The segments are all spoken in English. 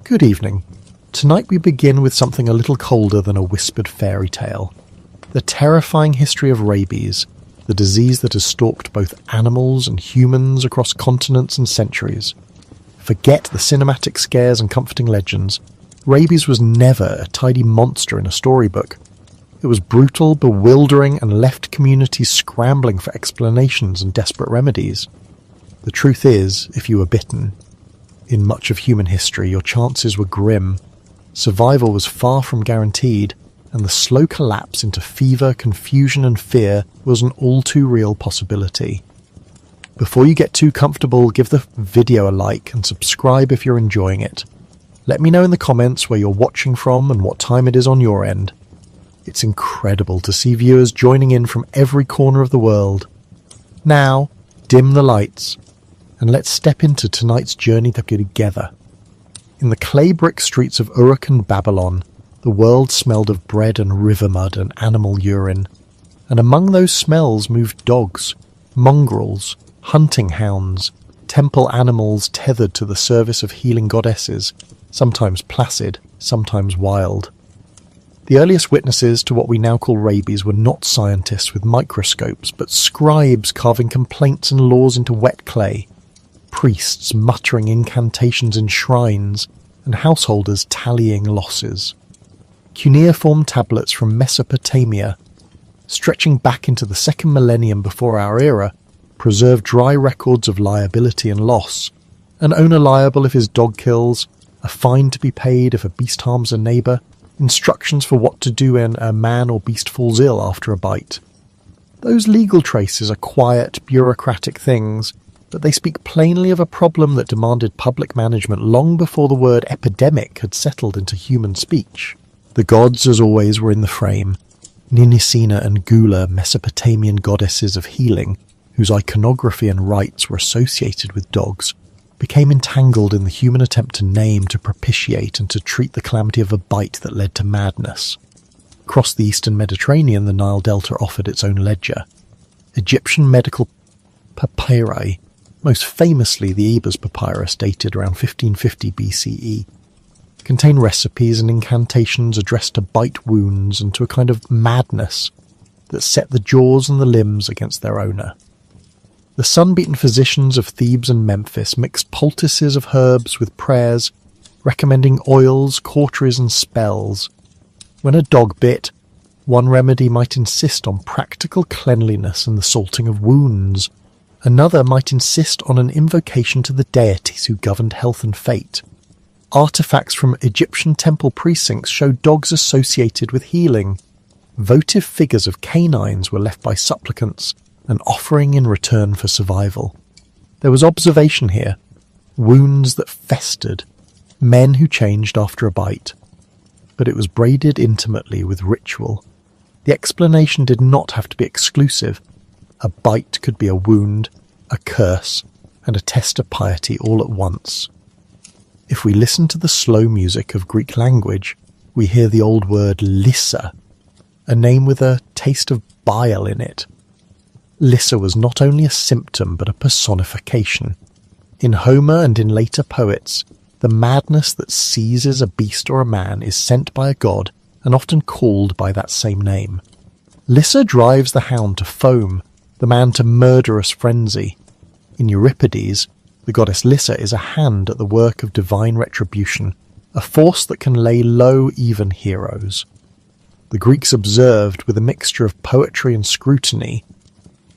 Good evening. Tonight we begin with something a little colder than a whispered fairy tale. The terrifying history of rabies, the disease that has stalked both animals and humans across continents and centuries. Forget the cinematic scares and comforting legends. Rabies was never a tidy monster in a storybook. It was brutal, bewildering, and left communities scrambling for explanations and desperate remedies. The truth is, if you were bitten, in much of human history your chances were grim. Survival was far from guaranteed, and the slow collapse into fever, confusion and fear was an all-too-real possibility. Before you get too comfortable, give the video a like and subscribe if you're enjoying it. Let me know in the comments where you're watching from and what time it is on your end. It's incredible to see viewers joining in from every corner of the world. Now, dim the lights, and let's step into tonight's journey together. In the clay brick streets of Uruk and Babylon, the world smelled of bread and river mud and animal urine, and among those smells moved dogs, mongrels, hunting hounds, temple animals tethered to the service of healing goddesses, sometimes placid, sometimes wild. The earliest witnesses to what we now call rabies were not scientists with microscopes, but scribes carving complaints and laws into wet clay, priests muttering incantations in shrines, and householders tallying losses. Cuneiform tablets from Mesopotamia, stretching back into the second millennium before our era, preserve dry records of liability and loss, an owner liable if his dog kills, a fine to be paid if a beast harms a neighbour, instructions for what to do when a man or beast falls ill after a bite. Those legal traces are quiet, bureaucratic things, but they speak plainly of a problem that demanded public management long before the word epidemic had settled into human speech. The gods, as always, were in the frame. Ninisina and Gula, Mesopotamian goddesses of healing, whose iconography and rites were associated with dogs, became entangled in the human attempt to name, to propitiate, and to treat the calamity of a bite that led to madness. Across the eastern Mediterranean, the Nile Delta offered its own ledger. Egyptian medical papyri, most famously the Ebers papyrus dated around 1550 BCE, contain recipes and incantations addressed to bite wounds and to a kind of madness that set the jaws and the limbs against their owner. The sun-beaten physicians of Thebes and Memphis mixed poultices of herbs with prayers, recommending oils, cauteries and spells. When a dog bit, one remedy might insist on practical cleanliness and the salting of wounds. Another might insist on an invocation to the deities who governed health and fate. Artifacts from Egyptian temple precincts show dogs associated with healing. Votive figures of canines were left by supplicants, an offering in return for survival. There was observation here, wounds that festered, men who changed after a bite. But it was braided intimately with ritual. The explanation did not have to be exclusive. A bite could be a wound, a curse, and a test of piety all at once. If we listen to the slow music of Greek language, we hear the old word Lyssa, a name with a taste of bile in it. Lyssa was not only a symptom but a personification. In Homer and in later poets, the madness that seizes a beast or a man is sent by a god and often called by that same name. Lyssa drives the hound to foam, the man to murderous frenzy. In Euripides, the goddess Lyssa is a hand at the work of divine retribution, a force that can lay low even heroes. The Greeks observed, with a mixture of poetry and scrutiny,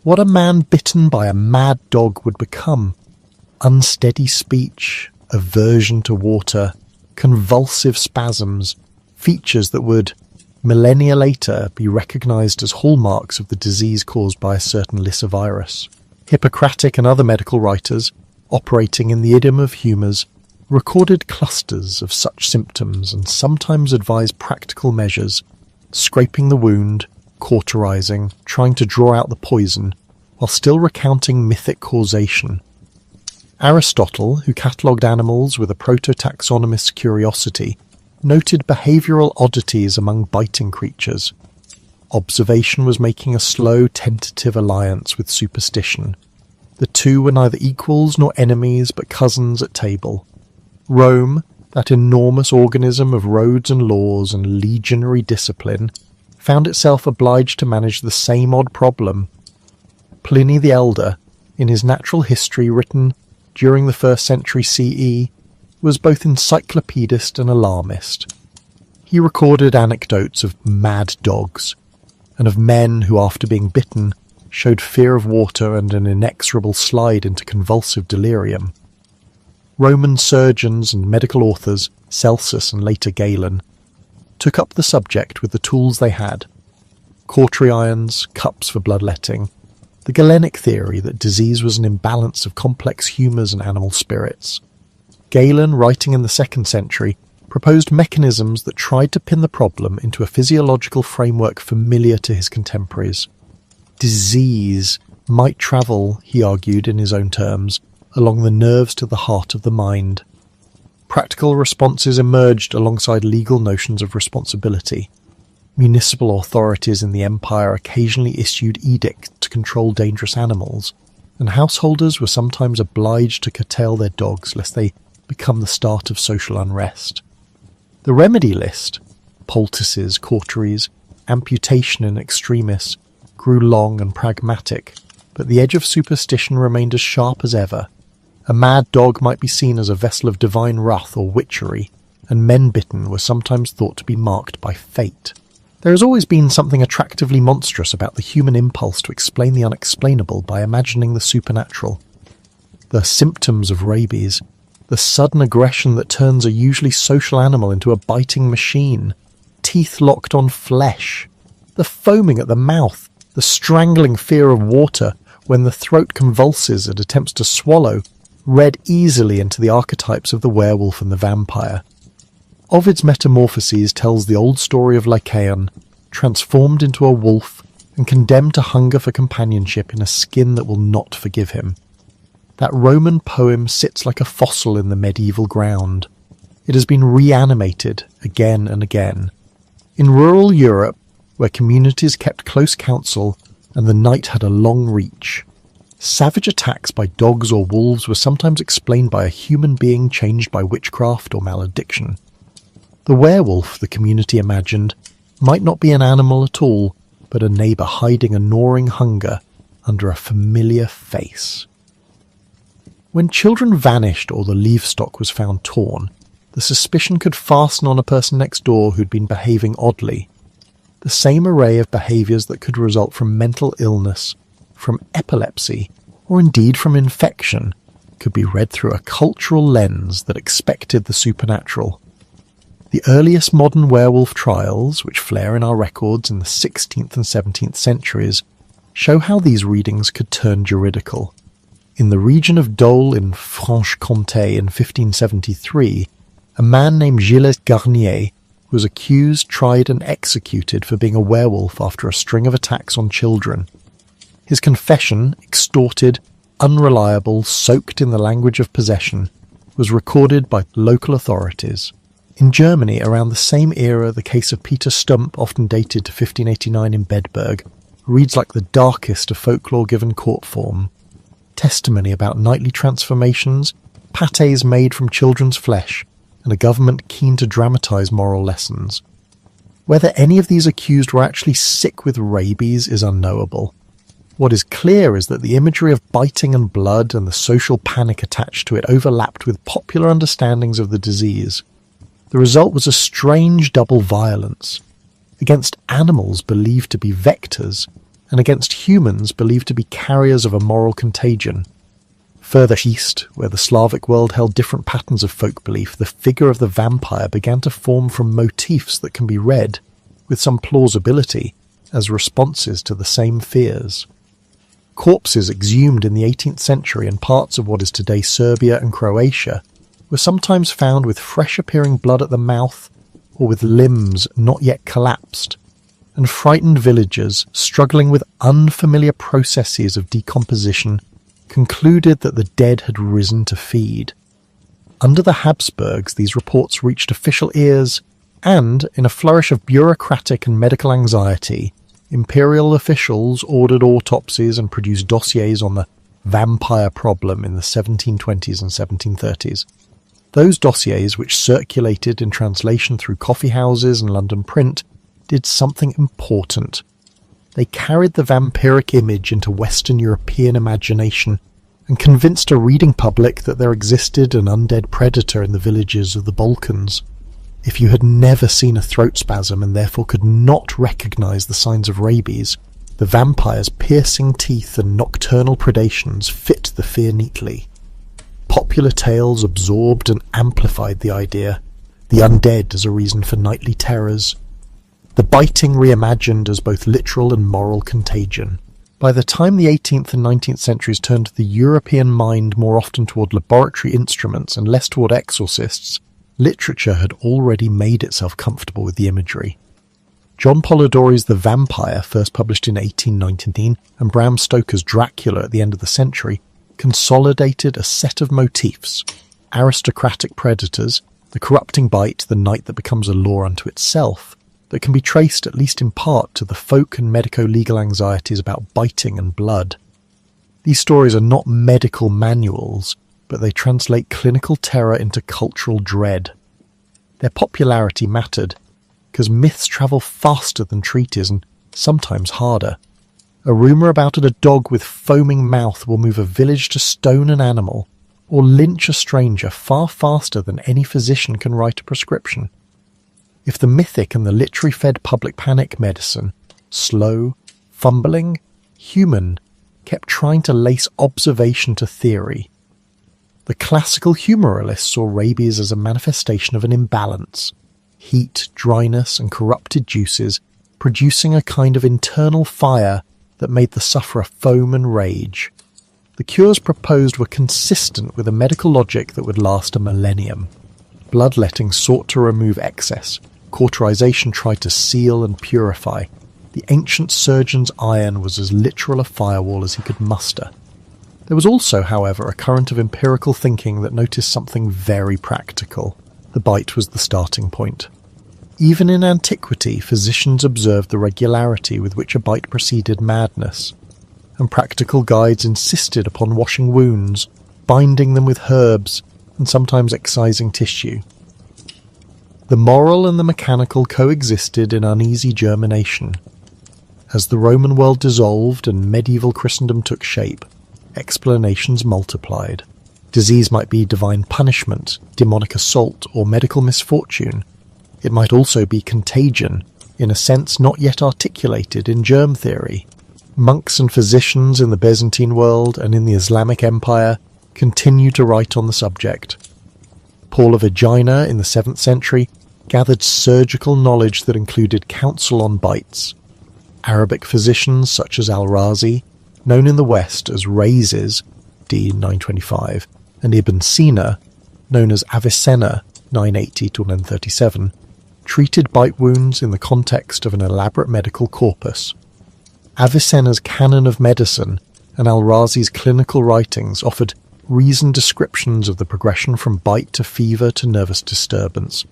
what a man bitten by a mad dog would become: unsteady speech, aversion to water, convulsive spasms, features that would, millennia later, be recognized as hallmarks of the disease caused by a certain Lyssa virus. Hippocratic and other medical writers, operating in the idiom of humours, recorded clusters of such symptoms and sometimes advised practical measures, scraping the wound, cauterizing, trying to draw out the poison, while still recounting mythic causation. Aristotle, who catalogued animals with a proto-taxonomist's curiosity, noted behavioural oddities among biting creatures. Observation was making a slow, tentative alliance with superstition. The two were neither equals nor enemies, but cousins at table. Rome, that enormous organism of roads and laws and legionary discipline, found itself obliged to manage the same odd problem. Pliny the Elder, in his natural history written during the 1st century CE, was both encyclopedist and alarmist. He recorded anecdotes of mad dogs, and of men who, after being bitten, showed fear of water and an inexorable slide into convulsive delirium. Roman surgeons and medical authors, Celsus and later Galen, took up the subject with the tools they had: cautery irons, cups for bloodletting, the Galenic theory that disease was an imbalance of complex humours and animal spirits. Galen, writing in the 2nd century, proposed mechanisms that tried to pin the problem into a physiological framework familiar to his contemporaries. Disease might travel, he argued in his own terms, along the nerves to the heart of the mind. Practical responses emerged alongside legal notions of responsibility. Municipal authorities in the empire occasionally issued edicts to control dangerous animals, and householders were sometimes obliged to curtail their dogs lest they become the start of social unrest. The remedy list, poultices, cauteries, amputation in extremis, grew long and pragmatic, but the edge of superstition remained as sharp as ever. A mad dog might be seen as a vessel of divine wrath or witchery, and men bitten were sometimes thought to be marked by fate. There has always been something attractively monstrous about the human impulse to explain the unexplainable by imagining the supernatural. The symptoms of rabies, the sudden aggression that turns a usually social animal into a biting machine, teeth locked on flesh, the foaming at the mouth, the strangling fear of water when the throat convulses and attempts to swallow, read easily into the archetypes of the werewolf and the vampire. Ovid's Metamorphoses tells the old story of Lycaon, transformed into a wolf and condemned to hunger for companionship in a skin that will not forgive him. That Roman poem sits like a fossil in the medieval ground. It has been reanimated again and again. In rural Europe, where communities kept close counsel and the night had a long reach, savage attacks by dogs or wolves were sometimes explained by a human being changed by witchcraft or malediction. The werewolf, the community imagined, might not be an animal at all, but a neighbour hiding a gnawing hunger under a familiar face. When children vanished or the livestock was found torn, the suspicion could fasten on a person next door who'd been behaving oddly. The same array of behaviours that could result from mental illness, from epilepsy, or indeed from infection, could be read through a cultural lens that expected the supernatural. The earliest modern werewolf trials, which flare in our records in the 16th and 17th centuries, show how these readings could turn juridical. In the region of Dole in Franche-Comté in 1573, a man named Gilles Garnier was accused, tried and executed for being a werewolf after a string of attacks on children. His confession, extorted, unreliable, soaked in the language of possession, was recorded by local authorities. In Germany, around the same era, the case of Peter Stump, often dated to 1589 in Bedburg, reads like the darkest of folklore given court form. Testimony about nightly transformations, pâtés made from children's flesh, and a government keen to dramatise moral lessons. Whether any of these accused were actually sick with rabies is unknowable. What is clear is that the imagery of biting and blood and the social panic attached to it overlapped with popular understandings of the disease. The result was a strange double violence, against animals believed to be vectors, and against humans believed to be carriers of a moral contagion. Further east, where the Slavic world held different patterns of folk belief, the figure of the vampire began to form from motifs that can be read, with some plausibility, as responses to the same fears. Corpses exhumed in the 18th century in parts of what is today Serbia and Croatia were sometimes found with fresh-appearing blood at the mouth or with limbs not yet collapsed, and frightened villagers struggling with unfamiliar processes of decomposition concluded that the dead had risen to feed. Under the Habsburgs, these reports reached official ears, and, in a flourish of bureaucratic and medical anxiety, imperial officials ordered autopsies and produced dossiers on the vampire problem in the 1720s and 1730s. Those dossiers, which circulated in translation through coffee houses and London print, did something important. They carried the vampiric image into Western European imagination and convinced a reading public that there existed an undead predator in the villages of the Balkans. If you had never seen a throat spasm and therefore could not recognise the signs of rabies, the vampire's piercing teeth and nocturnal predations fit the fear neatly. Popular tales absorbed and amplified the idea, the undead as a reason for nightly terrors. The biting reimagined as both literal and moral contagion. By the time the 18th and 19th centuries turned the European mind more often toward laboratory instruments and less toward exorcists, literature had already made itself comfortable with the imagery. John Polidori's The Vampire, first published in 1819, and Bram Stoker's Dracula at the end of the century, consolidated a set of motifs: aristocratic predators, the corrupting bite, the night that becomes a law unto itself, that can be traced at least in part to the folk and medico-legal anxieties about biting and blood. These stories are not medical manuals, but they translate clinical terror into cultural dread. Their popularity mattered, because myths travel faster than treaties and sometimes harder. A rumour about a dog with foaming mouth will move a village to stone an animal, or lynch a stranger far faster than any physician can write a prescription. If the mythic and the literary-fed public panic medicine, slow, fumbling, human, kept trying to lace observation to theory. The classical humoralists saw rabies as a manifestation of an imbalance, heat, dryness, and corrupted juices producing a kind of internal fire that made the sufferer foam and rage. The cures proposed were consistent with a medical logic that would last a millennium. Bloodletting sought to remove excess. Cauterization tried to seal and purify. The ancient surgeon's iron was as literal a firewall as he could muster. There was also, however, a current of empirical thinking that noticed something very practical. The bite was the starting point. Even in antiquity, physicians observed the regularity with which a bite preceded madness, and practical guides insisted upon washing wounds, binding them with herbs, and sometimes excising tissue. The moral and the mechanical coexisted in uneasy germination. As the Roman world dissolved and medieval Christendom took shape, explanations multiplied. Disease might be divine punishment, demonic assault, or medical misfortune. It might also be contagion, in a sense not yet articulated in germ theory. Monks and physicians in the Byzantine world and in the Islamic Empire continue to write on the subject. Paul of Aegina in the 7th century gathered surgical knowledge that included counsel on bites. Arabic physicians such as Al-Razi, known in the West as Rabies, d. 925, and Ibn Sina, known as Avicenna, 980 to 937, treated bite wounds in the context of an elaborate medical corpus. Avicenna's Canon of Medicine and Al-Razi's clinical writings offered reasoned descriptions of the progression from bite to fever to nervous disturbance.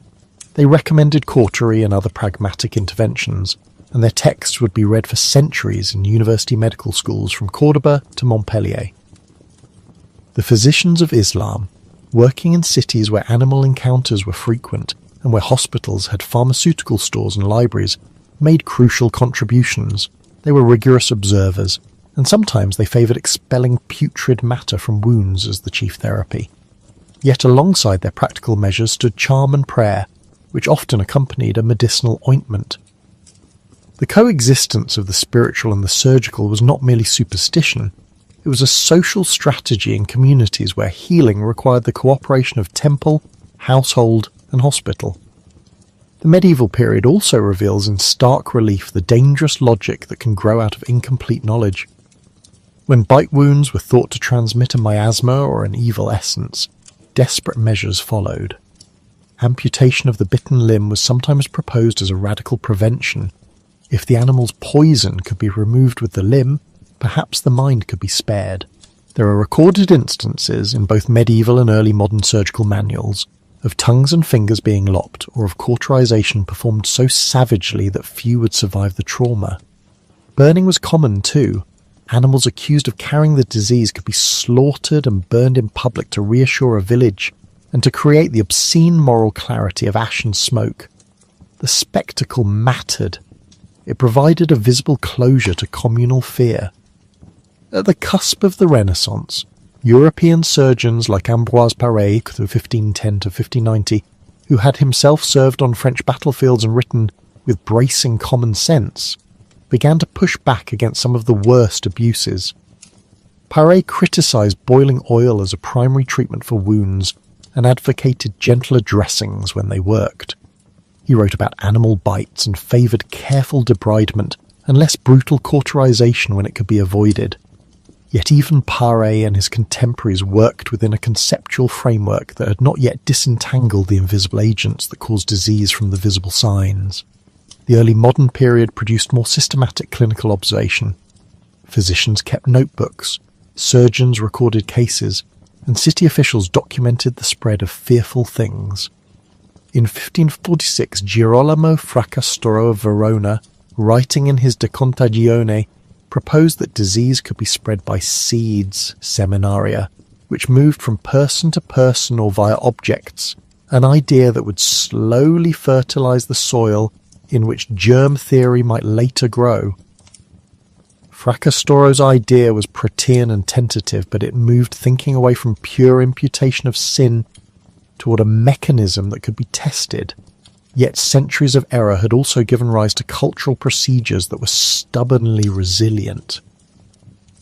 They recommended cautery and other pragmatic interventions, and their texts would be read for centuries in university medical schools from Cordoba to Montpellier. The physicians of Islam, working in cities where animal encounters were frequent and where hospitals had pharmaceutical stores and libraries, made crucial contributions. They were rigorous observers, and sometimes they favoured expelling putrid matter from wounds as the chief therapy. Yet alongside their practical measures stood charm and prayer, which often accompanied a medicinal ointment. The coexistence of the spiritual and the surgical was not merely superstition. It was a social strategy in communities where healing required the cooperation of temple, household, and hospital. The medieval period also reveals in stark relief the dangerous logic that can grow out of incomplete knowledge. When bite wounds were thought to transmit a miasma or an evil essence, desperate measures followed. Amputation of the bitten limb was sometimes proposed as a radical prevention. If the animal's poison could be removed with the limb, perhaps the mind could be spared. There are recorded instances in both medieval and early modern surgical manuals of tongues and fingers being lopped or of cauterization performed so savagely that few would survive the trauma. Burning was common too. Animals accused of carrying the disease could be slaughtered and burned in public to reassure a village, and to create the obscene moral clarity of ash and smoke. The spectacle mattered. It provided a visible closure to communal fear. At the cusp of the Renaissance, European surgeons like Ambroise Paré through 1510 to 1590, who had himself served on French battlefields and written with bracing common sense, began to push back against some of the worst abuses. Paré criticised boiling oil as a primary treatment for wounds and advocated gentler dressings when they worked. He wrote about animal bites and favoured careful debridement and less brutal cauterization when it could be avoided. Yet even Paré and his contemporaries worked within a conceptual framework that had not yet disentangled the invisible agents that cause disease from the visible signs. The early modern period produced more systematic clinical observation. Physicians kept notebooks, surgeons recorded cases, and city officials documented the spread of fearful things. In 1546, Girolamo Fracastoro of Verona, writing in his De Contagione, proposed that disease could be spread by seeds, seminaria, which moved from person to person or via objects, an idea that would slowly fertilize the soil in which germ theory might later grow. Fracastoro's idea was protean and tentative, but it moved thinking away from pure imputation of sin toward a mechanism that could be tested. Yet centuries of error had also given rise to cultural procedures that were stubbornly resilient.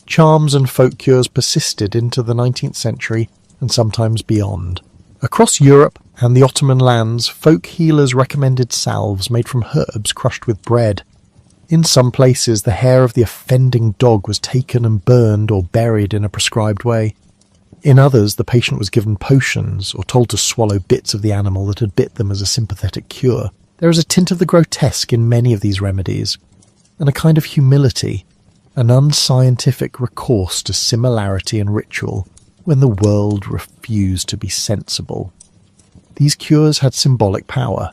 Charms and folk cures persisted into the 19th century and sometimes beyond. Across Europe and the Ottoman lands, folk healers recommended salves made from herbs crushed with bread. In some places, the hair of the offending dog was taken and burned or buried in a prescribed way. In others, the patient was given potions or told to swallow bits of the animal that had bit them as a sympathetic cure. There is a tint of the grotesque in many of these remedies, and a kind of humility, an unscientific recourse to similarity and ritual when the world refused to be sensible. These cures had symbolic power.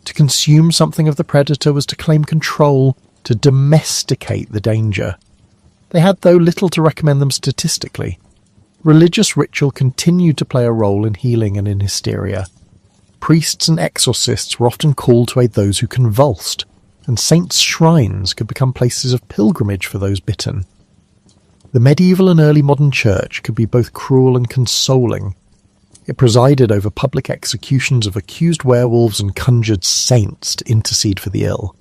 To consume something of the predator was to claim control, to domesticate the danger. They had, though, little to recommend them statistically. Religious ritual continued to play a role in healing and in hysteria. Priests and exorcists were often called to aid those who convulsed, and saints' shrines could become places of pilgrimage for those bitten. The medieval and early modern church could be both cruel and consoling. It presided over public executions of accused werewolves and conjured saints to intercede for the ill.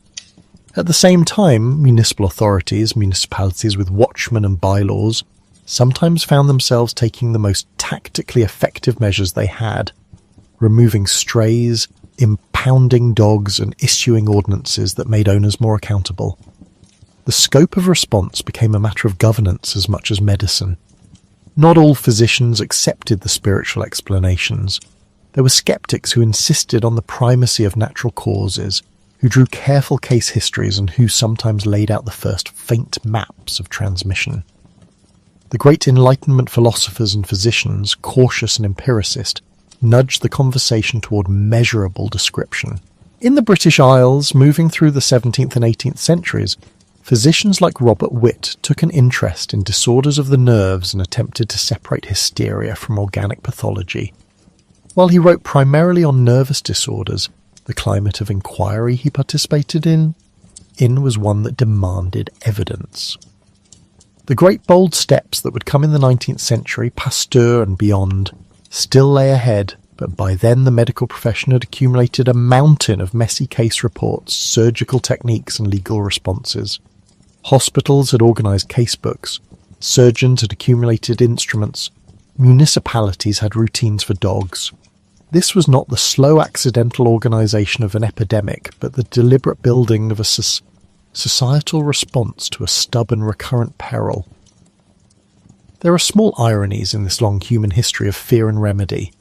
At the same time, municipal authorities, municipalities with watchmen and bylaws, sometimes found themselves taking the most tactically effective measures they had, removing strays, impounding dogs, and issuing ordinances that made owners more accountable. The scope of response became a matter of governance as much as medicine. Not all physicians accepted the spiritual explanations. There were skeptics who insisted on the primacy of natural causes, who drew careful case histories and who sometimes laid out the first faint maps of transmission. The great Enlightenment philosophers and physicians, cautious and empiricist, nudged the conversation toward measurable description. In the British Isles, moving through the 17th and 18th centuries, physicians like Robert Witt took an interest in disorders of the nerves and attempted to separate hysteria from organic pathology. While he wrote primarily on nervous disorders, the climate of inquiry he participated in was one that demanded evidence. The great bold steps that would come in the 19th century, Pasteur and beyond, still lay ahead, but by then the medical profession had accumulated a mountain of messy case reports, surgical techniques and legal responses. Hospitals had organised casebooks, surgeons had accumulated instruments, municipalities had routines for dogs. This was not the slow accidental organisation of an epidemic, but the deliberate building of a societal response to a stubborn recurrent peril. There are small ironies in this long human history of fear and remedy.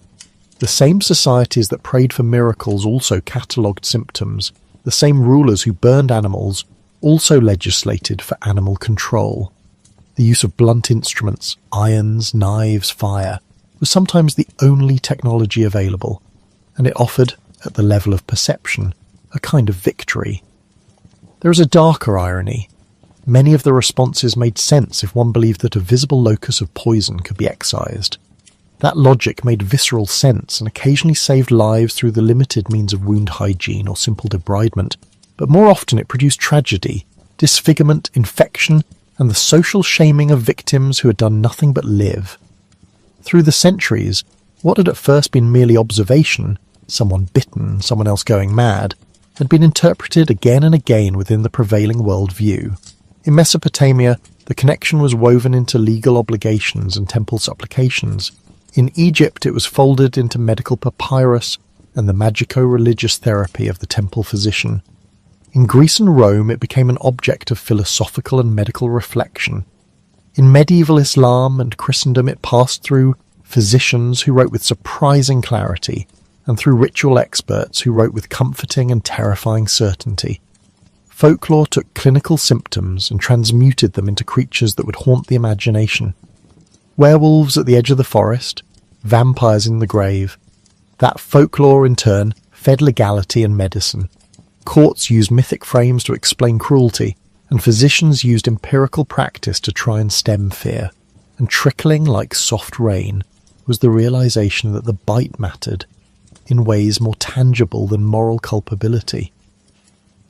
The same societies that prayed for miracles also catalogued symptoms. The same rulers who burned animals also legislated for animal control. The use of blunt instruments, irons, knives, fire, was sometimes the only technology available, and it offered, at the level of perception, a kind of victory. There is a darker irony. Many of the responses made sense if one believed that a visible locus of poison could be excised. That logic made visceral sense and occasionally saved lives through the limited means of wound hygiene or simple debridement, but more often it produced tragedy, disfigurement, infection, and the social shaming of victims who had done nothing but live. Through the centuries, what had at first been merely observation, someone bitten, someone else going mad, had been interpreted again and again within the prevailing worldview. In Mesopotamia, the connection was woven into legal obligations and temple supplications. In Egypt, it was folded into medical papyrus and the magico-religious therapy of the temple physician. In Greece and Rome, it became an object of philosophical and medical reflection. In medieval Islam and Christendom, it passed through physicians who wrote with surprising clarity, and through ritual experts who wrote with comforting and terrifying certainty. Folklore took clinical symptoms and transmuted them into creatures that would haunt the imagination. Werewolves at the edge of the forest, vampires in the grave. That folklore, in turn, fed legality and medicine. Courts used mythic frames to explain cruelty, and physicians used empirical practice to try and stem fear. And trickling like soft rain was the realization that the bite mattered, in ways more tangible than moral culpability.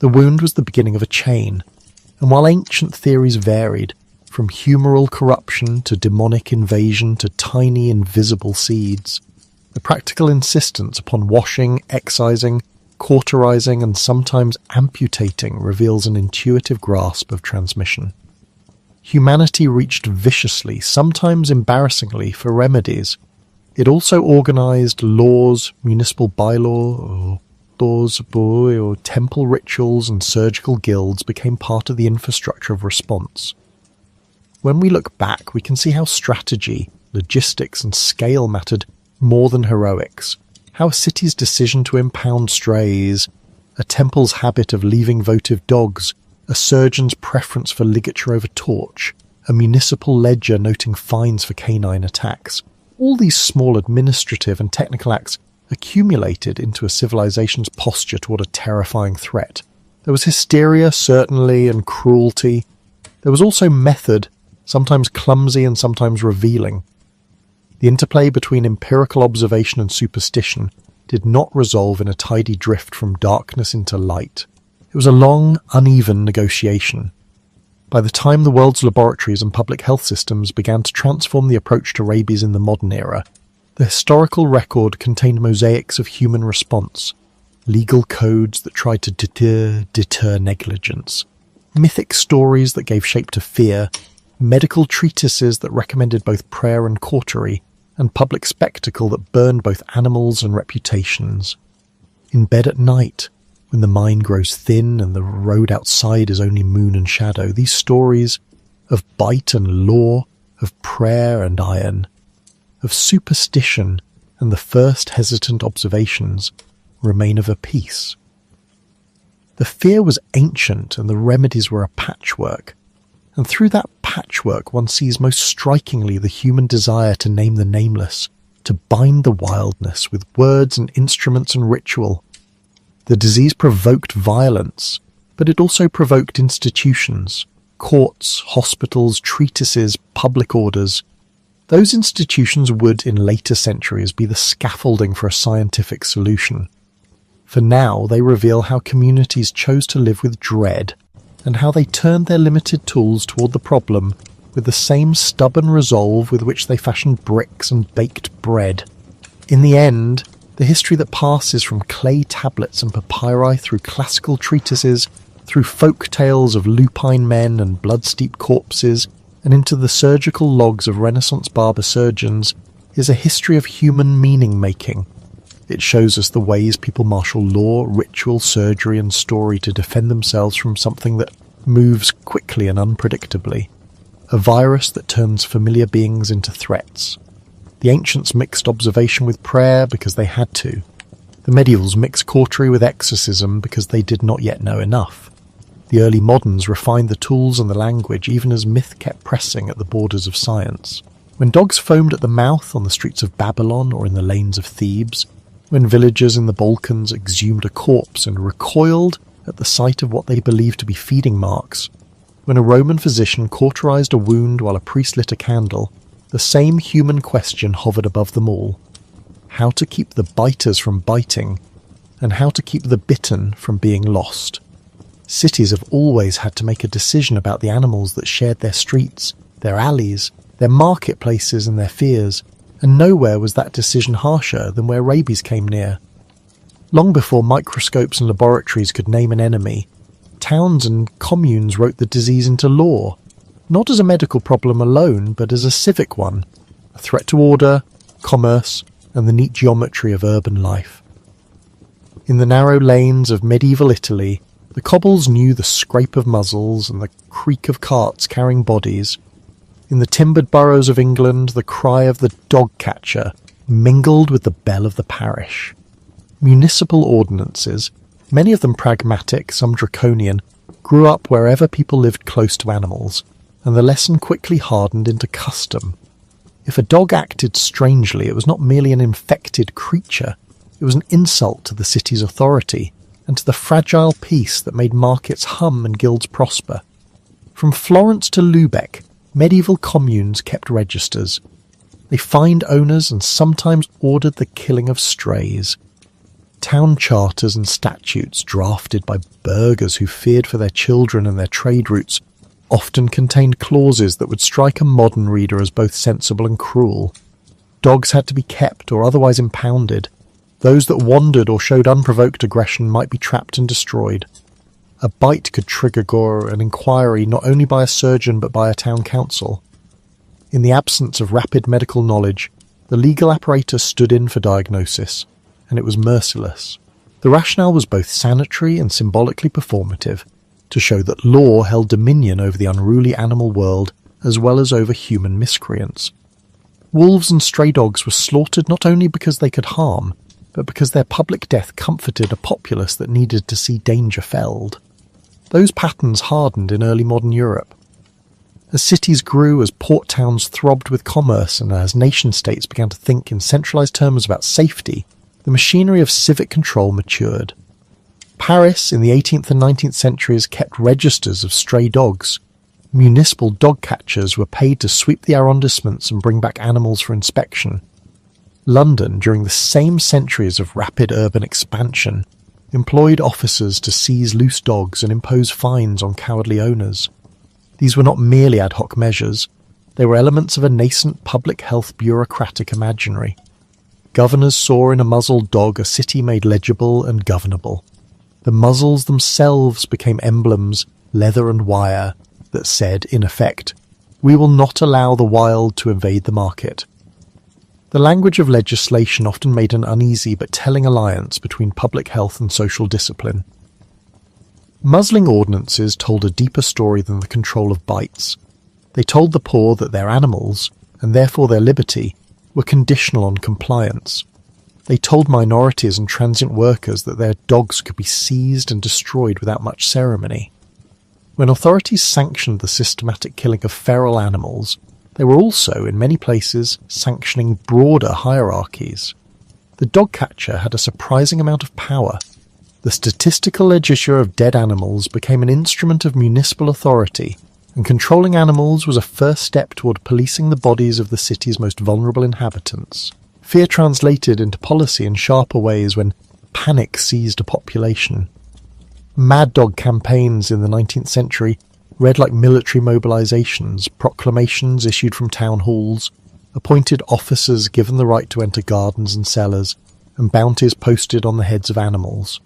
The wound was the beginning of a chain, and while ancient theories varied, from humoral corruption to demonic invasion to tiny invisible seeds, the practical insistence upon washing, excising, cauterizing, and sometimes amputating reveals an intuitive grasp of transmission. Humanity reached viciously, sometimes embarrassingly, for remedies. It also organized laws, municipal bylaw, or temple rituals and surgical guilds became part of the infrastructure of response. When we look back, we can see how strategy, logistics, and scale mattered more than heroics. How a city's decision to impound strays, a temple's habit of leaving votive dogs, a surgeon's preference for ligature over torch, a municipal ledger noting fines for canine attacks, all these small administrative and technical acts accumulated into a civilization's posture toward a terrifying threat. There was hysteria, certainly, and cruelty. There was also method, sometimes clumsy and sometimes revealing. The interplay between empirical observation and superstition did not resolve in a tidy drift from darkness into light. It was a long, uneven negotiation. By the time the world's laboratories and public health systems began to transform the approach to rabies in the modern era, the historical record contained mosaics of human response, legal codes that tried to deter negligence, mythic stories that gave shape to fear, medical treatises that recommended both prayer and cautery, and public spectacle that burned both animals and reputations. In bed at night, when the mind grows thin and the road outside is only moon and shadow, these stories of bite and law, of prayer and iron, of superstition and the first hesitant observations remain of a piece. The fear was ancient and the remedies were a patchwork, and through that patchwork one sees most strikingly the human desire to name the nameless, to bind the wildness with words and instruments and ritual. The disease provoked violence, but it also provoked institutions, courts, hospitals, treatises, public orders. Those institutions would, in later centuries, be the scaffolding for a scientific solution. For now, they reveal how communities chose to live with dread, and how they turned their limited tools toward the problem with the same stubborn resolve with which they fashioned bricks and baked bread. In the end, the history that passes from clay tablets and papyri through classical treatises, through folk tales of lupine men and blood-steeped corpses, and into the surgical logs of Renaissance barber surgeons, is a history of human meaning-making. It shows us the ways people marshal law, ritual, surgery, and story to defend themselves from something that moves quickly and unpredictably. A virus that turns familiar beings into threats. The ancients mixed observation with prayer because they had to. The medievals mixed cautery with exorcism because they did not yet know enough. The early moderns refined the tools and the language even as myth kept pressing at the borders of science. When dogs foamed at the mouth on the streets of Babylon or in the lanes of Thebes, when villagers in the Balkans exhumed a corpse and recoiled at the sight of what they believed to be feeding marks, when a Roman physician cauterized a wound while a priest lit a candle, the same human question hovered above them all: how to keep the biters from biting, and how to keep the bitten from being lost. Cities have always had to make a decision about the animals that shared their streets, their alleys, their marketplaces and their fears, and nowhere was that decision harsher than where rabies came near. Long before microscopes and laboratories could name an enemy, towns and communes wrote the disease into law, not as a medical problem alone, but as a civic one, a threat to order, commerce, and the neat geometry of urban life. In the narrow lanes of medieval Italy, the cobbles knew the scrape of muzzles and the creak of carts carrying bodies. In the timbered boroughs of England, the cry of the dog catcher mingled with the bell of the parish. Municipal ordinances, many of them pragmatic, some draconian, grew up wherever people lived close to animals, and the lesson quickly hardened into custom. If a dog acted strangely, it was not merely an infected creature, it was an insult to the city's authority, and to the fragile peace that made markets hum and guilds prosper. From Florence to Lubeck, medieval communes kept registers. They fined owners and sometimes ordered the killing of strays. Town charters and statutes drafted by burghers who feared for their children and their trade routes often contained clauses that would strike a modern reader as both sensible and cruel. Dogs had to be kept or otherwise impounded. Those that wandered or showed unprovoked aggression might be trapped and destroyed. A bite could trigger an inquiry not only by a surgeon but by a town council. In the absence of rapid medical knowledge, the legal apparatus stood in for diagnosis, and it was merciless. The rationale was both sanitary and symbolically performative, to show that law held dominion over the unruly animal world as well as over human miscreants. Wolves and stray dogs were slaughtered not only because they could harm, but because their public death comforted a populace that needed to see danger felled. Those patterns hardened in early modern Europe. As cities grew, as port towns throbbed with commerce, and as nation-states began to think in centralised terms about safety, the machinery of civic control matured. Paris in the 18th and 19th centuries kept registers of stray dogs. Municipal dog catchers were paid to sweep the arrondissements and bring back animals for inspection. London, during the same centuries of rapid urban expansion, employed officers to seize loose dogs and impose fines on cowardly owners. These were not merely ad hoc measures, they were elements of a nascent public health bureaucratic imaginary. Governors saw in a muzzled dog a city made legible and governable. The muzzles themselves became emblems, leather and wire, that said, in effect, "We will not allow the wild to invade the market." The language of legislation often made an uneasy but telling alliance between public health and social discipline. Muzzling ordinances told a deeper story than the control of bites. They told the poor that their animals, and therefore their liberty, were conditional on compliance. They told minorities and transient workers that their dogs could be seized and destroyed without much ceremony. When authorities sanctioned the systematic killing of feral animals, they were also, in many places, sanctioning broader hierarchies. The dog catcher had a surprising amount of power. The statistical register of dead animals became an instrument of municipal authority, and controlling animals was a first step toward policing the bodies of the city's most vulnerable inhabitants. Fear translated into policy in sharper ways when panic seized a population. Mad dog campaigns in the 19th century read like military mobilizations, proclamations issued from town halls, appointed officers given the right to enter gardens and cellars, and bounties posted on the heads of animals.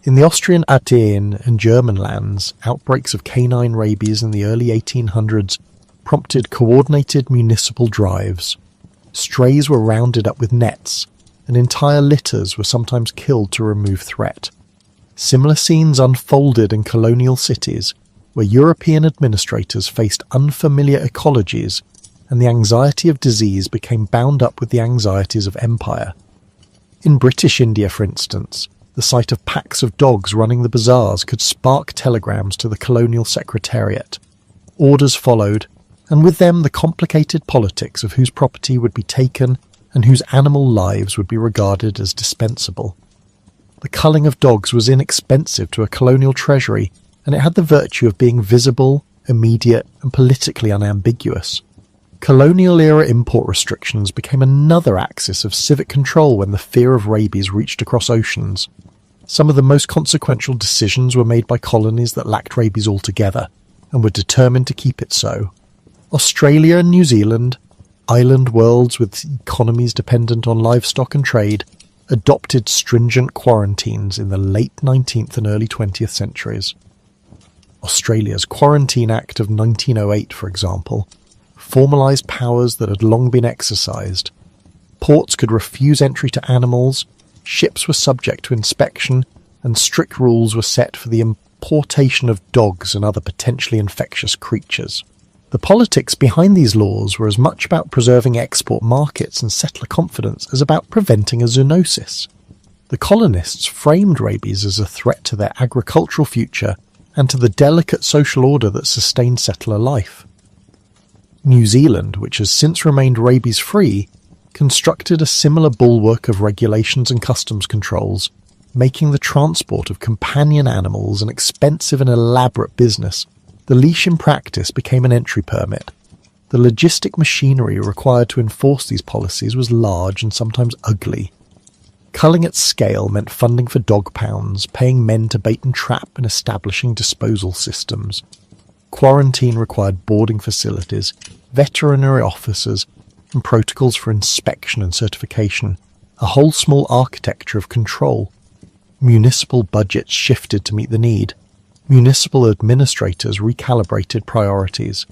In the Austrian Atean and German lands, outbreaks of canine rabies in the early 1800s prompted coordinated municipal drives. Strays were rounded up with nets, and entire litters were sometimes killed to remove threat. Similar scenes unfolded in colonial cities, where European administrators faced unfamiliar ecologies, and the anxiety of disease became bound up with the anxieties of empire. In British India, for instance, the sight of packs of dogs running the bazaars could spark telegrams to the colonial secretariat. Orders followed, and with them the complicated politics of whose property would be taken and whose animal lives would be regarded as dispensable. The culling of dogs was inexpensive to a colonial treasury, and it had the virtue of being visible, immediate, and politically unambiguous. Colonial-era import restrictions became another axis of civic control when the fear of rabies reached across oceans. Some of the most consequential decisions were made by colonies that lacked rabies altogether, and were determined to keep it so. Australia and New Zealand, island worlds with economies dependent on livestock and trade, adopted stringent quarantines in the late 19th and early 20th centuries. Australia's Quarantine Act of 1908, for example, formalised powers that had long been exercised. Ports could refuse entry to animals, ships were subject to inspection, and strict rules were set for the importation of dogs and other potentially infectious creatures. The politics behind these laws were as much about preserving export markets and settler confidence as about preventing a zoonosis. The colonists framed rabies as a threat to their agricultural future and to the delicate social order that sustained settler life. New Zealand, which has since remained rabies-free, constructed a similar bulwark of regulations and customs controls, making the transport of companion animals an expensive and elaborate business. The leash in practice became an entry permit. The logistic machinery required to enforce these policies was large and sometimes ugly. Culling at scale meant funding for dog pounds, paying men to bait and trap, and establishing disposal systems. Quarantine required boarding facilities, veterinary officers, and protocols for inspection and certification, a whole small architecture of control. Municipal budgets shifted to meet the need. Municipal administrators recalibrated priorities.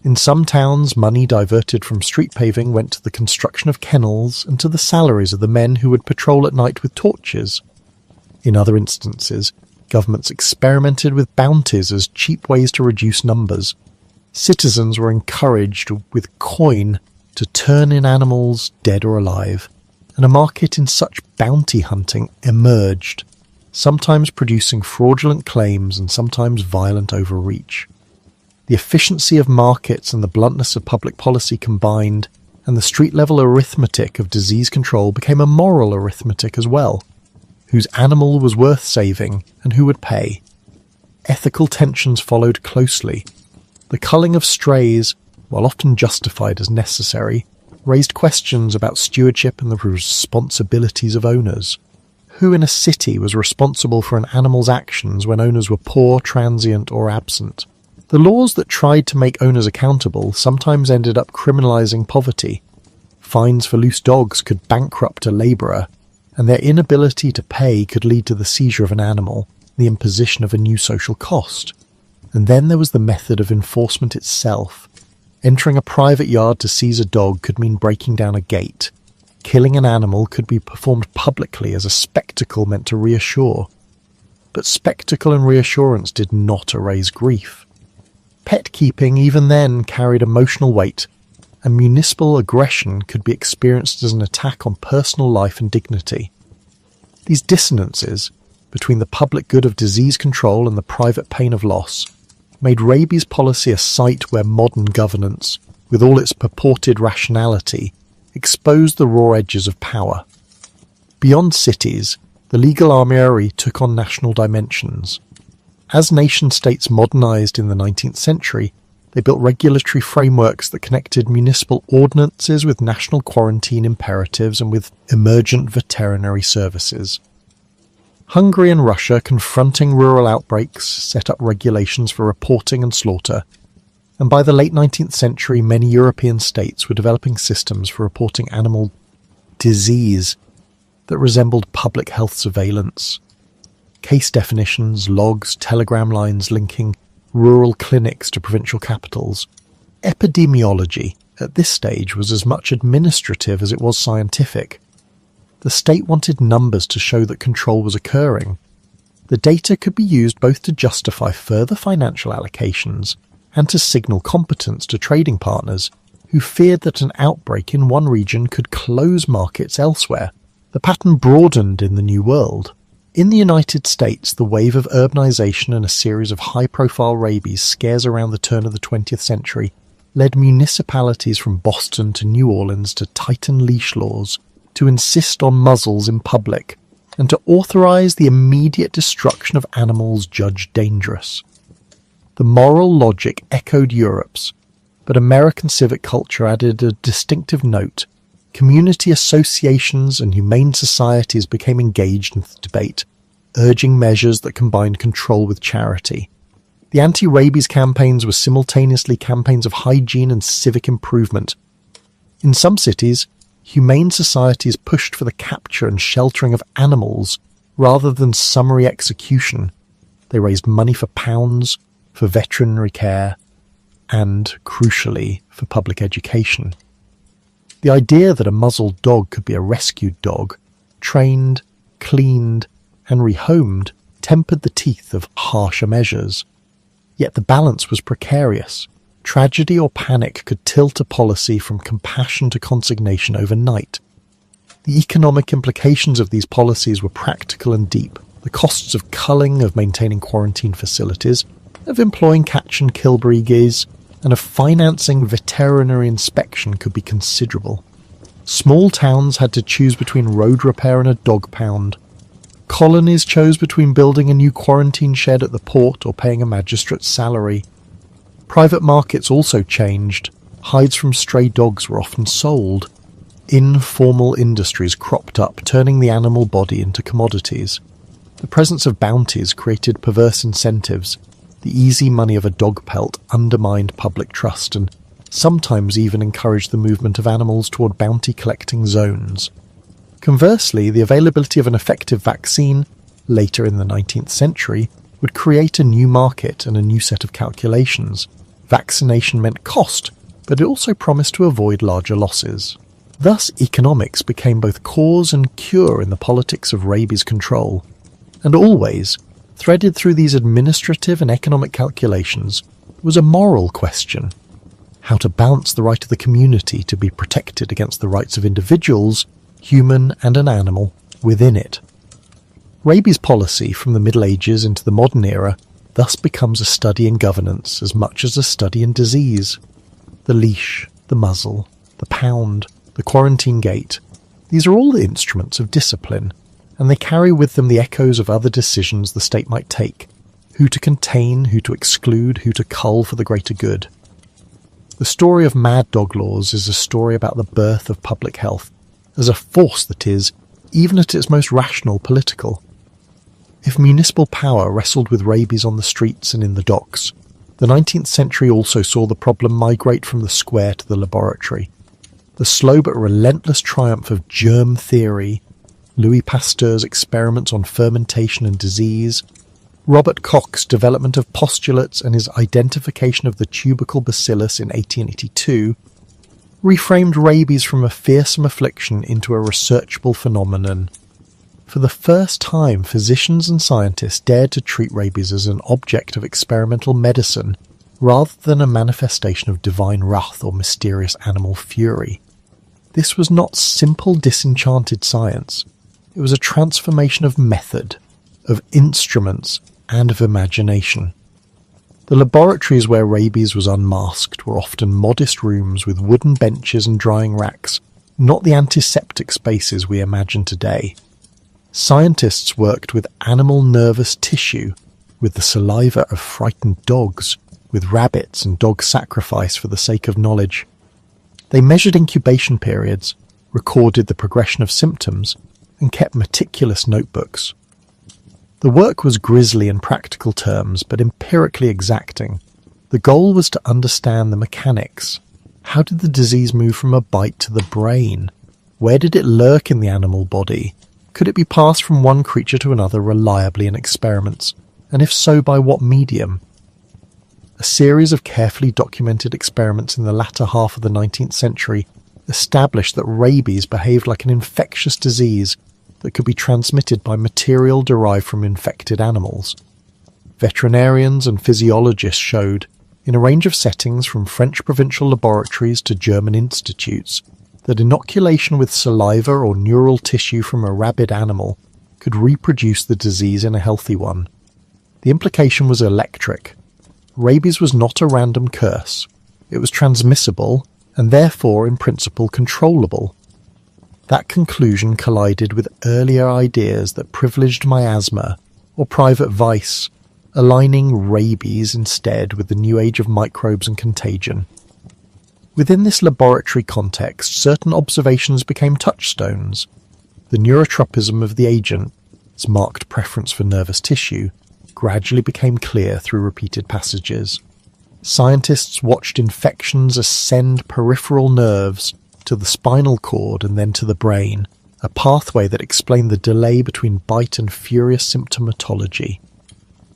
In some towns, money diverted from street paving went to the construction of kennels and to the salaries of the men who would patrol at night with torches. In other instances, governments experimented with bounties as cheap ways to reduce numbers. Citizens were encouraged with coin to turn in animals, dead or alive, and a market in such bounty hunting emerged, sometimes producing fraudulent claims and sometimes violent overreach. The efficiency of markets and the bluntness of public policy combined, and the street-level arithmetic of disease control became a moral arithmetic as well. Whose animal was worth saving, and who would pay? Ethical tensions followed closely. The culling of strays, while often justified as necessary, raised questions about stewardship and the responsibilities of owners. Who in a city was responsible for an animal's actions when owners were poor, transient, or absent? The laws that tried to make owners accountable sometimes ended up criminalising poverty. Fines for loose dogs could bankrupt a labourer, and their inability to pay could lead to the seizure of an animal, the imposition of a new social cost. And then there was the method of enforcement itself. Entering a private yard to seize a dog could mean breaking down a gate. Killing an animal could be performed publicly as a spectacle meant to reassure. But spectacle and reassurance did not erase grief. Pet keeping even then carried emotional weight, and municipal aggression could be experienced as an attack on personal life and dignity. These dissonances between the public good of disease control and the private pain of loss made rabies policy a site where modern governance, with all its purported rationality, exposed the raw edges of power. Beyond cities, the legal armoury took on national dimensions. As nation-states modernised in the 19th century, they built regulatory frameworks that connected municipal ordinances with national quarantine imperatives and with emergent veterinary services. Hungary and Russia, confronting rural outbreaks, set up regulations for reporting and slaughter, and by the late 19th century many European states were developing systems for reporting animal disease that resembled public health surveillance. Case definitions, logs, telegram lines linking rural clinics to provincial capitals. Epidemiology, at this stage, was as much administrative as it was scientific. The state wanted numbers to show that control was occurring. The data could be used both to justify further financial allocations and to signal competence to trading partners who feared that an outbreak in one region could close markets elsewhere. The pattern broadened in the New World. In the United States, the wave of urbanization and a series of high-profile rabies scares around the turn of the 20th century led municipalities from Boston to New Orleans to tighten leash laws, to insist on muzzles in public, and to authorize the immediate destruction of animals judged dangerous. The moral logic echoed Europe's, but American civic culture added a distinctive note. Community associations and humane societies became engaged in the debate, urging measures that combined control with charity. The anti-rabies campaigns were simultaneously campaigns of hygiene and civic improvement. In some cities, humane societies pushed for the capture and sheltering of animals rather than summary execution. They raised money for pounds, for veterinary care, and, crucially, for public education. The idea that a muzzled dog could be a rescued dog, trained, cleaned, and rehomed, tempered the teeth of harsher measures. Yet the balance was precarious. Tragedy or panic could tilt a policy from compassion to consignation overnight. The economic implications of these policies were practical and deep. The costs of culling, of maintaining quarantine facilities, of employing catch-and-kill breeds, and of financing veterinary inspection could be considerable. Small towns had to choose between road repair and a dog pound. Colonies chose between building a new quarantine shed at the port or paying a magistrate's salary. Private markets also changed. Hides from stray dogs were often sold. Informal industries cropped up, turning the animal body into commodities. The presence of bounties created perverse incentives. The easy money of a dog pelt undermined public trust and sometimes even encouraged the movement of animals toward bounty-collecting zones. Conversely, the availability of an effective vaccine, later in the 19th century, would create a new market and a new set of calculations. Vaccination meant cost, but it also promised to avoid larger losses. Thus, economics became both cause and cure in the politics of rabies control. And always, threaded through these administrative and economic calculations, was a moral question. How to balance the right of the community to be protected against the rights of individuals, human and an animal, within it. Rabies policy from the Middle Ages into the modern era thus becomes a study in governance as much as a study in disease. The leash, the muzzle, the pound, the quarantine gate, these are all the instruments of discipline, and they carry with them the echoes of other decisions the state might take, who to contain, who to exclude, who to cull for the greater good. The story of mad dog laws is a story about the birth of public health, as a force that is, even at its most rational, political. If municipal power wrestled with rabies on the streets and in the docks, the 19th century also saw the problem migrate from the square to the laboratory. The slow but relentless triumph of germ theory, Louis Pasteur's experiments on fermentation and disease, Robert Koch's development of postulates and his identification of the tubercle bacillus in 1882, reframed rabies from a fearsome affliction into a researchable phenomenon. For the first time, physicians and scientists dared to treat rabies as an object of experimental medicine rather than a manifestation of divine wrath or mysterious animal fury. This was not simple disenchanted science. It was a transformation of method, of instruments, and of imagination. The laboratories where rabies was unmasked were often modest rooms with wooden benches and drying racks, not the antiseptic spaces we imagine today. Scientists worked with animal nervous tissue, with the saliva of frightened dogs, with rabbits and dog sacrifice for the sake of knowledge. They measured incubation periods, recorded the progression of symptoms, and kept meticulous notebooks. The work was grisly in practical terms, but empirically exacting. The goal was to understand the mechanics. How did the disease move from a bite to the brain? Where did it lurk in the animal body? Could it be passed from one creature to another reliably in experiments? And if so, by what medium? A series of carefully documented experiments in the latter half of the 19th century established that rabies behaved like an infectious disease that could be transmitted by material derived from infected animals. Veterinarians and physiologists showed, in a range of settings from French provincial laboratories to German institutes, that inoculation with saliva or neural tissue from a rabid animal could reproduce the disease in a healthy one. The implication was electric. Rabies was not a random curse. It was transmissible, and therefore, in principle, controllable. That conclusion collided with earlier ideas that privileged miasma or private vice, aligning rabies instead with the new age of microbes and contagion. Within this laboratory context, certain observations became touchstones. The neurotropism of the agent, its marked preference for nervous tissue, gradually became clear through repeated passages. Scientists watched infections ascend peripheral nerves to the spinal cord and then to the brain, a pathway that explained the delay between bite and furious symptomatology.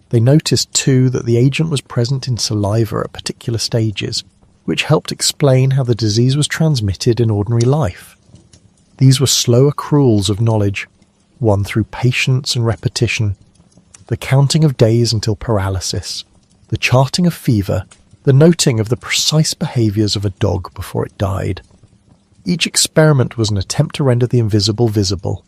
They noticed, too, that the agent was present in saliva at particular stages, which helped explain how the disease was transmitted in ordinary life. These were slow accruals of knowledge, won through patience and repetition, the counting of days until paralysis, the charting of fever, the noting of the precise behaviours of a dog before it died. Each experiment was an attempt to render the invisible visible.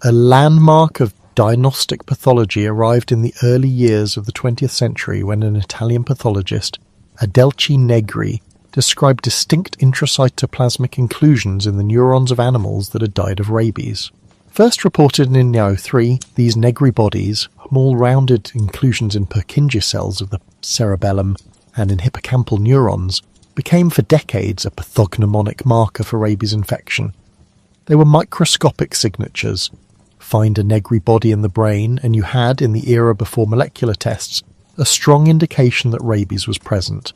A landmark of diagnostic pathology arrived in the early years of the 20th century when an Italian pathologist, Adelchi Negri, described distinct intracytoplasmic inclusions in the neurons of animals that had died of rabies. First reported in 1903, these Negri bodies, small rounded inclusions in Purkinje cells of the cerebellum and in hippocampal neurons, became for decades a pathognomonic marker for rabies infection. They were microscopic signatures. Find a Negri body in the brain and you had, in the era before molecular tests, a strong indication that rabies was present.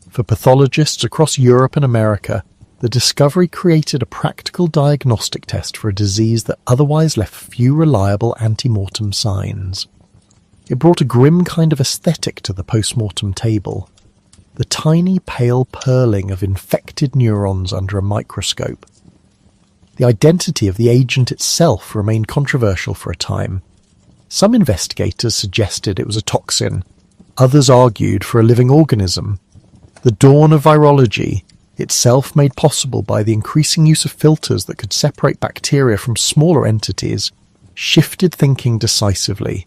For pathologists across Europe and America, the discovery created a practical diagnostic test for a disease that otherwise left few reliable ante-mortem signs. It brought a grim kind of aesthetic to the post-mortem table. The tiny pale pearling of infected neurons under a microscope. The identity of the agent itself remained controversial for a time. Some investigators suggested it was a toxin. Others argued for a living organism. The dawn of virology, itself made possible by the increasing use of filters that could separate bacteria from smaller entities, shifted thinking decisively.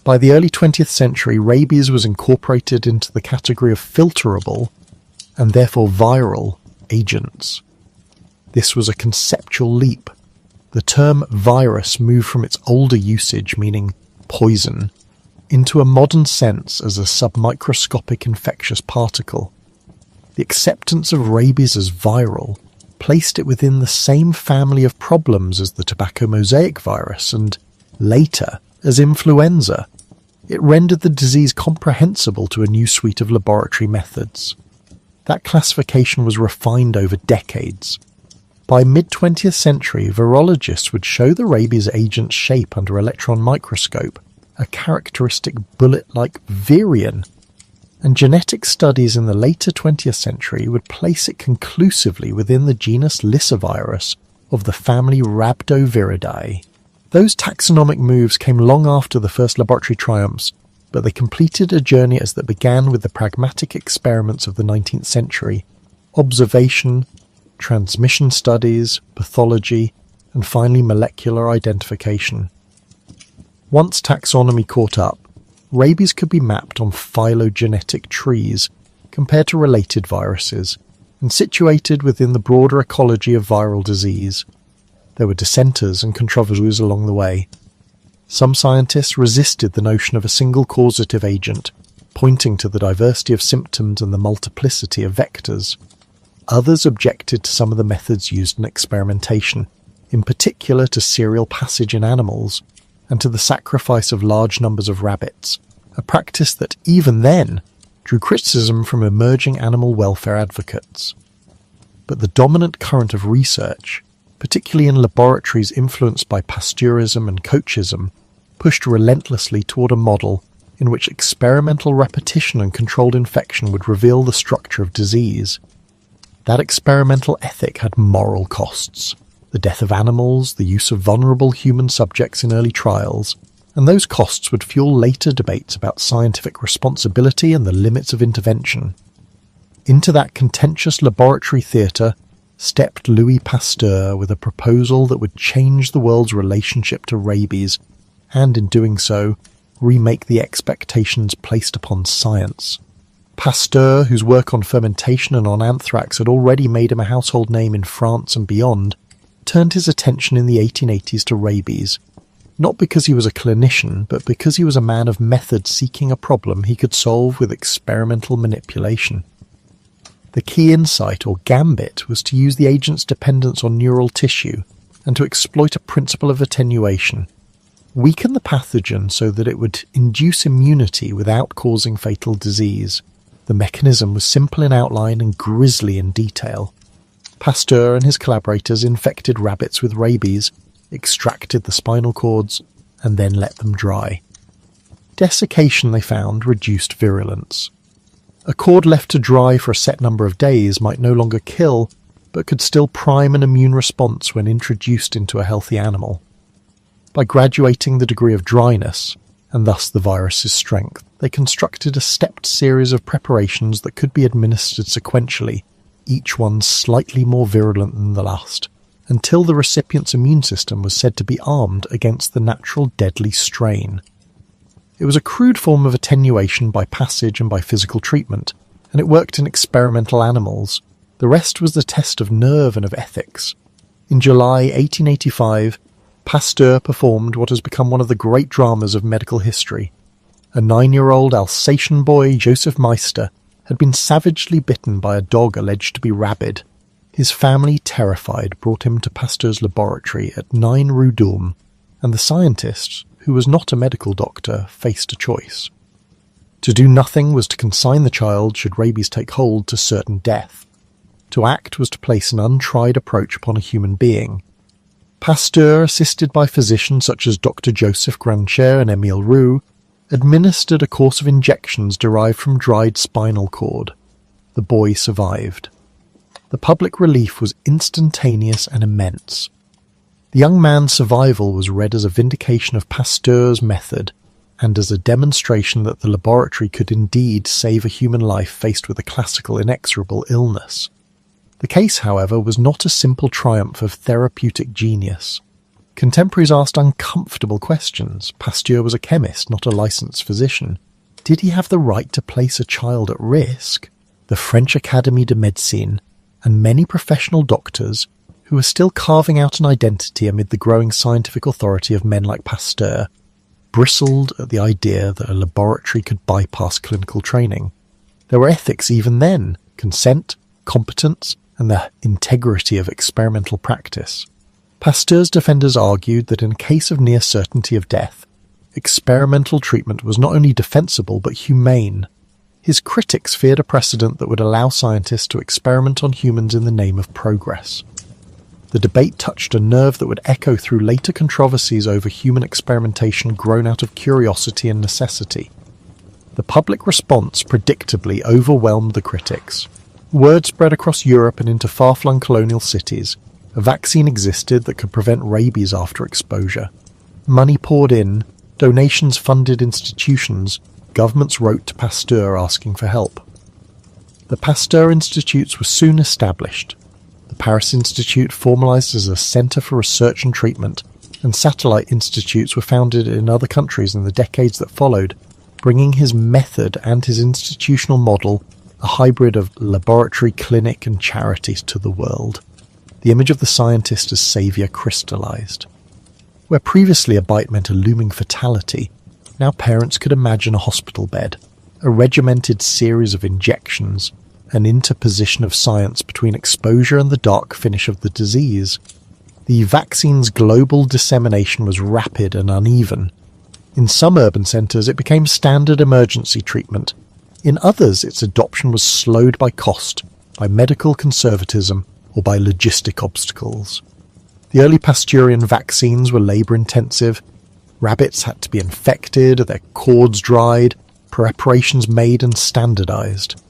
By the early 20th century, rabies was incorporated into the category of filterable, and therefore viral, agents. This was a conceptual leap. The term virus moved from its older usage, meaning poison, into a modern sense as a submicroscopic infectious particle. The acceptance of rabies as viral placed it within the same family of problems as the tobacco mosaic virus and, later, as influenza. It rendered the disease comprehensible to a new suite of laboratory methods. That classification was refined over decades. By mid-20th century, virologists would show the rabies agent's shape under electron microscope, a characteristic bullet-like virion, and genetic studies in the later 20th century would place it conclusively within the genus Lyssavirus of the family Rhabdoviridae. Those taxonomic moves came long after the first laboratory triumphs, but they completed a journey as that began with the pragmatic experiments of the 19th century: observation, transmission studies, pathology, and finally molecular identification. Once taxonomy caught up, rabies could be mapped on phylogenetic trees compared to related viruses and situated within the broader ecology of viral disease. There were dissenters and controversies along the way. Some scientists resisted the notion of a single causative agent, pointing to the diversity of symptoms and the multiplicity of vectors. Others objected to some of the methods used in experimentation, in particular to serial passage in animals, and to the sacrifice of large numbers of rabbits, a practice that, even then, drew criticism from emerging animal welfare advocates. But the dominant current of research, particularly in laboratories influenced by Pasteurism and Kochism, pushed relentlessly toward a model in which experimental repetition and controlled infection would reveal the structure of disease. That experimental ethic had moral costs: the death of animals, the use of vulnerable human subjects in early trials, and those costs would fuel later debates about scientific responsibility and the limits of intervention. Into that contentious laboratory theatre stepped Louis Pasteur with a proposal that would change the world's relationship to rabies, and in doing so, remake the expectations placed upon science. Pasteur, whose work on fermentation and on anthrax had already made him a household name in France and beyond, turned his attention in the 1880s to rabies, not because he was a clinician, but because he was a man of method seeking a problem he could solve with experimental manipulation. The key insight, or gambit, was to use the agent's dependence on neural tissue and to exploit a principle of attenuation. Weaken the pathogen so that it would induce immunity without causing fatal disease. The mechanism was simple in outline and grisly in detail. Pasteur and his collaborators infected rabbits with rabies, extracted the spinal cords, and then let them dry. Desiccation, they found, reduced virulence. A cord left to dry for a set number of days might no longer kill, but could still prime an immune response when introduced into a healthy animal. By graduating the degree of dryness, and thus the virus's strength, they constructed a stepped series of preparations that could be administered sequentially, each one slightly more virulent than the last, until the recipient's immune system was said to be armed against the natural deadly strain. It was a crude form of attenuation by passage and by physical treatment, and it worked in experimental animals. The rest was the test of nerve and of ethics. In July 1885, Pasteur performed what has become one of the great dramas of medical history. A 9-year-old Alsatian boy, Joseph Meister, had been savagely bitten by a dog alleged to be rabid. His family, terrified, brought him to Pasteur's laboratory at 9 Rue d'Ulm, and the scientist, who was not a medical doctor, faced a choice. To do nothing was to consign the child, should rabies take hold, to certain death. To act was to place an untried approach upon a human being. Pasteur, assisted by physicians such as Dr. Joseph Grancher and Émile Roux, administered a course of injections derived from dried spinal cord. The boy survived. The public relief was instantaneous and immense. The young man's survival was read as a vindication of Pasteur's method, and as a demonstration that the laboratory could indeed save a human life faced with a classical inexorable illness. The case, however, was not a simple triumph of therapeutic genius. Contemporaries asked uncomfortable questions. Pasteur was a chemist, not a licensed physician. Did he have the right to place a child at risk? The French Académie de Médecine, and many professional doctors, who were still carving out an identity amid the growing scientific authority of men like Pasteur, bristled at the idea that a laboratory could bypass clinical training. There were ethics even then: consent, competence, and the integrity of experimental practice. Pasteur's defenders argued that in a case of near certainty of death, experimental treatment was not only defensible but humane. His critics feared a precedent that would allow scientists to experiment on humans in the name of progress. The debate touched a nerve that would echo through later controversies over human experimentation grown out of curiosity and necessity. The public response predictably overwhelmed the critics. Word spread across Europe and into far-flung colonial cities. A vaccine existed that could prevent rabies after exposure. Money poured in, donations funded institutions, governments wrote to Pasteur asking for help. The Pasteur Institutes were soon established. The Paris Institute formalized as a center for research and treatment, and satellite institutes were founded in other countries in the decades that followed, bringing his method and his institutional model, a hybrid of laboratory, clinic, and charity, to the world. The image of the scientist as saviour crystallized. Where previously a bite meant a looming fatality, now parents could imagine a hospital bed, a regimented series of injections, an interposition of science between exposure and the dark finish of the disease. The vaccine's global dissemination was rapid and uneven. In some urban centres it became standard emergency treatment. In others its adoption was slowed by cost, by medical conservatism, or by logistic obstacles. The early Pasteurian vaccines were labour-intensive. Rabbits had to be infected, their cords dried, preparations made and standardised.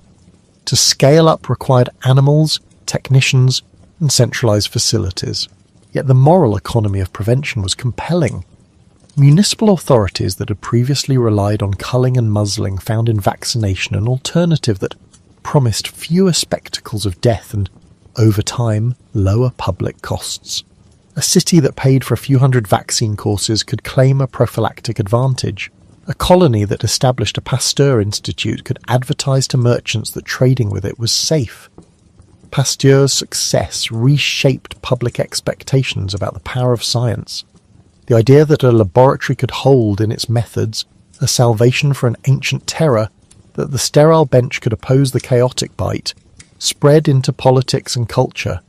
To scale up required animals, technicians, and centralised facilities. Yet the moral economy of prevention was compelling. Municipal authorities that had previously relied on culling and muzzling found in vaccination an alternative that promised fewer spectacles of death and, over time, lower public costs. A city that paid for a few hundred vaccine courses could claim a prophylactic advantage. A colony that established a Pasteur Institute could advertise to merchants that trading with it was safe. Pasteur's success reshaped public expectations about the power of science. The idea that a laboratory could hold in its methods a salvation for an ancient terror, that the sterile bench could oppose the chaotic bite, spread into politics and culture.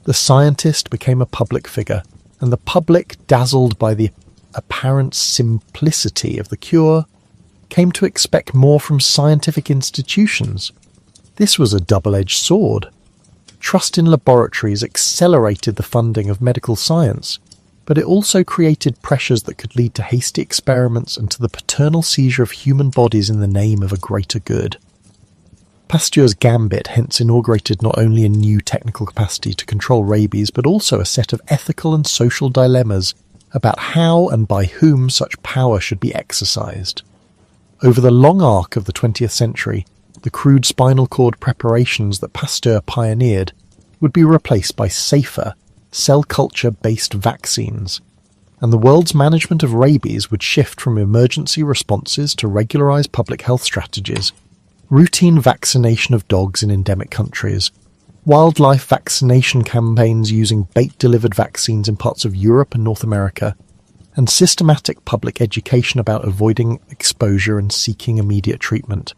The scientist became a public figure, and the public, dazzled by the apparent simplicity of the cure, came to expect more from scientific institutions. This was a double-edged sword. Trust in laboratories accelerated the funding of medical science, but it also created pressures that could lead to hasty experiments and to the paternal seizure of human bodies in the name of a greater good. Pasteur's gambit hence inaugurated not only a new technical capacity to control rabies, but also a set of ethical and social dilemmas about how and by whom such power should be exercised. Over the long arc of the 20th century, the crude spinal cord preparations that Pasteur pioneered would be replaced by safer, cell culture-based vaccines, and the world's management of rabies would shift from emergency responses to regularized public health strategies, routine vaccination of dogs in endemic countries, wildlife vaccination campaigns using bait-delivered vaccines in parts of Europe and North America, and systematic public education about avoiding exposure and seeking immediate treatment.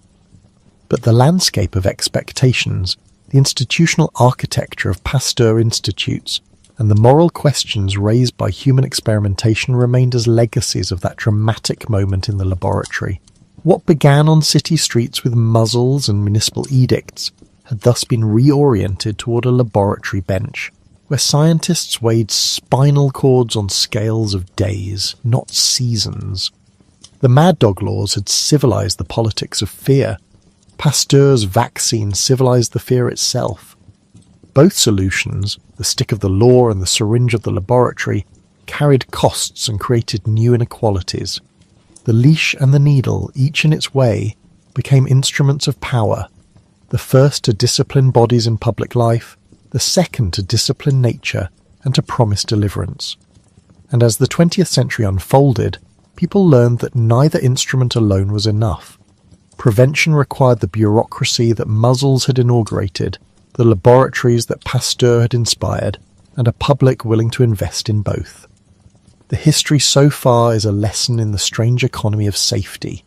But the landscape of expectations, the institutional architecture of Pasteur institutes, and the moral questions raised by human experimentation remained as legacies of that dramatic moment in the laboratory. What began on city streets with muzzles and municipal edicts had thus been reoriented toward a laboratory bench, where scientists weighed spinal cords on scales of days, not seasons. The Mad Dog laws had civilized the politics of fear. Pasteur's vaccine civilized the fear itself. Both solutions, the stick of the law and the syringe of the laboratory, carried costs and created new inequalities. The leash and the needle, each in its way, became instruments of power, the first to discipline bodies in public life, the second to discipline nature and to promise deliverance. And as the 20th century unfolded, people learned that neither instrument alone was enough. Prevention required the bureaucracy that muzzles had inaugurated, the laboratories that Pasteur had inspired, and a public willing to invest in both. The history so far is a lesson in the strange economy of safety.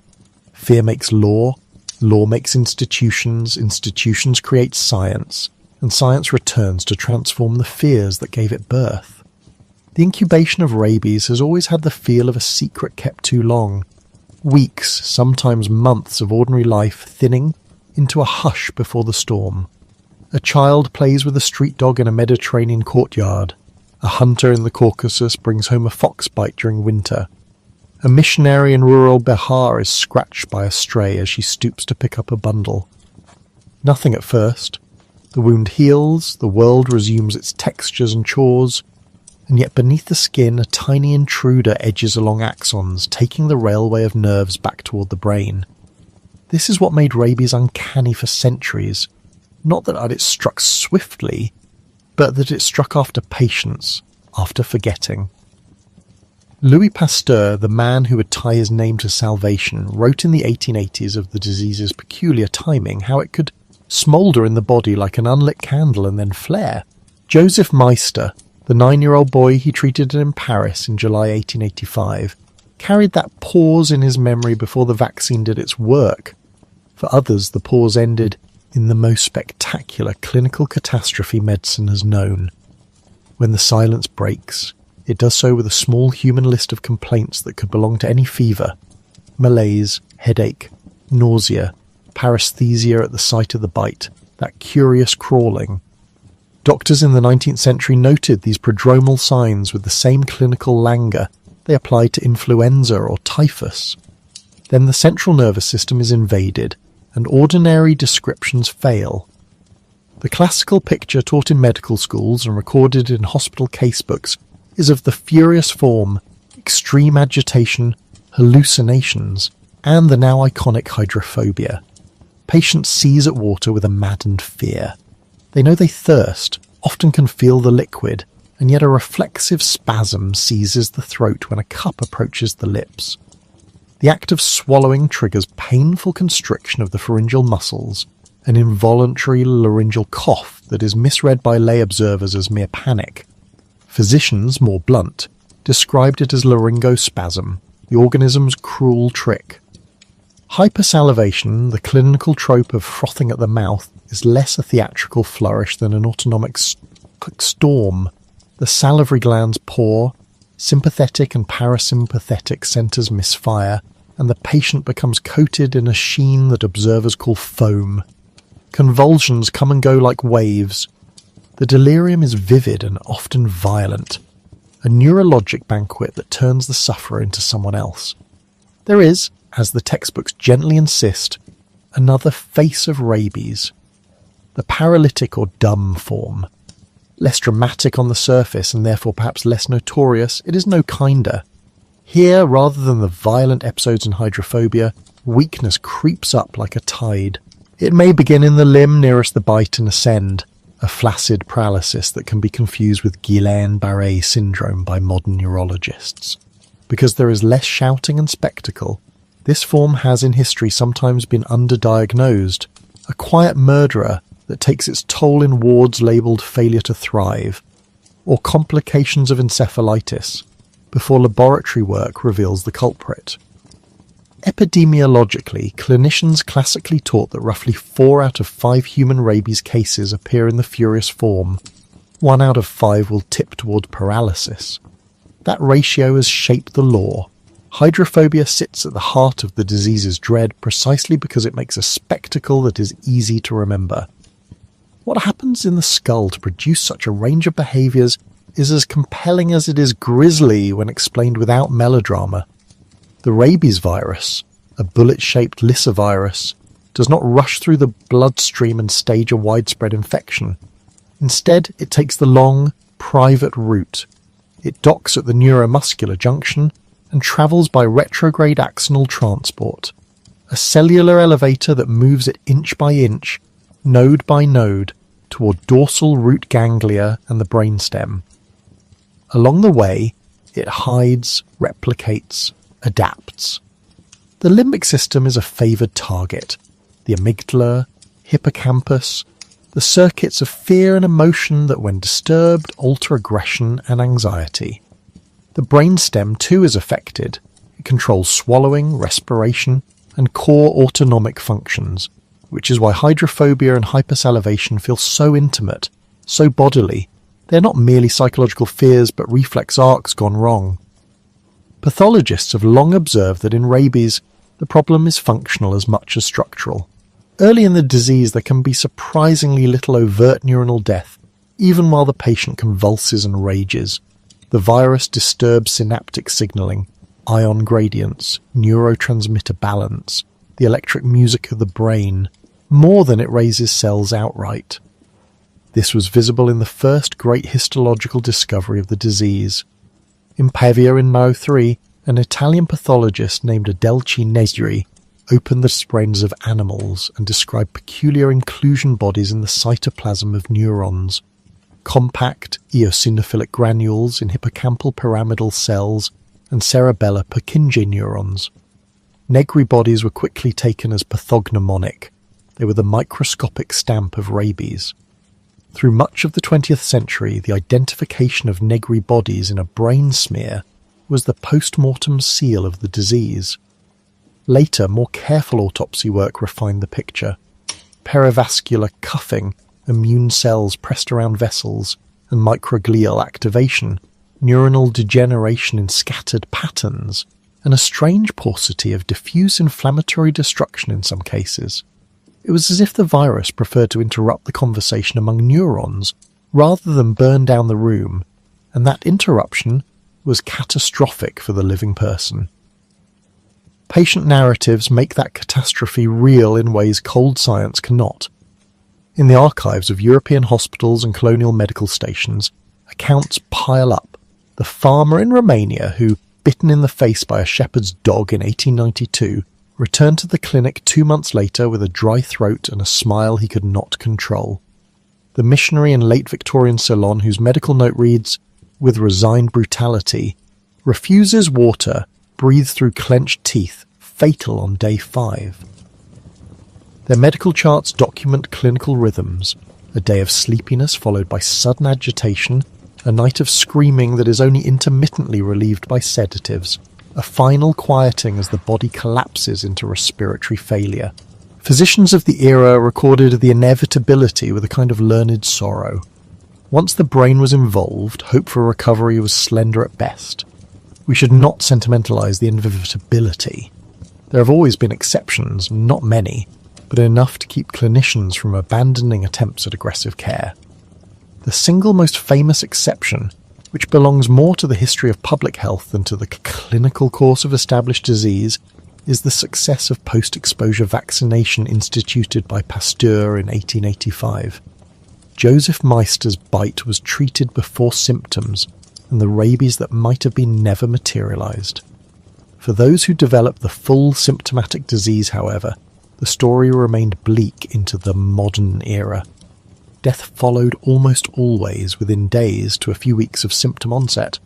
Fear makes law, law makes institutions, institutions create science, and science returns to transform the fears that gave it birth. The incubation of rabies has always had the feel of a secret kept too long. Weeks, sometimes months of ordinary life thinning into a hush before the storm. A child plays with a street dog in a Mediterranean courtyard. A hunter in the Caucasus brings home a fox bite during winter. A missionary in rural Bihar is scratched by a stray as she stoops to pick up a bundle. Nothing at first. The wound heals, the world resumes its textures and chores, and yet beneath the skin a tiny intruder edges along axons, taking the railway of nerves back toward the brain. This is what made rabies uncanny for centuries. Not that it struck swiftly, but that it struck after patience, after forgetting. Louis Pasteur, the man who would tie his name to salvation, wrote in the 1880s of the disease's peculiar timing, how it could smoulder in the body like an unlit candle and then flare. Joseph Meister, the 9-year-old boy he treated in Paris in July 1885, carried that pause in his memory before the vaccine did its work. For others, the pause ended in the most spectacular clinical catastrophe medicine has known. When the silence breaks, it does so with a small human list of complaints that could belong to any fever: malaise, headache, nausea, paresthesia at the sight of the bite, that curious crawling. Doctors in the 19th century noted these prodromal signs with the same clinical languor they applied to influenza or typhus. Then the central nervous system is invaded, and ordinary descriptions fail. The classical picture taught in medical schools and recorded in hospital casebooks is of the furious form, extreme agitation, hallucinations, and the now iconic hydrophobia. Patients seize at water with a maddened fear. They know they thirst, often can feel the liquid, and yet a reflexive spasm seizes the throat when a cup approaches the lips. The act of swallowing triggers painful constriction of the pharyngeal muscles, an involuntary laryngeal cough that is misread by lay observers as mere panic. Physicians, more blunt, described it as laryngospasm, the organism's cruel trick. Hypersalivation, the clinical trope of frothing at the mouth, is less a theatrical flourish than an autonomic storm. The salivary glands pour, sympathetic and parasympathetic centres misfire, and the patient becomes coated in a sheen that observers call foam. Convulsions come and go like waves. The delirium is vivid and often violent, a neurologic banquet that turns the sufferer into someone else. There is, as the textbooks gently insist, another face of rabies, the paralytic or dumb form. Less dramatic on the surface and therefore perhaps less notorious, it is no kinder. Here, rather than the violent episodes in hydrophobia, weakness creeps up like a tide. It may begin in the limb nearest the bite and ascend, a flaccid paralysis that can be confused with Guillain-Barré syndrome by modern neurologists. Because there is less shouting and spectacle, this form has in history sometimes been underdiagnosed, a quiet murderer that takes its toll in wards labelled failure to thrive, or complications of encephalitis, before laboratory work reveals the culprit. Epidemiologically, clinicians classically taught that roughly 4 out of 5 human rabies cases appear in the furious form. 1 out of 5 will tip toward paralysis. That ratio has shaped the law. Hydrophobia sits at the heart of the disease's dread precisely because it makes a spectacle that is easy to remember. What happens in the skull to produce such a range of behaviours is as compelling as it is grisly when explained without melodrama. The rabies virus, a bullet-shaped lysovirus, does not rush through the bloodstream and stage a widespread infection. Instead, it takes the long, private route. It docks at the neuromuscular junction and travels by retrograde axonal transport, a cellular elevator that moves it inch by inch, node by node, toward dorsal root ganglia and the brainstem. Along the way, it hides, replicates, adapts. The limbic system is a favoured target. The amygdala, hippocampus, the circuits of fear and emotion that when disturbed alter aggression and anxiety. The brainstem too is affected. It controls swallowing, respiration, and core autonomic functions, which is why hydrophobia and hypersalivation feel so intimate, so bodily. They're not merely psychological fears but reflex arcs gone wrong. Pathologists have long observed that in rabies, the problem is functional as much as structural. Early in the disease there can be surprisingly little overt neuronal death, even while the patient convulses and rages. The virus disturbs synaptic signalling, ion gradients, neurotransmitter balance, the electric music of the brain, more than it raises cells outright. This was visible in the first great histological discovery of the disease. In Pavia in Mao 3, an Italian pathologist named Adelchi Negri opened the brains of animals and described peculiar inclusion bodies in the cytoplasm of neurons, compact eosinophilic granules in hippocampal pyramidal cells and cerebellar Purkinje neurons. Negri bodies were quickly taken as pathognomonic. They were the microscopic stamp of rabies. Through much of the 20th century, the identification of Negri bodies in a brain smear was the post-mortem seal of the disease. Later, more careful autopsy work refined the picture. Perivascular cuffing, immune cells pressed around vessels, and microglial activation, neuronal degeneration in scattered patterns, and a strange paucity of diffuse inflammatory destruction in some cases. It was as if the virus preferred to interrupt the conversation among neurons rather than burn down the room, and that interruption was catastrophic for the living person. Patient narratives make that catastrophe real in ways cold science cannot. In the archives of European hospitals and colonial medical stations, accounts pile up. The farmer in Romania who, bitten in the face by a shepherd's dog in 1892, returned to the clinic 2 months later with a dry throat and a smile he could not control. The missionary in late Victorian Ceylon whose medical note reads, with resigned brutality, refuses water, breathes through clenched teeth, fatal on day 5. Their medical charts document clinical rhythms, a day of sleepiness followed by sudden agitation, a night of screaming that is only intermittently relieved by sedatives. a final quieting as the body collapses into respiratory failure. Physicians of the era recorded the inevitability with a kind of learned sorrow. Once the brain was involved, hope for recovery was slender at best. We should not sentimentalize the inevitability. There have always been exceptions, not many, but enough to keep clinicians from abandoning attempts at aggressive care. The single most famous exception, which belongs more to the history of public health than to the clinical course of established disease, is the success of post-exposure vaccination instituted by Pasteur in 1885. Joseph Meister's bite was treated before symptoms, and the rabies that might have been never materialized. For those who developed the full symptomatic disease, however, the story remained bleak into the modern era. Death followed almost always within days to a few weeks of symptom onset.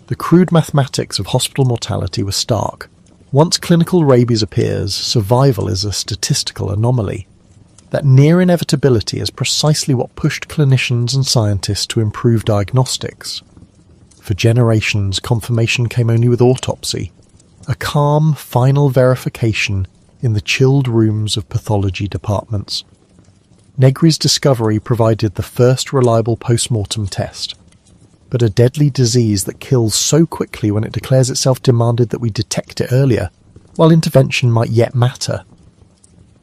The crude mathematics of hospital mortality were stark. Once clinical rabies appears, survival is a statistical anomaly. That near inevitability is precisely what pushed clinicians and scientists to improve diagnostics. For generations, confirmation came only with autopsy, a calm, final verification in the chilled rooms of pathology departments. Negri's discovery provided the first reliable post-mortem test, but a deadly disease that kills so quickly when it declares itself demanded that we detect it earlier, while intervention might yet matter.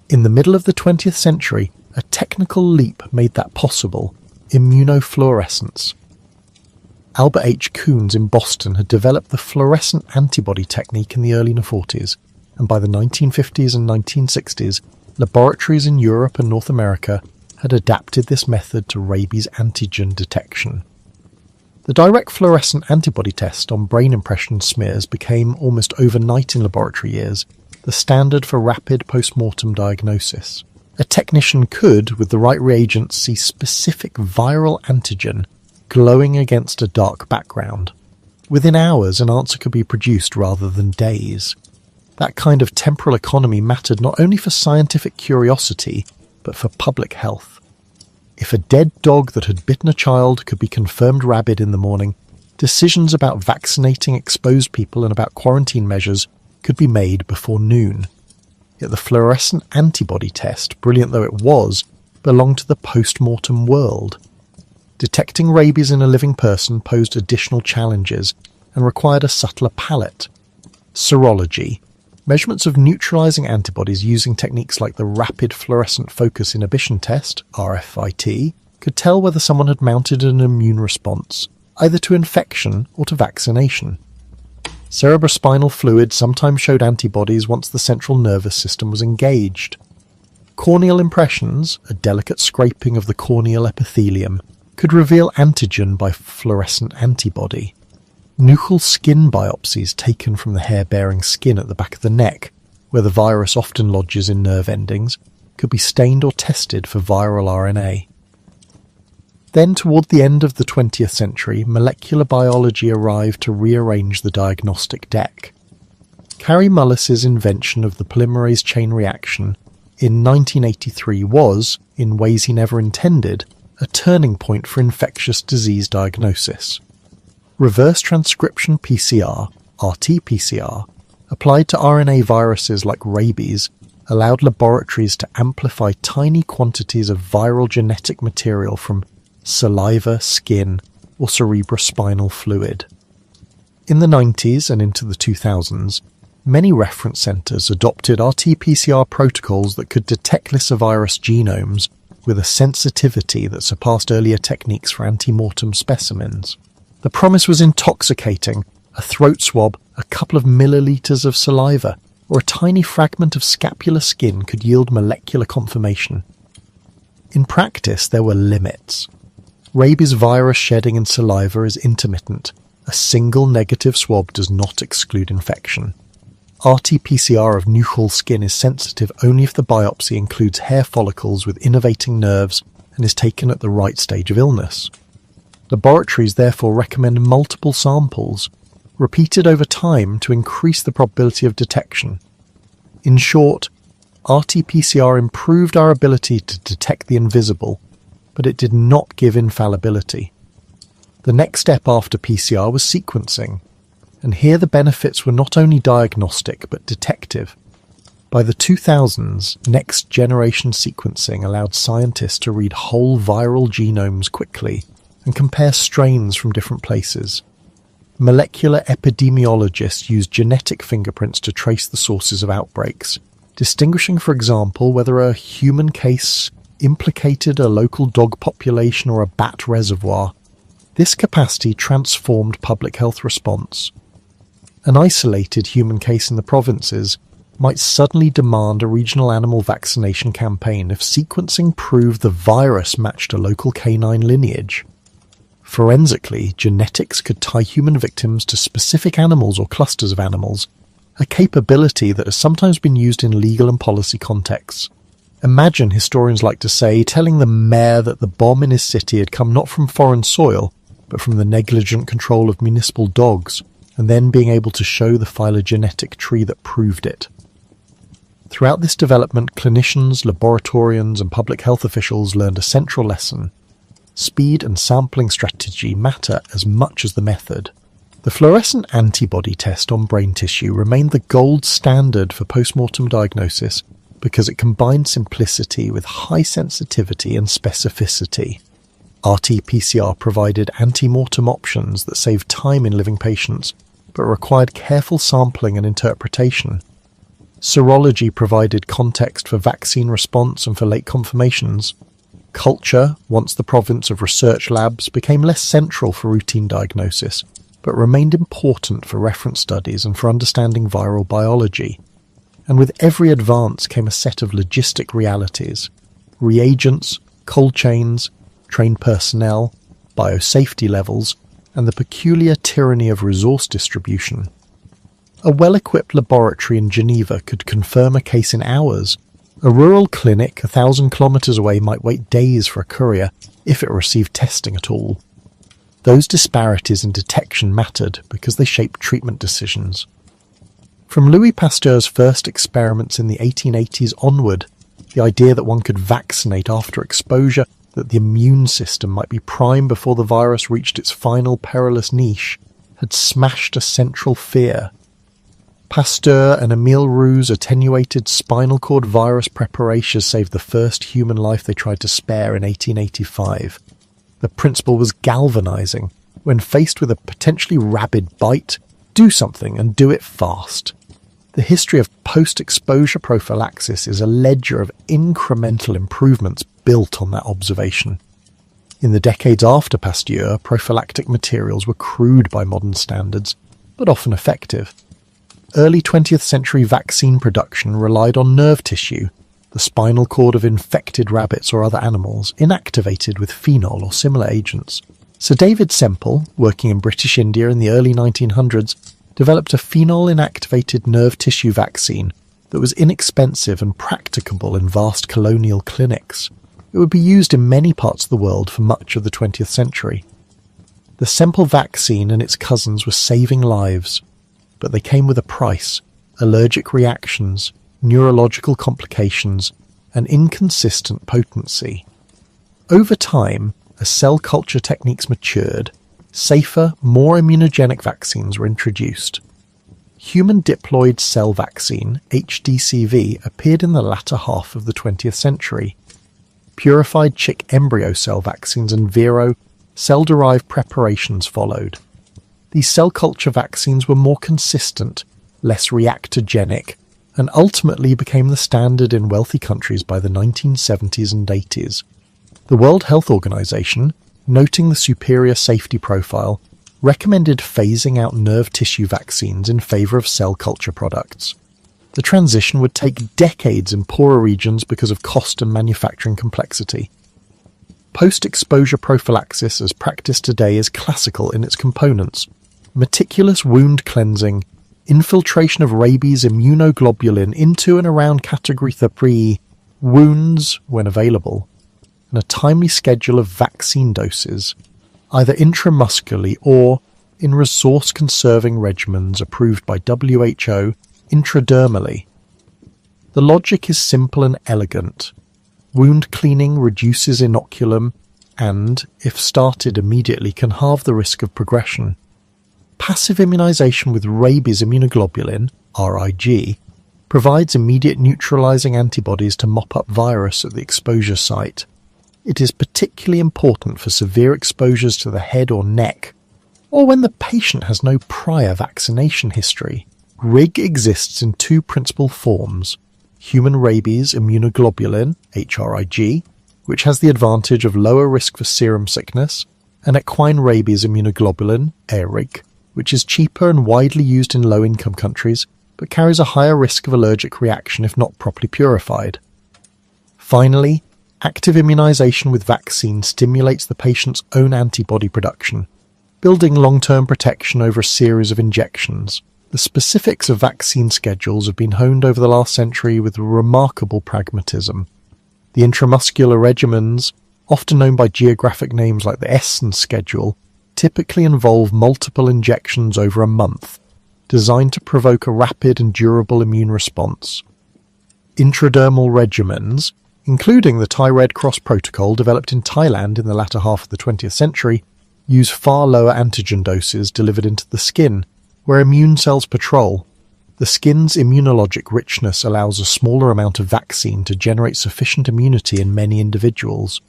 In the middle of the 20th century, a technical leap made that possible: immunofluorescence. Albert H. Coons in Boston had developed the fluorescent antibody technique in the early 1940s, and by the 1950s and 1960s, laboratories in Europe and North America had adapted this method to rabies antigen detection. The direct fluorescent antibody test on brain impression smears became, almost overnight in laboratory years, the standard for rapid post-mortem diagnosis. A technician could, with the right reagents, see specific viral antigen glowing against a dark background. Within hours, an answer could be produced rather than days. That kind of temporal economy mattered not only for scientific curiosity, but for public health. If a dead dog that had bitten a child could be confirmed rabid in the morning, decisions about vaccinating exposed people and about quarantine measures could be made before noon. Yet the fluorescent antibody test, brilliant though it was, belonged to the post-mortem world. Detecting rabies in a living person posed additional challenges and required a subtler palette. Serology, measurements of neutralizing antibodies using techniques like the Rapid Fluorescent Focus Inhibition Test, RFIT, could tell whether someone had mounted an immune response, either to infection or to vaccination. Cerebrospinal fluid sometimes showed antibodies once the central nervous system was engaged. Corneal impressions, a delicate scraping of the corneal epithelium, could reveal antigen by fluorescent antibody. Nuchal skin biopsies taken from the hair-bearing skin at the back of the neck, where the virus often lodges in nerve endings, could be stained or tested for viral RNA. Then, toward the end of the 20th century, molecular biology arrived to rearrange the diagnostic deck. Kary Mullis's invention of the polymerase chain reaction in 1983 was, in ways he never intended, a turning point for infectious disease diagnosis. Reverse transcription PCR, RT-PCR, applied to RNA viruses like rabies, allowed laboratories to amplify tiny quantities of viral genetic material from saliva, skin, or cerebrospinal fluid. In the 90s and into the 2000s, many reference centres adopted RT-PCR protocols that could detect lyssavirus genomes with a sensitivity that surpassed earlier techniques for ante-mortem specimens. The promise was intoxicating: a throat swab, a couple of milliliters of saliva, or a tiny fragment of scapular skin could yield molecular confirmation. In practice, there were limits. Rabies virus shedding in saliva is intermittent. A single negative swab does not exclude infection. RT-PCR of Nuchal skin is sensitive only if the biopsy includes hair follicles with innervating nerves and is taken at the right stage of illness. Laboratories therefore recommend multiple samples, repeated over time to increase the probability of detection. In short, RT-PCR improved our ability to detect the invisible, but it did not give infallibility. The next step after PCR was sequencing. and here the benefits were not only diagnostic but detective. By the 2000s, next-generation sequencing allowed scientists to read whole viral genomes quickly and compare strains from different places. Molecular epidemiologists use genetic fingerprints to trace the sources of outbreaks, distinguishing, for example, whether a human case implicated a local dog population or a bat reservoir. This capacity transformed public health response. An isolated human case in the provinces might suddenly demand a regional animal vaccination campaign if sequencing proved the virus matched a local canine lineage. Forensically, genetics could tie human victims to specific animals or clusters of animals, a capability that has sometimes been used in legal and policy contexts. Imagine, historians like to say, telling the mayor that the bomb in his city had come not from foreign soil, but from the negligent control of municipal dogs, and then being able to show the phylogenetic tree that proved it. Throughout this development, clinicians, laboratorians, and public health officials learned a central lesson. Speed and sampling strategy matter as much as the method. The fluorescent antibody test on brain tissue remained the gold standard for post-mortem diagnosis because it combined simplicity with high sensitivity and specificity. RT-PCR provided ante-mortem options that saved time in living patients, but required careful sampling and interpretation. Serology provided context for vaccine response and for late confirmations. Culture, once the province of research labs, became less central for routine diagnosis, but remained important for reference studies and for understanding viral biology. And with every advance came a set of logistic realities: reagents, cold chains, trained personnel, biosafety levels, and the peculiar tyranny of resource distribution. A well-equipped laboratory in Geneva could confirm a case in hours. A rural clinic 1,000 kilometres away might wait days for a courier, if it received testing at all. Those disparities in detection mattered because they shaped treatment decisions. From Louis Pasteur's first experiments in the 1880s onward, the idea that one could vaccinate after exposure, that the immune system might be primed before the virus reached its final perilous niche, had smashed a central fear. Pasteur and Emile Roux's attenuated spinal cord virus preparation saved the first human life they tried to spare in 1885. The principle was galvanizing. When faced with a potentially rabid bite, do something and do it fast. The history of post-exposure prophylaxis is a ledger of incremental improvements built on that observation. In the decades after Pasteur, prophylactic materials were crude by modern standards, but often effective. Early 20th century vaccine production relied on nerve tissue, the spinal cord of infected rabbits or other animals, inactivated with phenol or similar agents. Sir David Semple, working in British India in the early 1900s, developed a phenol-inactivated nerve tissue vaccine that was inexpensive and practicable in vast colonial clinics. It would be used in many parts of the world for much of the 20th century. The Semple vaccine and its cousins were saving lives, but they came with a price: allergic reactions, neurological complications, and inconsistent potency. Over time, as cell culture techniques matured, safer, more immunogenic vaccines were introduced. Human diploid cell vaccine, HDCV, appeared in the latter half of the 20th century. Purified chick embryo cell vaccines and Vero cell-derived preparations followed. These cell culture vaccines were more consistent, less reactogenic, and ultimately became the standard in wealthy countries by the 1970s and 80s. The World Health Organization, noting the superior safety profile, recommended phasing out nerve tissue vaccines in favor of cell culture products. The transition would take decades in poorer regions because of cost and manufacturing complexity. Post-exposure prophylaxis as practiced today is classical in its components: meticulous wound cleansing, infiltration of rabies immunoglobulin into and around category 3 wounds when available, and a timely schedule of vaccine doses, either intramuscularly or, in resource-conserving regimens approved by WHO, intradermally. The logic is simple and elegant. Wound cleaning reduces inoculum and, if started immediately, can halve the risk of progression. Passive immunization with rabies immunoglobulin, RIG, provides immediate neutralizing antibodies to mop up virus at the exposure site. It is particularly important for severe exposures to the head or neck, or when the patient has no prior vaccination history. RIG exists in two principal forms: human rabies immunoglobulin, HRIG, which has the advantage of lower risk for serum sickness, and equine rabies immunoglobulin, ERIG, which is cheaper and widely used in low-income countries, but carries a higher risk of allergic reaction if not properly purified. Finally, active immunization with vaccine stimulates the patient's own antibody production, building long-term protection over a series of injections. The specifics of vaccine schedules have been honed over the last century with remarkable pragmatism. The intramuscular regimens, often known by geographic names like the Essen schedule, typically involve multiple injections over a month, designed to provoke a rapid and durable immune response. Intradermal regimens, including the Thai Red Cross protocol developed in Thailand in the latter half of the 20th century, use far lower antigen doses delivered into the skin, where immune cells patrol. The skin's immunologic richness allows a smaller amount of vaccine to generate sufficient immunity in many individuals.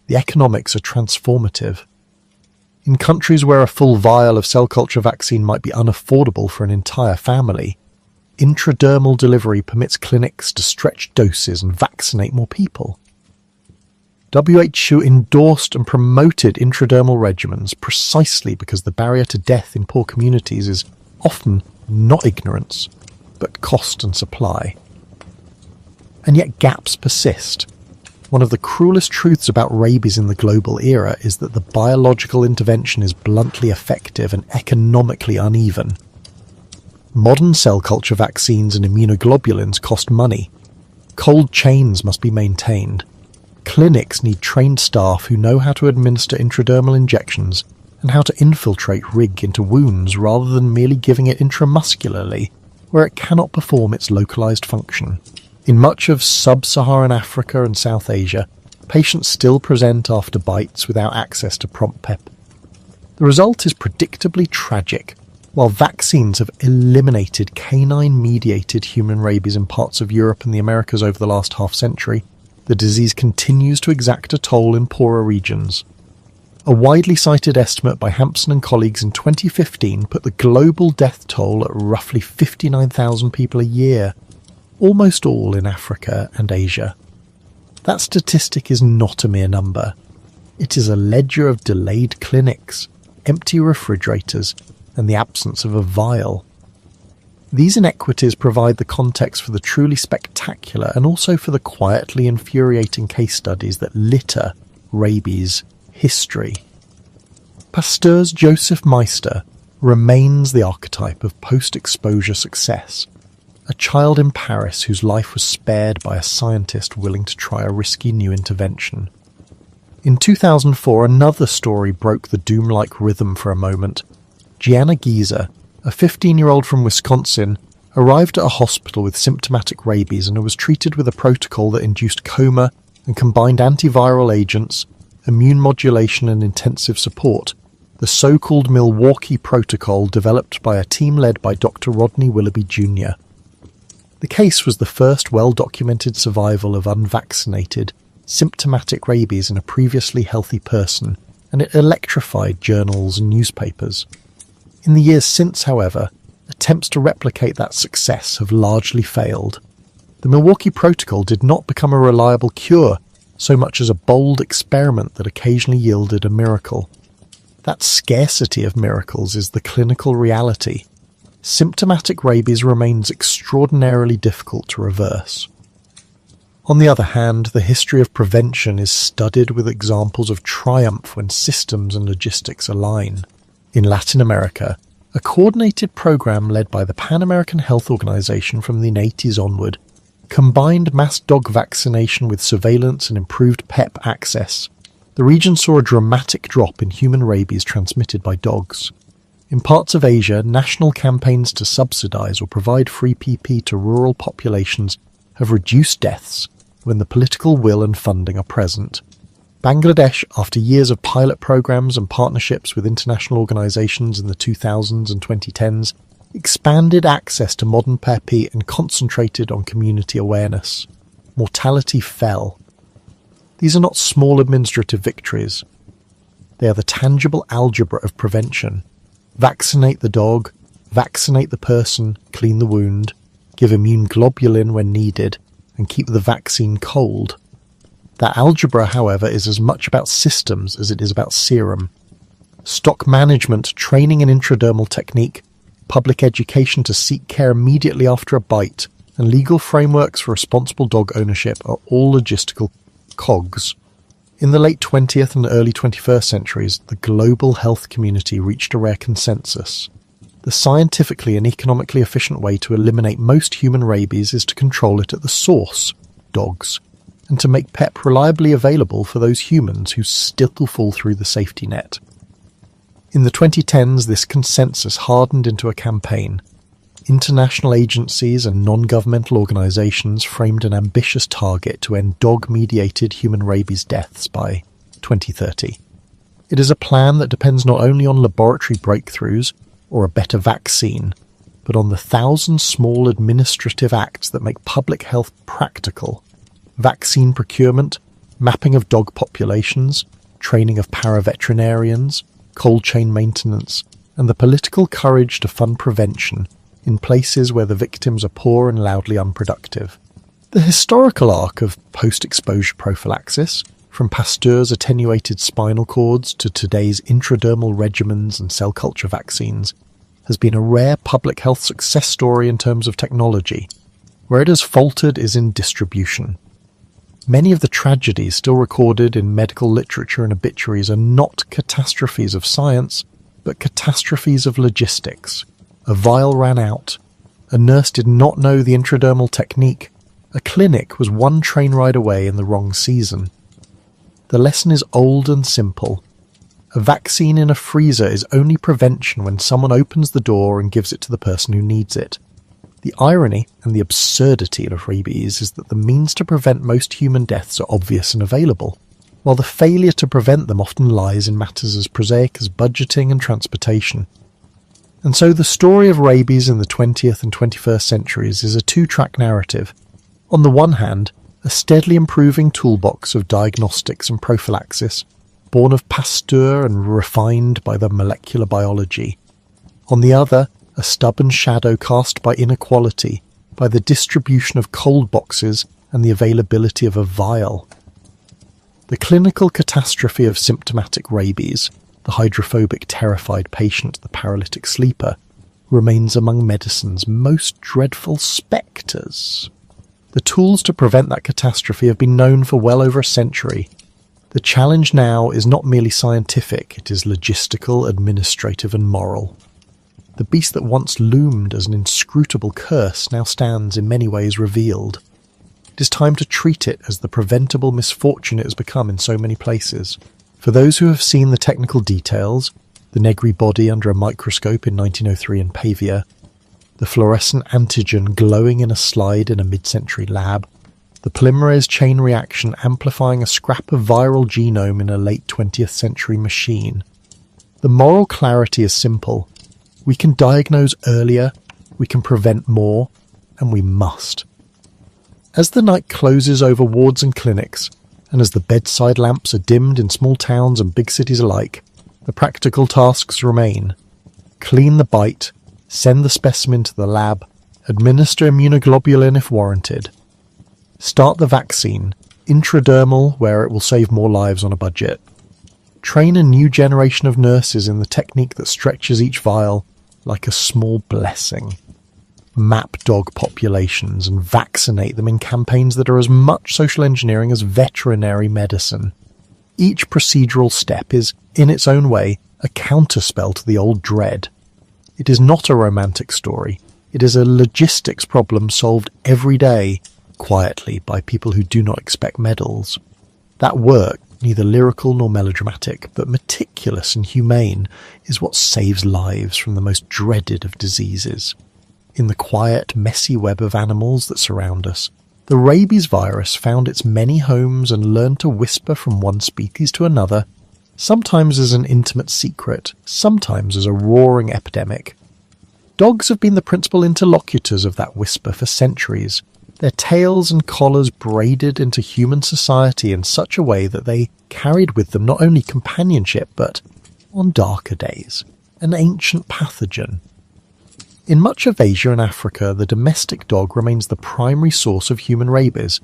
The economics are transformative. In countries where a full vial of cell culture vaccine might be unaffordable for an entire family, intradermal delivery permits clinics to stretch doses and vaccinate more people. WHO endorsed and promoted intradermal regimens precisely because the barrier to death in poor communities is often not ignorance, but cost and supply. And yet gaps persist. One of the cruelest truths about rabies in the global era is that the biological intervention is bluntly effective and economically uneven. Modern cell culture vaccines and immunoglobulins cost money. Cold chains must be maintained. Clinics need trained staff who know how to administer intradermal injections and how to infiltrate RIG into wounds rather than merely giving it intramuscularly, where it cannot perform its localized function. In much of sub-Saharan Africa and South Asia, patients still present after bites without access to prompt PEP. The result is predictably tragic. While vaccines have eliminated canine-mediated human rabies in parts of Europe and the Americas over the last half-century, the disease continues to exact a toll in poorer regions. A widely cited estimate by Hampson and colleagues in 2015 put the global death toll at roughly 59,000 people a year, almost all in Africa and Asia. That statistic is not a mere number. It is a ledger of delayed clinics, empty refrigerators, and the absence of a vial. These inequities provide the context for the truly spectacular and also for the quietly infuriating case studies that litter rabies history. Pasteur's Joseph Meister remains the archetype of post-exposure success, a child in Paris whose life was spared by a scientist willing to try a risky new intervention. In 2004, another story broke the doom-like rhythm for a moment. Gianna Gieser, a 15-year-old from Wisconsin, arrived at a hospital with symptomatic rabies and was treated with a protocol that induced coma and combined antiviral agents, immune modulation and intensive support, the so-called Milwaukee Protocol developed by a team led by Dr. Rodney Willoughby Jr. The case was the first well-documented survival of unvaccinated, symptomatic rabies in a previously healthy person, and it electrified journals and newspapers. In the years since, however, attempts to replicate that success have largely failed. The Milwaukee Protocol did not become a reliable cure, so much as a bold experiment that occasionally yielded a miracle. That scarcity of miracles is the clinical reality. Symptomatic rabies remains extraordinarily difficult to reverse. On the other hand, the history of prevention is studded with examples of triumph when systems and logistics align. In Latin America, a coordinated program led by the Pan American Health Organization from the 80s onward combined mass dog vaccination with surveillance and improved PEP access. The region saw a dramatic drop in human rabies transmitted by dogs. In parts of Asia, national campaigns to subsidize or provide free PP to rural populations have reduced deaths when the political will and funding are present. Bangladesh, after years of pilot programs and partnerships with international organisations in the 2000s and 2010s, expanded access to modern PEPI and concentrated on community awareness. Mortality fell. These are not small administrative victories. They are the tangible algebra of prevention. Vaccinate the dog, vaccinate the person, clean the wound, give immune globulin when needed, and keep the vaccine cold. That algebra, however, is as much about systems as it is about serum. Stock management, training in intradermal technique, public education to seek care immediately after a bite, and legal frameworks for responsible dog ownership are all logistical cogs. In the late 20th and early 21st centuries, the global health community reached a rare consensus. The scientifically and economically efficient way to eliminate most human rabies is to control it at the source, dogs, and to make PEP reliably available for those humans who still fall through the safety net. In the 2010s, this consensus hardened into a campaign. International agencies and non-governmental organisations framed an ambitious target to end dog-mediated human rabies deaths by 2030. It is a plan that depends not only on laboratory breakthroughs or a better vaccine, but on the 1,000 small administrative acts that make public health practical. Vaccine procurement, mapping of dog populations, training of paraveterinarians, cold chain maintenance, and the political courage to fund prevention in places where the victims are poor and loudly unproductive. The historical arc of post-exposure prophylaxis, from Pasteur's attenuated spinal cords to today's intradermal regimens and cell culture vaccines, has been a rare public health success story in terms of technology. Where it has faltered is in distribution. Many of the tragedies still recorded in medical literature and obituaries are not catastrophes of science, but catastrophes of logistics. A vial ran out. A nurse did not know the intradermal technique. A clinic was one train ride away in the wrong season. The lesson is old and simple. A vaccine in a freezer is only prevention when someone opens the door and gives it to the person who needs it. The irony and the absurdity of rabies is that the means to prevent most human deaths are obvious and available, while the failure to prevent them often lies in matters as prosaic as budgeting and transportation. And so the story of rabies in the 20th and 21st centuries is a two-track narrative. On the one hand, a steadily improving toolbox of diagnostics and prophylaxis, born of Pasteur and refined by the molecular biology. On the other, a stubborn shadow cast by inequality, by the distribution of cold boxes and the availability of a vial. The clinical catastrophe of symptomatic rabies, the hydrophobic terrified patient, the paralytic sleeper, remains among medicine's most dreadful spectres. The tools to prevent that catastrophe have been known for well over a century. The challenge now is not merely scientific, it is logistical, administrative and moral. The beast that once loomed as an inscrutable curse now stands in many ways revealed. It is time to treat it as the preventable misfortune it has become in so many places. For those who have seen the technical details, the Negri body under a microscope in 1903 in Pavia, the fluorescent antigen glowing in a slide in a mid-century lab, the polymerase chain reaction amplifying a scrap of viral genome in a late 20th century machine. The moral clarity is simple. We can diagnose earlier, we can prevent more, and we must. As the night closes over wards and clinics, and as the bedside lamps are dimmed in small towns and big cities alike, the practical tasks remain. Clean the bite, send the specimen to the lab, administer immunoglobulin if warranted. Start the vaccine, intradermal where it will save more lives on a budget. Train a new generation of nurses in the technique that stretches each vial like a small blessing. Map dog populations and vaccinate them in campaigns that are as much social engineering as veterinary medicine. Each procedural step is, in its own way, a counterspell to the old dread. It is not a romantic story. It is a logistics problem solved every day, quietly, by people who do not expect medals. That work, neither lyrical nor melodramatic, but meticulous and humane, is what saves lives from the most dreaded of diseases. In the quiet, messy web of animals that surround us, The rabies virus found its many homes and learned to whisper from one species to another, sometimes as an intimate secret, sometimes as a roaring epidemic. Dogs have been the principal interlocutors of that whisper for centuries, their tails and collars braided into human society in such a way that they carried with them not only companionship but, on darker days, an ancient pathogen. In much of Asia and Africa, the domestic dog remains the primary source of human rabies,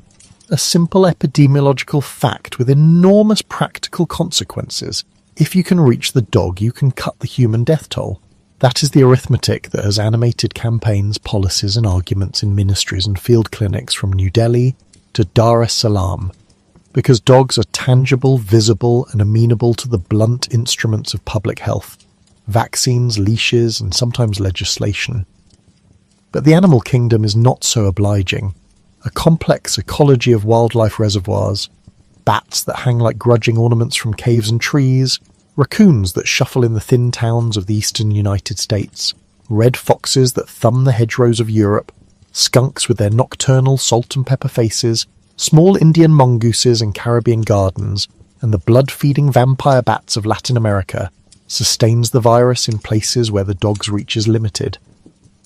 a simple epidemiological fact with enormous practical consequences. If you can reach the dog, you can cut the human death toll. That is the arithmetic that has animated campaigns, policies and arguments in ministries and field clinics from New Delhi to Dar es Salaam, because dogs are tangible, visible and amenable to the blunt instruments of public health. Vaccines, leashes, and sometimes legislation. But the animal kingdom is not so obliging. A complex ecology of wildlife reservoirs, bats that hang like grudging ornaments from caves and trees, raccoons that shuffle in the thin towns of the eastern United States, red foxes that thumb the hedgerows of Europe, skunks with their nocturnal salt and pepper faces, small Indian mongooses in Caribbean gardens, and the blood-feeding vampire bats of Latin America sustains the virus in places where the dog's reach is limited.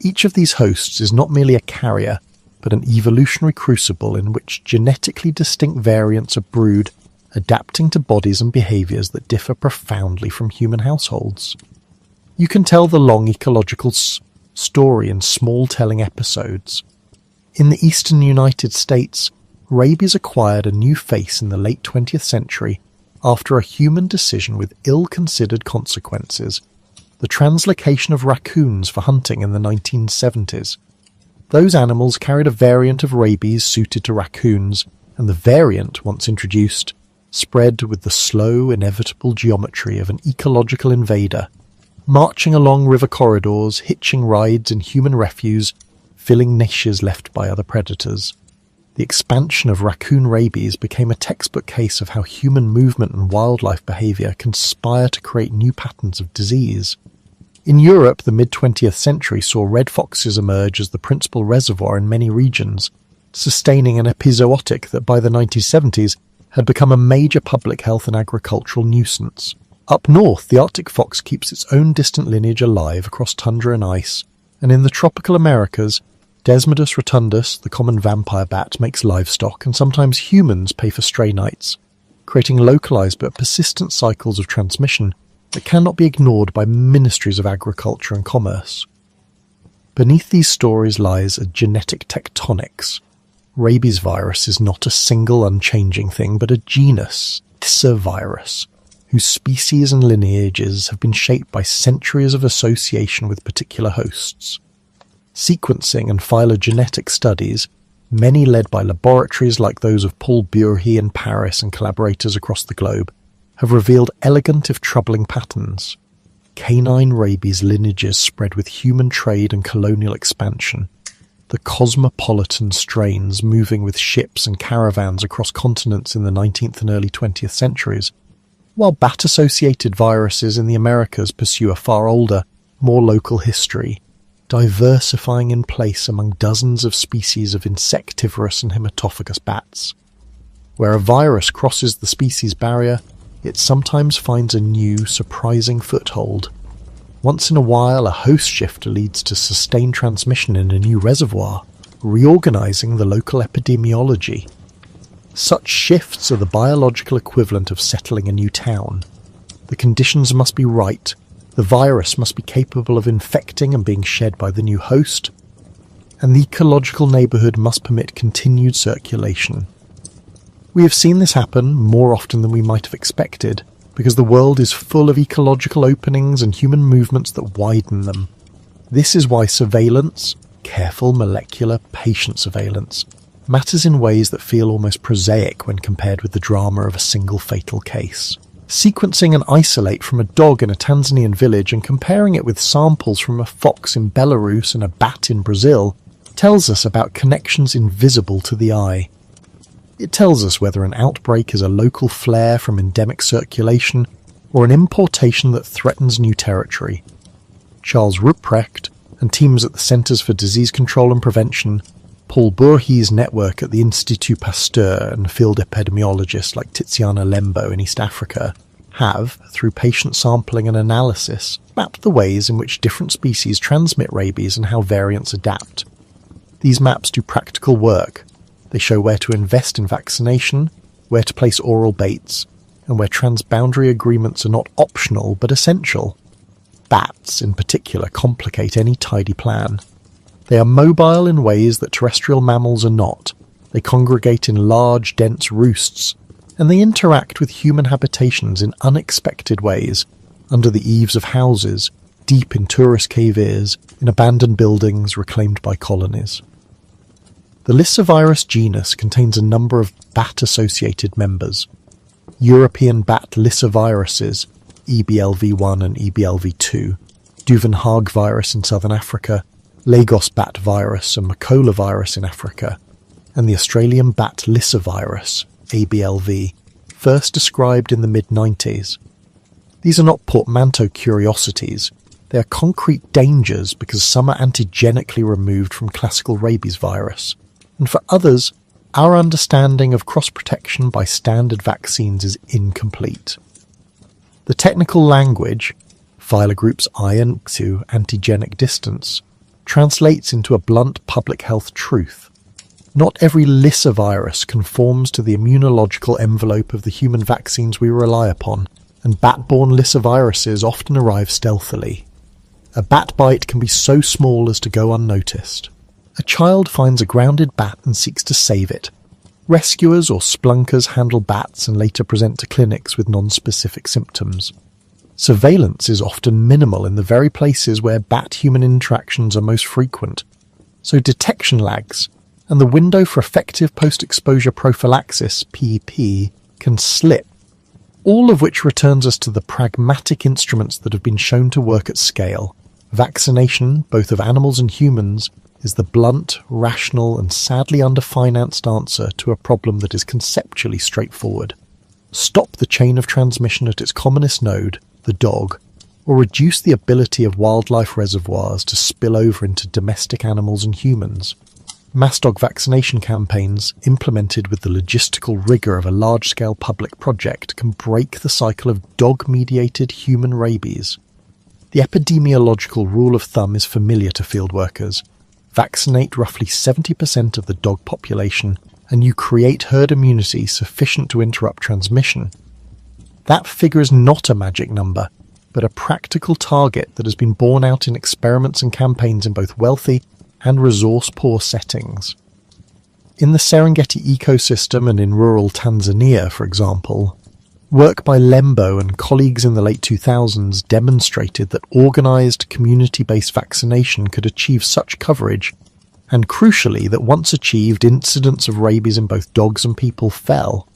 Each of these hosts is not merely a carrier, but an evolutionary crucible in which genetically distinct variants are brewed, adapting to bodies and behaviours that differ profoundly from human households. You can tell the long ecological story in small telling episodes. In the eastern United States, rabies acquired a new face in the late 20th century after a human decision with ill-considered consequences, the translocation of raccoons for hunting in the 1970s. Those animals carried a variant of rabies suited to raccoons, and the variant, once introduced, spread with the slow, inevitable geometry of an ecological invader, marching along river corridors, hitching rides in human refuse, filling niches left by other predators. The expansion of raccoon rabies became a textbook case of how human movement and wildlife behaviour conspire to create new patterns of disease. In Europe, the mid-20th century saw red foxes emerge as the principal reservoir in many regions, sustaining an epizootic that by the 1970s had become a major public health and agricultural nuisance. Up north, the Arctic fox keeps its own distant lineage alive across tundra and ice, and in the tropical Americas, Desmodus rotundus, the common vampire bat, makes livestock, and sometimes humans pay for stray nights, creating localized but persistent cycles of transmission that cannot be ignored by ministries of agriculture and commerce. Beneath these stories lies a genetic tectonics. Rabies virus is not a single unchanging thing, but a genus, virus, whose species and lineages have been shaped by centuries of association with particular hosts. Sequencing and phylogenetic studies, many led by laboratories like those of Paul Burhi in Paris and collaborators across the globe, have revealed elegant if troubling patterns. Canine rabies lineages spread with human trade and colonial expansion. The cosmopolitan strains moving with ships and caravans across continents in the 19th and early 20th centuries, while bat-associated viruses in the Americas pursue a far older, more local history, diversifying in place among dozens of species of insectivorous and haematophagous bats. Where a virus crosses the species barrier, it sometimes finds a new, surprising foothold. Once in a while, a host shifter leads to sustained transmission in a new reservoir, reorganizing the local epidemiology. Such shifts are the biological equivalent of settling a new town. The conditions must be right. The virus must be capable of infecting and being shed by the new host, and the ecological neighbourhood must permit continued circulation. We have seen this happen more often than we might have expected, because the world is full of ecological openings and human movements that widen them. This is why surveillance, careful, molecular, patient surveillance, matters in ways that feel almost prosaic when compared with the drama of a single fatal case. Sequencing an isolate from a dog in a Tanzanian village and comparing it with samples from a fox in Belarus and a bat in Brazil tells us about connections invisible to the eye. It tells us whether an outbreak is a local flare from endemic circulation or an importation that threatens new territory. Charles Ruprecht and teams at the Centers for Disease Control and Prevention Paul Burhi's network at the Institut Pasteur and field epidemiologists like Tiziana Lembo in East Africa have, through patient sampling and analysis, mapped the ways in which different species transmit rabies and how variants adapt. These maps do practical work. They show where to invest in vaccination, where to place oral baits, and where transboundary agreements are not optional but essential. Bats, in particular, complicate any tidy plan. They are mobile in ways that terrestrial mammals are not. They congregate in large, dense roosts, and they interact with human habitations in unexpected ways, under the eaves of houses, deep in tourist cave-ears, in abandoned buildings reclaimed by colonies. The Lyssavirus genus contains a number of bat-associated members. European bat lyssaviruses, EBLV1 and EBLV2, Duvenhage virus in southern Africa, Lagos bat virus and Makola virus in Africa, and the Australian bat lyssavirus, ABLV, first described in the mid-90s. These are not portmanteau curiosities. They are concrete dangers because some are antigenically removed from classical rabies virus, and for others, our understanding of cross-protection by standard vaccines is incomplete. The technical language, phylogroups I and II antigenic distance, translates into a blunt public health truth. Not every lyssavirus conforms to the immunological envelope of the human vaccines we rely upon, and bat-borne lyssaviruses often arrive stealthily. A bat bite can be so small as to go unnoticed. A child finds a grounded bat and seeks to save it. Rescuers or splunkers handle bats and later present to clinics with non-specific symptoms. Surveillance is often minimal in the very places where bat-human interactions are most frequent, so detection lags, and the window for effective post-exposure prophylaxis, PEP, can slip, all of which returns us to the pragmatic instruments that have been shown to work at scale. Vaccination, both of animals and humans, is the blunt, rational, and sadly underfinanced answer to a problem that is conceptually straightforward. Stop the chain of transmission at its commonest node, the dog, or reduce the ability of wildlife reservoirs to spill over into domestic animals and humans. Mass dog vaccination campaigns, implemented with the logistical rigour of a large-scale public project, can break the cycle of dog-mediated human rabies. The epidemiological rule of thumb is familiar to field workers. Vaccinate roughly 70% of the dog population, and you create herd immunity sufficient to interrupt transmission. That figure is not a magic number, but a practical target that has been borne out in experiments and campaigns in both wealthy and resource-poor settings. In the Serengeti ecosystem and in rural Tanzania, for example, work by Lembo and colleagues in the late 2000s demonstrated that organised community-based vaccination could achieve such coverage, and crucially that once achieved, incidents of rabies in both dogs and people fell.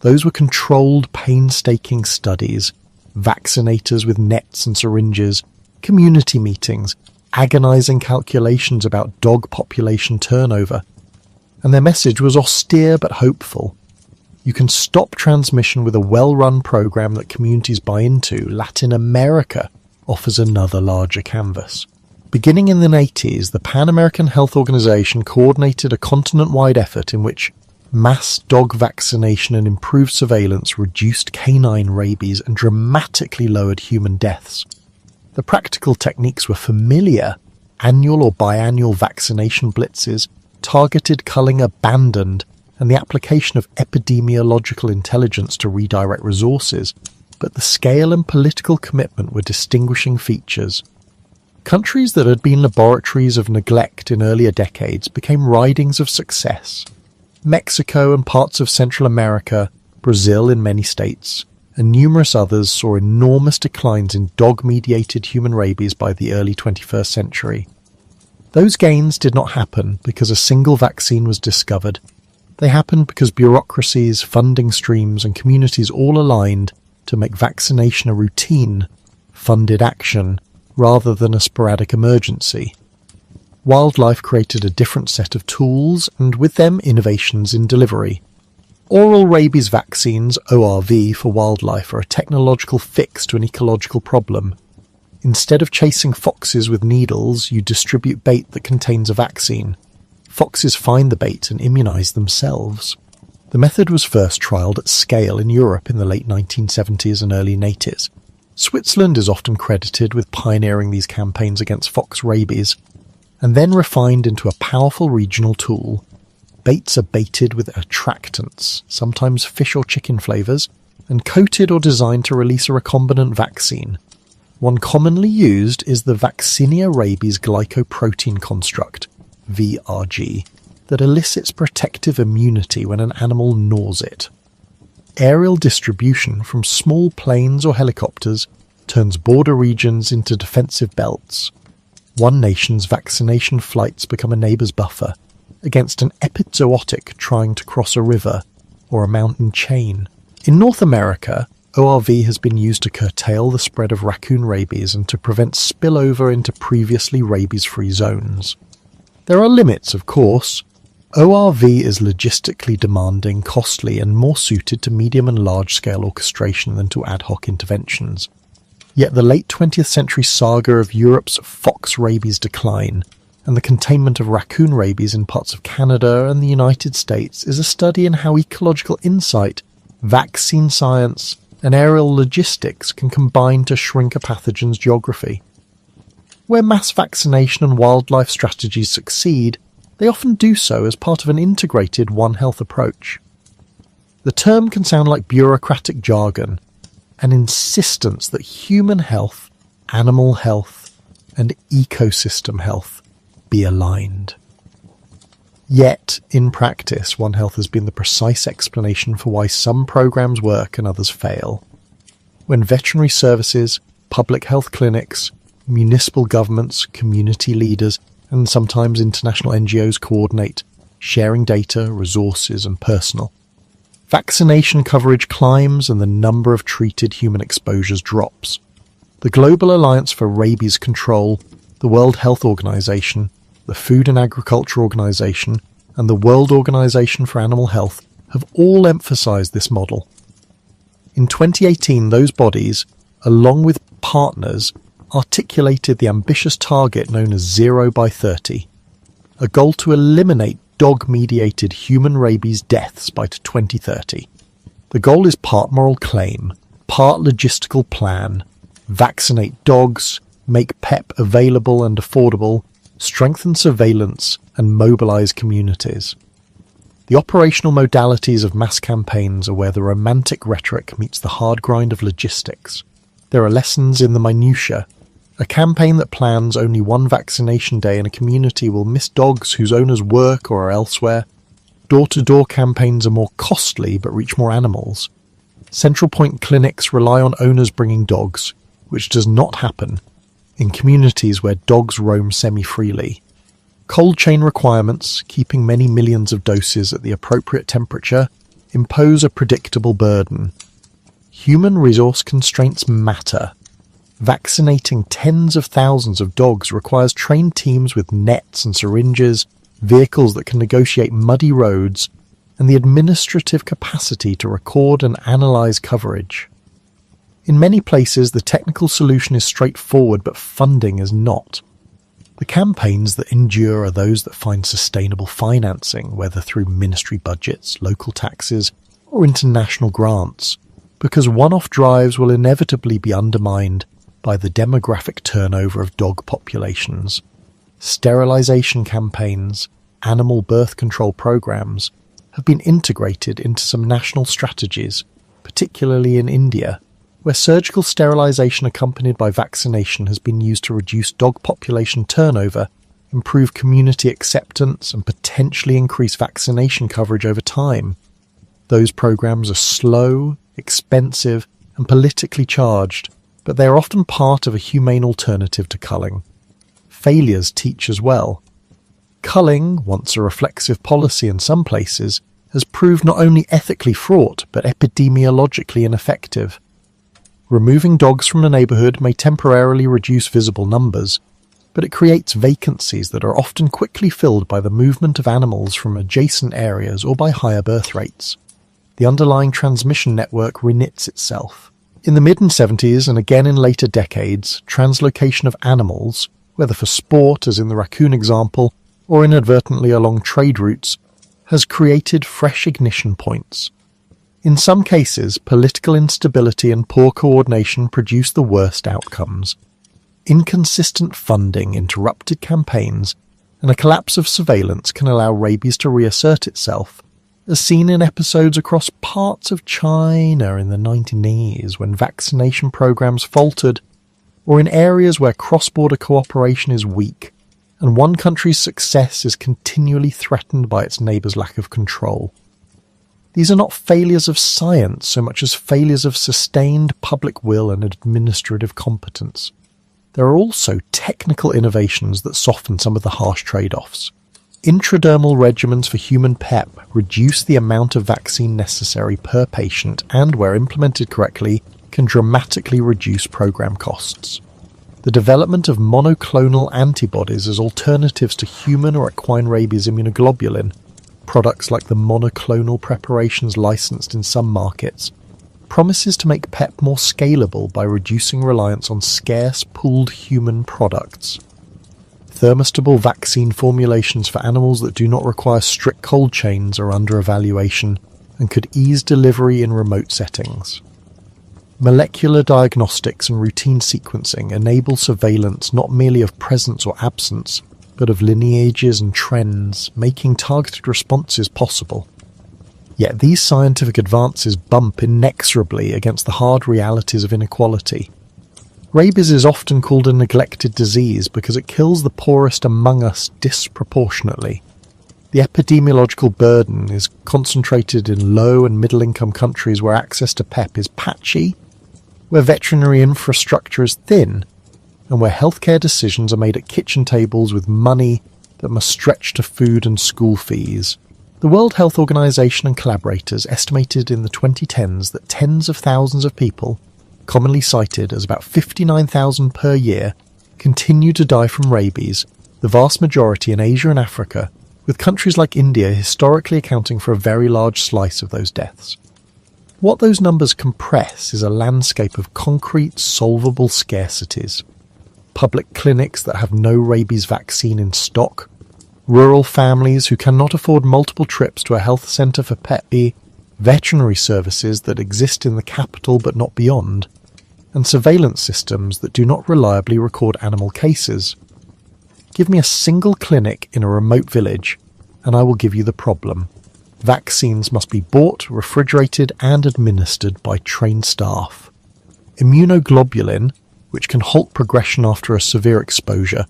Those were controlled, painstaking studies, vaccinators with nets and syringes, community meetings, agonising calculations about dog population turnover, and their message was austere but hopeful. You can stop transmission with a well-run program that communities buy into. Latin America offers another larger canvas. Beginning in the 80s, the Pan American Health Organization coordinated a continent-wide effort in which mass dog vaccination and improved surveillance reduced canine rabies and dramatically lowered human deaths. The practical techniques were familiar: annual or biannual vaccination blitzes, targeted culling abandoned, and the application of epidemiological intelligence to redirect resources, but the scale and political commitment were distinguishing features. Countries that had been laboratories of neglect in earlier decades became ridings of success. Mexico and parts of Central America, Brazil in many states, and numerous others saw enormous declines in dog-mediated human rabies by the early 21st century. Those gains did not happen because a single vaccine was discovered. They happened because bureaucracies, funding streams, and communities all aligned to make vaccination a routine, funded action, rather than a sporadic emergency. Wildlife created a different set of tools, and with them innovations in delivery. Oral rabies vaccines, ORV, for wildlife are a technological fix to an ecological problem. Instead of chasing foxes with needles, you distribute bait that contains a vaccine. foxes find the bait and immunise themselves. The method was first trialled at scale in Europe in the late 1970s and early 80s. Switzerland is often credited with pioneering these campaigns against fox rabies, and then refined into a powerful regional tool. Baits are baited with attractants, sometimes fish or chicken flavours, and coated or designed to release a recombinant vaccine. One commonly used is the Vaccinia rabies glycoprotein construct, VRG, that elicits protective immunity when an animal gnaws it. Aerial distribution from small planes or helicopters turns border regions into defensive belts. One nation's vaccination flights become a neighbour's buffer against an epizootic trying to cross a river or a mountain chain. In North America, ORV has been used to curtail the spread of raccoon rabies and to prevent spillover into previously rabies-free zones. There are limits, of course. ORV is logistically demanding, costly, and more suited to medium and large-scale orchestration than to ad hoc interventions. Yet the late 20th century saga of Europe's fox rabies decline and the containment of raccoon rabies in parts of Canada and the United States is a study in how ecological insight, vaccine science, and aerial logistics can combine to shrink a pathogen's geography. Where mass vaccination and wildlife strategies succeed, they often do so as part of an integrated One Health approach. The term can sound like bureaucratic jargon, an insistence that human health, animal health, and ecosystem health be aligned. Yet, in practice, One Health has been the precise explanation for why some programs work and others fail. When veterinary services, public health clinics, municipal governments, community leaders, and sometimes international NGOs coordinate, sharing data, resources, and personnel, vaccination coverage climbs and the number of treated human exposures drops. The Global Alliance for Rabies Control, the World Health Organization, the Food and Agriculture Organization, and the World Organization for Animal Health have all emphasized this model. In 2018, those bodies, along with partners, articulated the ambitious target known as 0 by 30, a goal to eliminate dog-mediated human rabies deaths by 2030. The goal is part moral claim, part logistical plan, vaccinate dogs, make PEP available and affordable, strengthen surveillance, and mobilize communities. The operational modalities of mass campaigns are where the romantic rhetoric meets the hard grind of logistics. There are lessons in the minutiae. A campaign that plans only one vaccination day in a community will miss dogs whose owners work or are elsewhere. Door-to-door campaigns are more costly but reach more animals. Central point clinics rely on owners bringing dogs, which does not happen in communities where dogs roam semi-freely. Cold chain requirements, keeping many millions of doses at the appropriate temperature, impose a predictable burden. Human resource constraints matter. Vaccinating tens of thousands of dogs requires trained teams with nets and syringes, vehicles that can negotiate muddy roads, and the administrative capacity to record and analyse coverage. In many places, the technical solution is straightforward, but funding is not. The campaigns that endure are those that find sustainable financing, whether through ministry budgets, local taxes, or international grants, because one-off drives will inevitably be undermined by the demographic turnover of dog populations. Sterilisation campaigns, animal birth control programs have been integrated into some national strategies, particularly in India, where surgical sterilisation accompanied by vaccination has been used to reduce dog population turnover, improve community acceptance, and potentially increase vaccination coverage over time. Those programs are slow, expensive, and politically charged, but they are often part of a humane alternative to culling. Failures teach as well. Culling, once a reflexive policy in some places, has proved not only ethically fraught, but epidemiologically ineffective. Removing dogs from a neighbourhood may temporarily reduce visible numbers, but it creates vacancies that are often quickly filled by the movement of animals from adjacent areas or by higher birth rates. The underlying transmission network reknits itself. In the mid-70s and again in later decades, translocation of animals, whether for sport as in the raccoon example, or inadvertently along trade routes, has created fresh ignition points. In some cases, political instability and poor coordination produce the worst outcomes. Inconsistent funding, interrupted campaigns, and a collapse of surveillance can allow rabies to reassert itself, as seen in episodes across parts of China in the 1990s when vaccination programs faltered, or in areas where cross-border cooperation is weak, and one country's success is continually threatened by its neighbour's lack of control. These are not failures of science so much as failures of sustained public will and administrative competence. There are also technical innovations that soften some of the harsh trade-offs. Intradermal regimens for human PEP reduce the amount of vaccine necessary per patient and, where implemented correctly, can dramatically reduce program costs. The development of monoclonal antibodies as alternatives to human or equine rabies immunoglobulin, products like the monoclonal preparations licensed in some markets, promises to make PEP more scalable by reducing reliance on scarce pooled human products. Thermostable vaccine formulations for animals that do not require strict cold chains are under evaluation and could ease delivery in remote settings. Molecular diagnostics and routine sequencing enable surveillance not merely of presence or absence, but of lineages and trends, making targeted responses possible. Yet these scientific advances bump inexorably against the hard realities of inequality. Rabies is often called a neglected disease because it kills the poorest among us disproportionately. The epidemiological burden is concentrated in low and middle-income countries where access to PEP is patchy, where veterinary infrastructure is thin, and where healthcare decisions are made at kitchen tables with money that must stretch to food and school fees. The World Health Organization and collaborators estimated in the 2010s that tens of thousands of people, commonly cited as about 59,000 per year, continue to die from rabies, the vast majority in Asia and Africa, with countries like India historically accounting for a very large slice of those deaths. What those numbers compress is a landscape of concrete, solvable scarcities. Public clinics that have no rabies vaccine in stock, rural families who cannot afford multiple trips to a health centre for Pet B, veterinary services that exist in the capital but not beyond, and surveillance systems that do not reliably record animal cases. Give me a single clinic in a remote village, and I will give you the problem. Vaccines must be bought, refrigerated, and administered by trained staff. Immunoglobulin, which can halt progression after a severe exposure,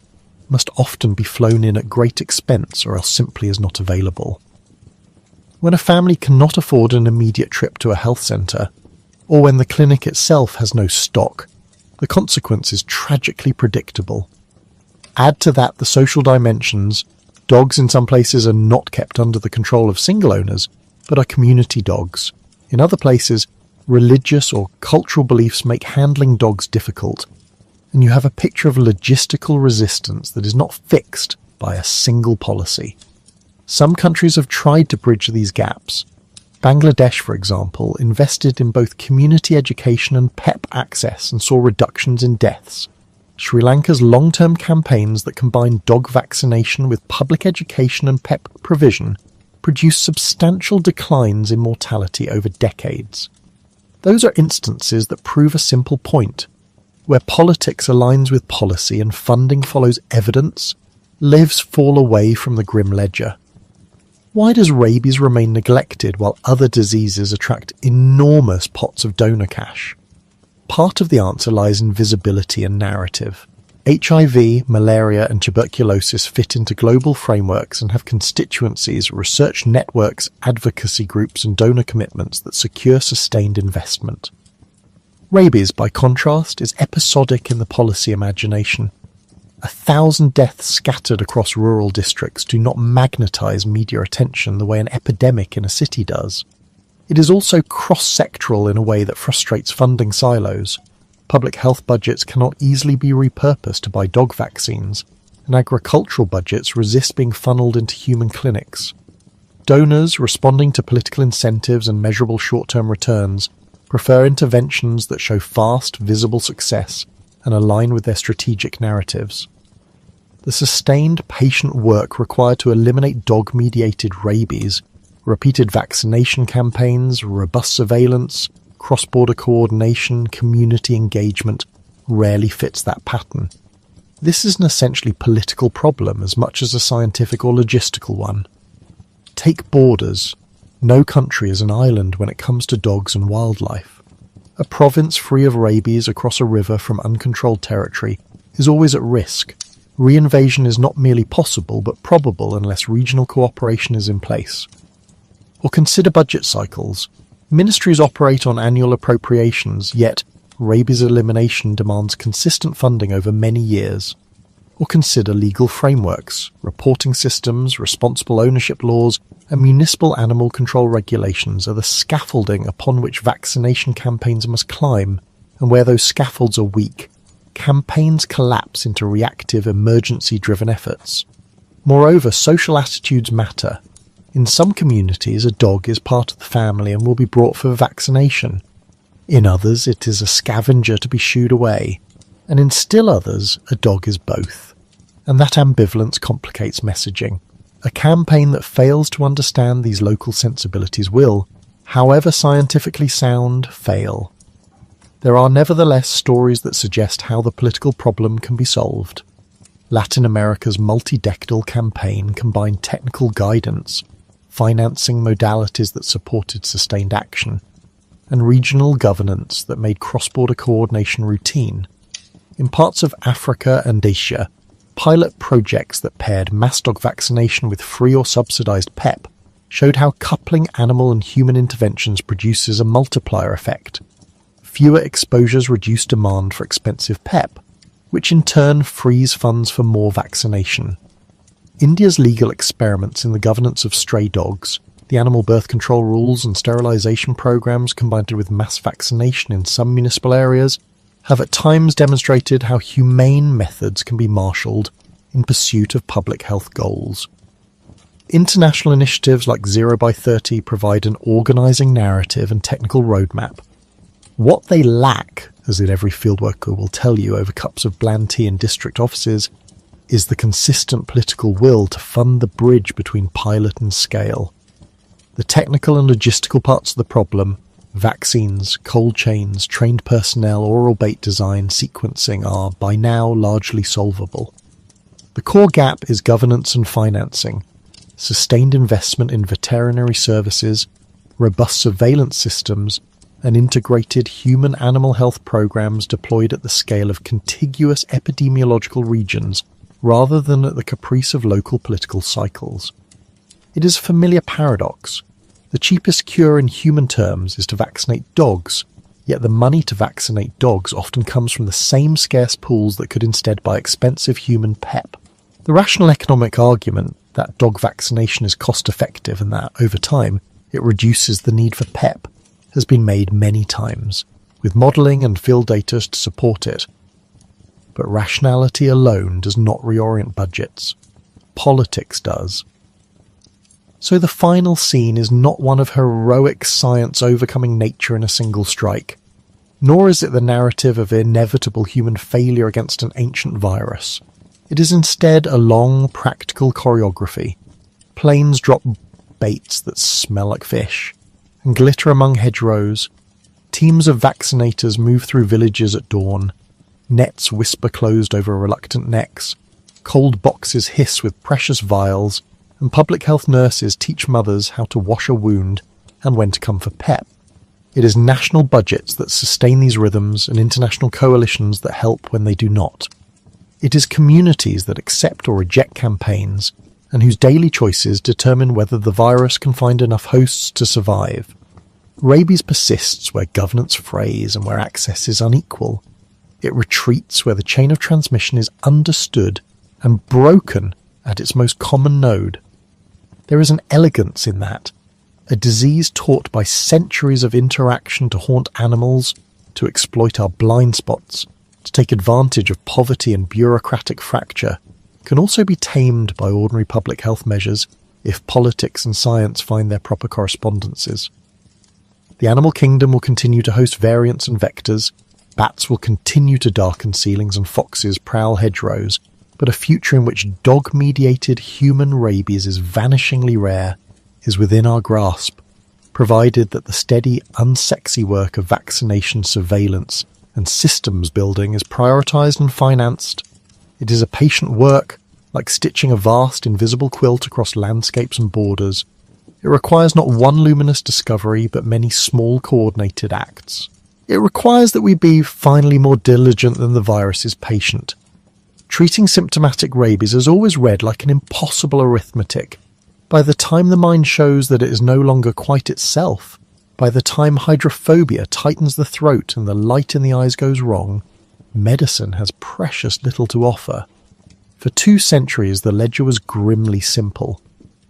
must often be flown in at great expense or else simply is not available. When a family cannot afford an immediate trip to a health centre, or when the clinic itself has no stock, the consequence is tragically predictable. Add to that the social dimensions. Dogs in some places are not kept under the control of single owners, but are community dogs. In other places, religious or cultural beliefs make handling dogs difficult, and you have a picture of logistical resistance that is not fixed by a single policy. Some countries have tried to bridge these gaps. Bangladesh, for example, invested in both community education and PEP access and saw reductions in deaths. Sri Lanka's long-term campaigns that combine dog vaccination with public education and PEP provision produced substantial declines in mortality over decades. Those are instances that prove a simple point. Where politics aligns with policy and funding follows evidence, lives fall away from the grim ledger. Why does rabies remain neglected while other diseases attract enormous pots of donor cash? Part of the answer lies in visibility and narrative. HIV, malaria and tuberculosis fit into global frameworks and have constituencies, research networks, advocacy groups and donor commitments that secure sustained investment. Rabies, by contrast, is episodic in the policy imagination. 1,000 deaths scattered across rural districts do not magnetize media attention the way an epidemic in a city does. It is also cross-sectoral in a way that frustrates funding silos. Public health budgets cannot easily be repurposed to buy dog vaccines, and agricultural budgets resist being funneled into human clinics. Donors, responding to political incentives and measurable short-term returns, prefer interventions that show fast, visible success and align with their strategic narratives. The sustained patient work required to eliminate dog-mediated rabies, repeated vaccination campaigns, robust surveillance, cross-border coordination, community engagement rarely fits that pattern. This is an essentially political problem as much as a scientific or logistical one. Take borders. No country is an island when it comes to dogs and wildlife. A province free of rabies across a river from uncontrolled territory is always at risk. Reinvasion is not merely possible but probable unless regional cooperation is in place. Or consider budget cycles. Ministries operate on annual appropriations, yet rabies elimination demands consistent funding over many years. Or consider legal frameworks, reporting systems, responsible ownership laws, and municipal animal control regulations are the scaffolding upon which vaccination campaigns must climb, and where those scaffolds are weak, campaigns collapse into reactive, emergency-driven efforts. Moreover, social attitudes matter. In some communities, a dog is part of the family and will be brought for vaccination. In others, it is a scavenger to be shooed away. And in still others, a dog is both. And that ambivalence complicates messaging. A campaign that fails to understand these local sensibilities will, however scientifically sound, fail. There are nevertheless stories that suggest how the political problem can be solved. Latin America's multi-decadal campaign combined technical guidance, financing modalities that supported sustained action, and regional governance that made cross-border coordination routine. In parts of Africa and Asia, pilot projects that paired mass dog vaccination with free or subsidized PEP showed how coupling animal and human interventions produces a multiplier effect. Fewer exposures reduce demand for expensive PEP, which in turn frees funds for more vaccination. India's legal experiments in the governance of stray dogs, the animal birth control rules and sterilization programs combined with mass vaccination in some municipal areas have at times demonstrated how humane methods can be marshalled in pursuit of public health goals. International initiatives like 0 by 30 provide an organising narrative and technical roadmap. What they lack, as in every fieldworker will tell you over cups of bland tea in district offices, is the consistent political will to fund the bridge between pilot and scale. The technical and logistical parts of the problem, vaccines, cold chains, trained personnel, oral bait design, sequencing, are by now largely solvable. The core gap is governance and financing, sustained investment in veterinary services, robust surveillance systems, and integrated human-animal health programs deployed at the scale of contiguous epidemiological regions rather than at the caprice of local political cycles. It is a familiar paradox. The cheapest cure in human terms is to vaccinate dogs, yet the money to vaccinate dogs often comes from the same scarce pools that could instead buy expensive human PEP. The rational economic argument that dog vaccination is cost-effective and that, over time, it reduces the need for PEP has been made many times, with modelling and field data to support it. But rationality alone does not reorient budgets. Politics does. So the final scene is not one of heroic science overcoming nature in a single strike, nor is it the narrative of inevitable human failure against an ancient virus. It is instead a long, practical choreography. Planes drop baits that smell like fish and glitter among hedgerows. Teams of vaccinators move through villages at dawn. Nets whisper closed over reluctant necks. Cold boxes hiss with precious vials, and public health nurses teach mothers how to wash a wound and when to come for PEP. It is national budgets that sustain these rhythms and international coalitions that help when they do not. It is communities that accept or reject campaigns and whose daily choices determine whether the virus can find enough hosts to survive. Rabies persists where governance frays and where access is unequal. It retreats where the chain of transmission is understood and broken at its most common node. There is an elegance in that, a disease taught by centuries of interaction to haunt animals, to exploit our blind spots, to take advantage of poverty and bureaucratic fracture, can also be tamed by ordinary public health measures if politics and science find their proper correspondences. The animal kingdom will continue to host variants and vectors, bats will continue to darken ceilings and foxes prowl hedgerows, but a future in which dog-mediated human rabies is vanishingly rare is within our grasp, provided that the steady, unsexy work of vaccination surveillance and systems building is prioritised and financed. It is a patient work, like stitching a vast invisible quilt across landscapes and borders. It requires not one luminous discovery, but many small coordinated acts. It requires that we be finally more diligent than the virus's patient. Treating symptomatic rabies is always read like an impossible arithmetic. By the time the mind shows that it is no longer quite itself, by the time hydrophobia tightens the throat and the light in the eyes goes wrong, medicine has precious little to offer. For 2 centuries the ledger was grimly simple.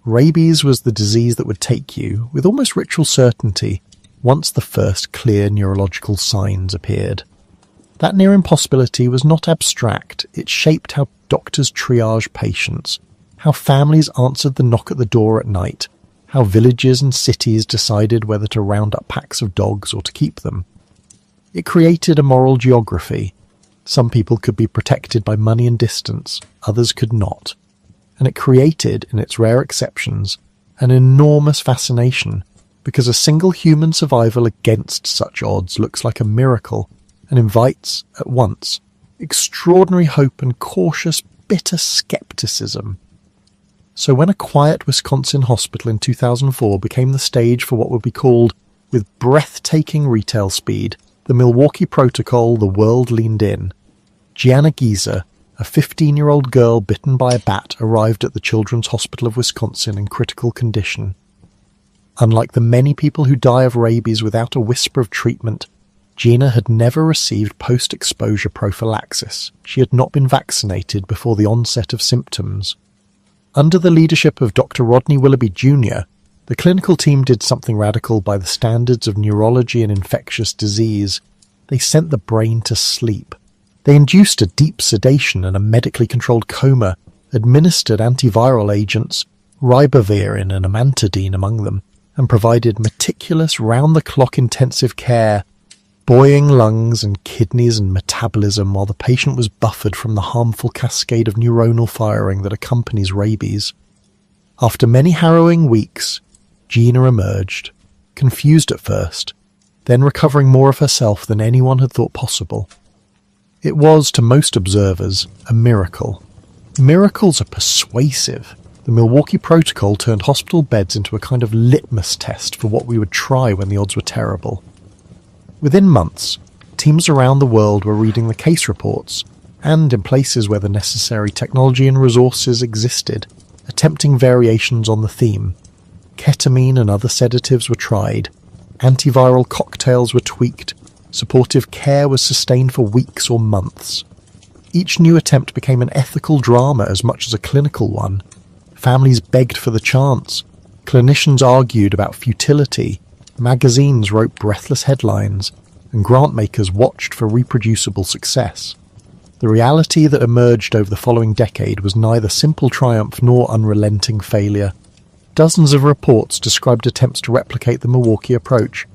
Rabies was the disease that would take you, with almost ritual certainty, once the first clear neurological signs appeared. That near impossibility was not abstract, it shaped how doctors triage patients, how families answered the knock at the door at night, how villages and cities decided whether to round up packs of dogs or to keep them. It created a moral geography. Some people could be protected by money and distance, others could not. And it created, in its rare exceptions, an enormous fascination, because a single human survival against such odds looks like a miracle, and invites, at once, extraordinary hope and cautious, bitter skepticism. So when a quiet Wisconsin hospital in 2004 became the stage for what would be called, with breathtaking retail speed, the Milwaukee Protocol, the world leaned in. Gianna Giza, a 15-year-old girl bitten by a bat, arrived at the Children's Hospital of Wisconsin in critical condition. Unlike the many people who die of rabies without a whisper of treatment, Gina had never received post-exposure prophylaxis. She had not been vaccinated before the onset of symptoms. Under the leadership of Dr. Rodney Willoughby Jr., the clinical team did something radical by the standards of neurology and infectious disease. They sent the brain to sleep. They induced a deep sedation and a medically controlled coma, administered antiviral agents, ribavirin and amantadine among them, and provided meticulous round-the-clock intensive care, buoying lungs and kidneys and metabolism while the patient was buffered from the harmful cascade of neuronal firing that accompanies rabies. After many harrowing weeks, Gina emerged, confused at first, then recovering more of herself than anyone had thought possible. It was, to most observers, a miracle. Miracles are persuasive. The Milwaukee Protocol turned hospital beds into a kind of litmus test for what we would try when the odds were terrible. Within months, teams around the world were reading the case reports, and in places where the necessary technology and resources existed, attempting variations on the theme. Ketamine and other sedatives were tried, antiviral cocktails were tweaked, supportive care was sustained for weeks or months. Each new attempt became an ethical drama as much as a clinical one. Families begged for the chance, clinicians argued about futility, magazines wrote breathless headlines, and grant makers watched for reproducible success. The reality that emerged over the following decade was neither simple triumph nor unrelenting failure. Dozens of reports described attempts to replicate the Milwaukee approach.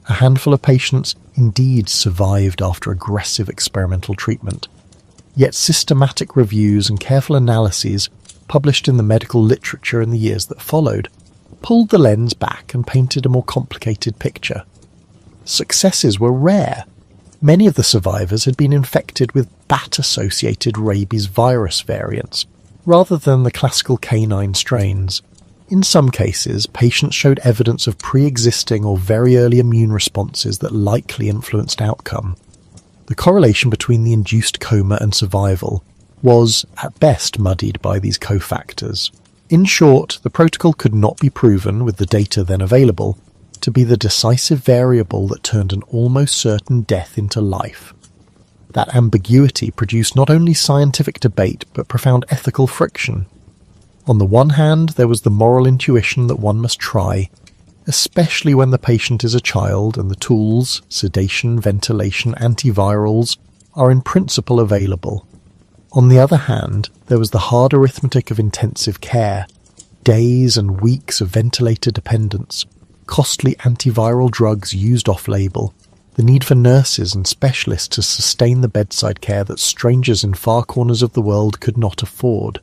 A handful of patients indeed survived after aggressive experimental treatment. Yet systematic reviews and careful analyses, published in the medical literature in the years that followed, pulled the lens back and painted a more complicated picture. Successes were rare. Many of the survivors had been infected with bat-associated rabies virus variants, rather than the classical canine strains. In some cases, patients showed evidence of pre-existing or very early immune responses that likely influenced outcome. The correlation between the induced coma and survival was, at best, muddied by these cofactors. In short, the protocol could not be proven, with the data then available, to be the decisive variable that turned an almost certain death into life. That ambiguity produced not only scientific debate but profound ethical friction. On the one hand, there was the moral intuition that one must try, especially when the patient is a child and the tools, sedation, ventilation, antivirals, are in principle available. On the other hand, there was the hard arithmetic of intensive care, days and weeks of ventilator dependence, costly antiviral drugs used off-label, the need for nurses and specialists to sustain the bedside care that strangers in far corners of the world could not afford.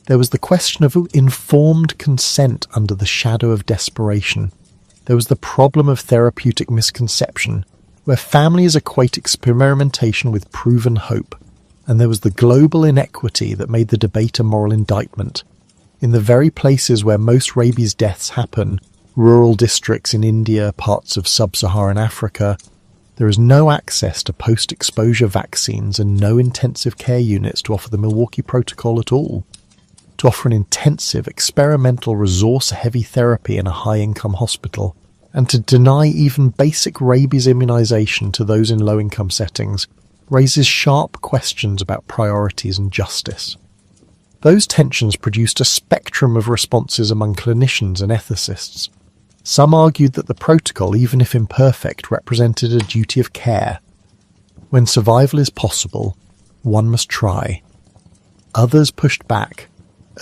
There was the question of informed consent under the shadow of desperation. There was the problem of therapeutic misconception, where families equate experimentation with proven hope. And there was the global inequity that made the debate a moral indictment. In the very places where most rabies deaths happen, rural districts in India, parts of sub-Saharan Africa, there is no access to post-exposure vaccines and no intensive care units to offer the Milwaukee Protocol at all. To offer an intensive, experimental, resource-heavy therapy in a high-income hospital, and to deny even basic rabies immunization to those in low-income settings raises sharp questions about priorities and justice. Those tensions produced a spectrum of responses among clinicians and ethicists. Some argued that the protocol, even if imperfect, represented a duty of care. When survival is possible, one must try. Others pushed back,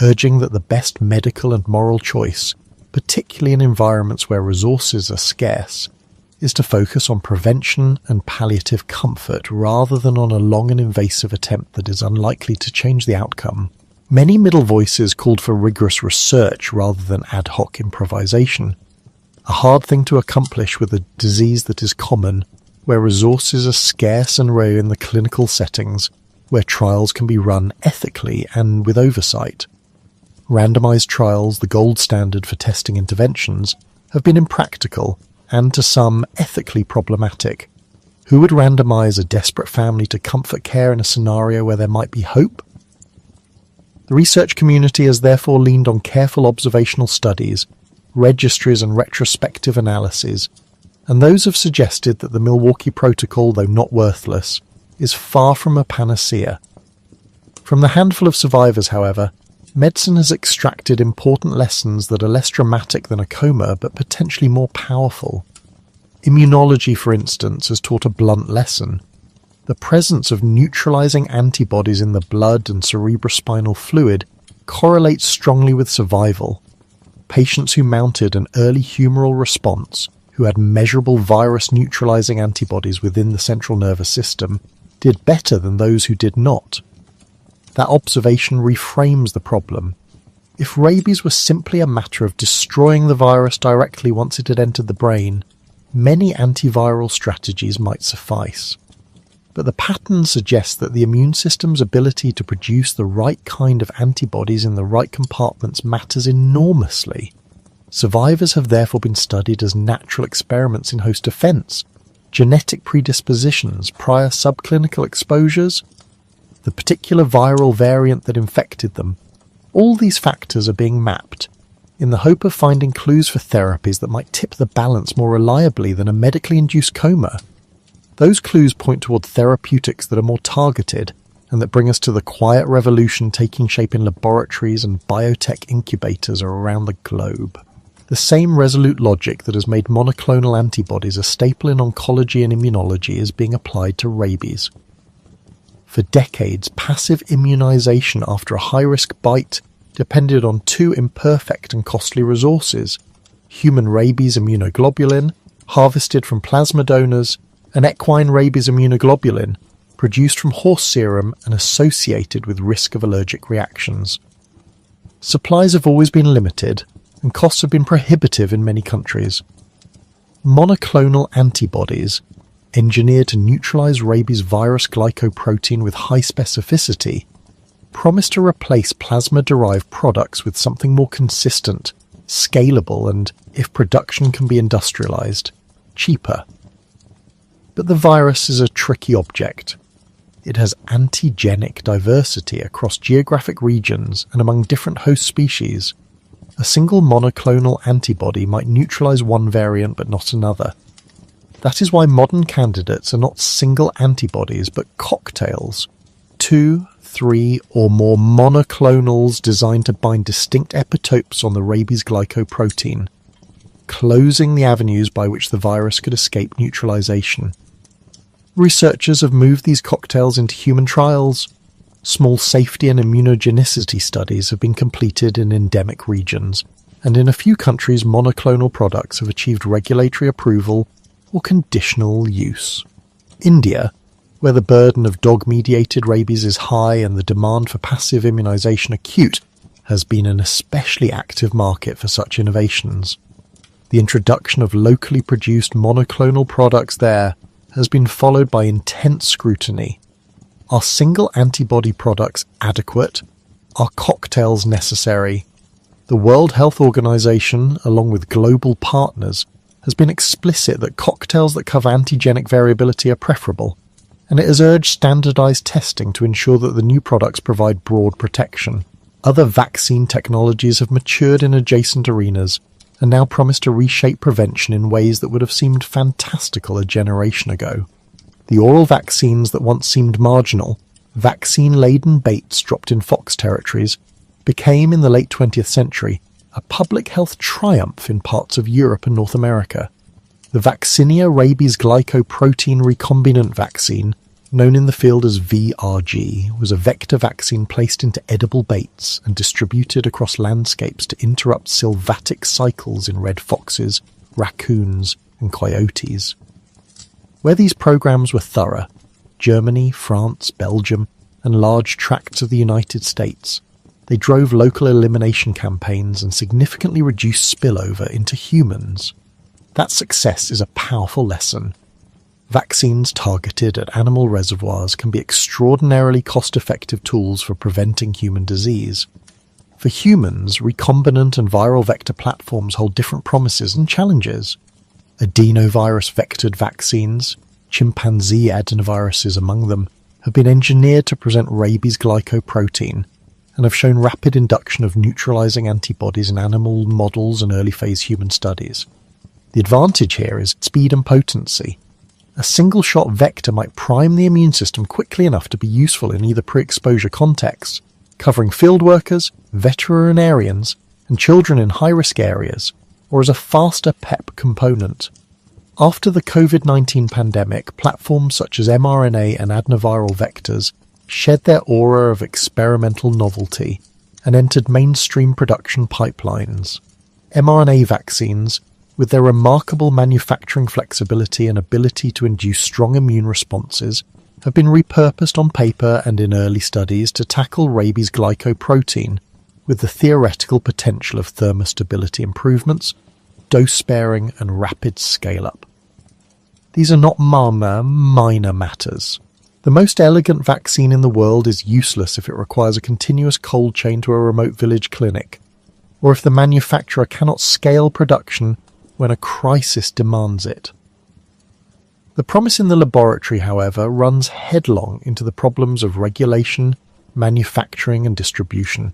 urging that the best medical and moral choice, particularly in environments where resources are scarce, is to focus on prevention and palliative comfort rather than on a long and invasive attempt that is unlikely to change the outcome. Many middle voices called for rigorous research rather than ad hoc improvisation, a hard thing to accomplish with a disease that is common, where resources are scarce and rare in the clinical settings, where trials can be run ethically and with oversight. Randomized trials, the gold standard for testing interventions, have been impractical and to some ethically problematic. Who would randomize a desperate family to comfort care in a scenario where there might be hope? The research community has therefore leaned on careful observational studies, registries and retrospective analyses, and those have suggested that the Milwaukee Protocol, though not worthless, is far from a panacea. From the handful of survivors, however, medicine has extracted important lessons that are less dramatic than a coma, but potentially more powerful. Immunology, for instance, has taught a blunt lesson. The presence of neutralizing antibodies in the blood and cerebrospinal fluid correlates strongly with survival. Patients who mounted an early humoral response, who had measurable virus-neutralizing antibodies within the central nervous system, did better than those who did not. That observation reframes the problem. If rabies were simply a matter of destroying the virus directly once it had entered the brain, many antiviral strategies might suffice. But the pattern suggests that the immune system's ability to produce the right kind of antibodies in the right compartments matters enormously. Survivors have therefore been studied as natural experiments in host defense, genetic predispositions, prior subclinical exposures, the particular viral variant that infected them. All these factors are being mapped, in the hope of finding clues for therapies that might tip the balance more reliably than a medically induced coma. Those clues point toward therapeutics that are more targeted and that bring us to the quiet revolution taking shape in laboratories and biotech incubators around the globe. The same resolute logic that has made monoclonal antibodies a staple in oncology and immunology is being applied to rabies. For decades, passive immunization after a high-risk bite depended on two imperfect and costly resources: human rabies immunoglobulin, harvested from plasma donors, and equine rabies immunoglobulin, produced from horse serum and associated with risk of allergic reactions. Supplies have always been limited, and costs have been prohibitive in many countries. Monoclonal antibodies, engineered to neutralize rabies virus glycoprotein with high specificity, promise to replace plasma-derived products with something more consistent, scalable, and, if production can be industrialized, cheaper. But the virus is a tricky object. It has antigenic diversity across geographic regions and among different host species. A single monoclonal antibody might neutralize one variant but not another. That is why modern candidates are not single antibodies but cocktails. 2, 3, or more monoclonals designed to bind distinct epitopes on the rabies glycoprotein, closing the avenues by which the virus could escape neutralization. Researchers have moved these cocktails into human trials. Small safety and immunogenicity studies have been completed in endemic regions, and in a few countries monoclonal products have achieved regulatory approval or conditional use. India, where the burden of dog-mediated rabies is high and the demand for passive immunisation acute, has been an especially active market for such innovations. The introduction of locally produced monoclonal products there has been followed by intense scrutiny. Are single antibody products adequate? Are cocktails necessary? The World Health Organization, along with global partners, has been explicit that cocktails that cover antigenic variability are preferable, and it has urged standardized testing to ensure that the new products provide broad protection. Other vaccine technologies have matured in adjacent arenas and now promise to reshape prevention in ways that would have seemed fantastical a generation ago. The oral vaccines that once seemed marginal, vaccine-laden baits dropped in fox territories, became in the late 20th century a public health triumph in parts of Europe and North America. The Vaccinia rabies glycoprotein recombinant vaccine, known in the field as VRG, was a vector vaccine placed into edible baits and distributed across landscapes to interrupt sylvatic cycles in red foxes, raccoons, and coyotes. Where these programs were thorough, Germany, France, Belgium, and large tracts of the United States, they drove local elimination campaigns and significantly reduced spillover into humans. That success is a powerful lesson. Vaccines targeted at animal reservoirs can be extraordinarily cost-effective tools for preventing human disease. For humans, recombinant and viral vector platforms hold different promises and challenges. Adenovirus-vectored vaccines, chimpanzee adenoviruses among them, have been engineered to present rabies glycoprotein and have shown rapid induction of neutralizing antibodies in animal models and early-phase human studies. The advantage here is speed and potency. A single-shot vector might prime the immune system quickly enough to be useful in either pre-exposure contexts, covering field workers, veterinarians, and children in high-risk areas, or as a faster PEP component. After the COVID-19 pandemic, platforms such as mRNA and adenoviral vectors shed their aura of experimental novelty and entered mainstream production pipelines. mRNA vaccines, with their remarkable manufacturing flexibility and ability to induce strong immune responses, have been repurposed on paper and in early studies to tackle rabies glycoprotein, with the theoretical potential of thermostability improvements, dose sparing, and rapid scale-up. These are not minor matters. The most elegant vaccine in the world is useless if it requires a continuous cold chain to a remote village clinic, or if the manufacturer cannot scale production when a crisis demands it. The promise in the laboratory, however, runs headlong into the problems of regulation, manufacturing, and distribution.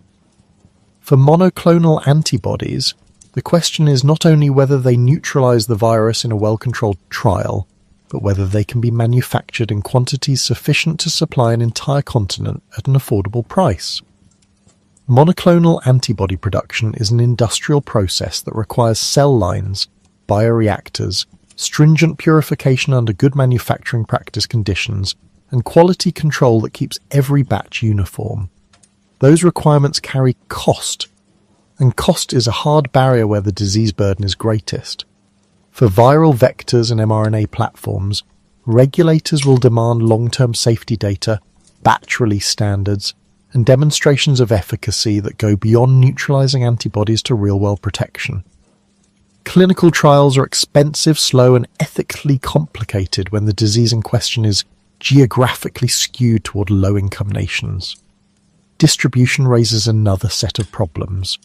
For monoclonal antibodies, the question is not only whether they neutralize the virus in a well-controlled trial, but whether they can be manufactured in quantities sufficient to supply an entire continent at an affordable price. Monoclonal antibody production is an industrial process that requires cell lines, bioreactors, stringent purification under good manufacturing practice conditions, and quality control that keeps every batch uniform. Those requirements carry cost, and cost is a hard barrier where the disease burden is greatest. For viral vectors and mRNA platforms, regulators will demand long-term safety data, batch release standards, and demonstrations of efficacy that go beyond neutralizing antibodies to real-world protection. Clinical trials are expensive, slow, and ethically complicated when the disease in question is geographically skewed toward low-income nations. Distribution raises another set of problems.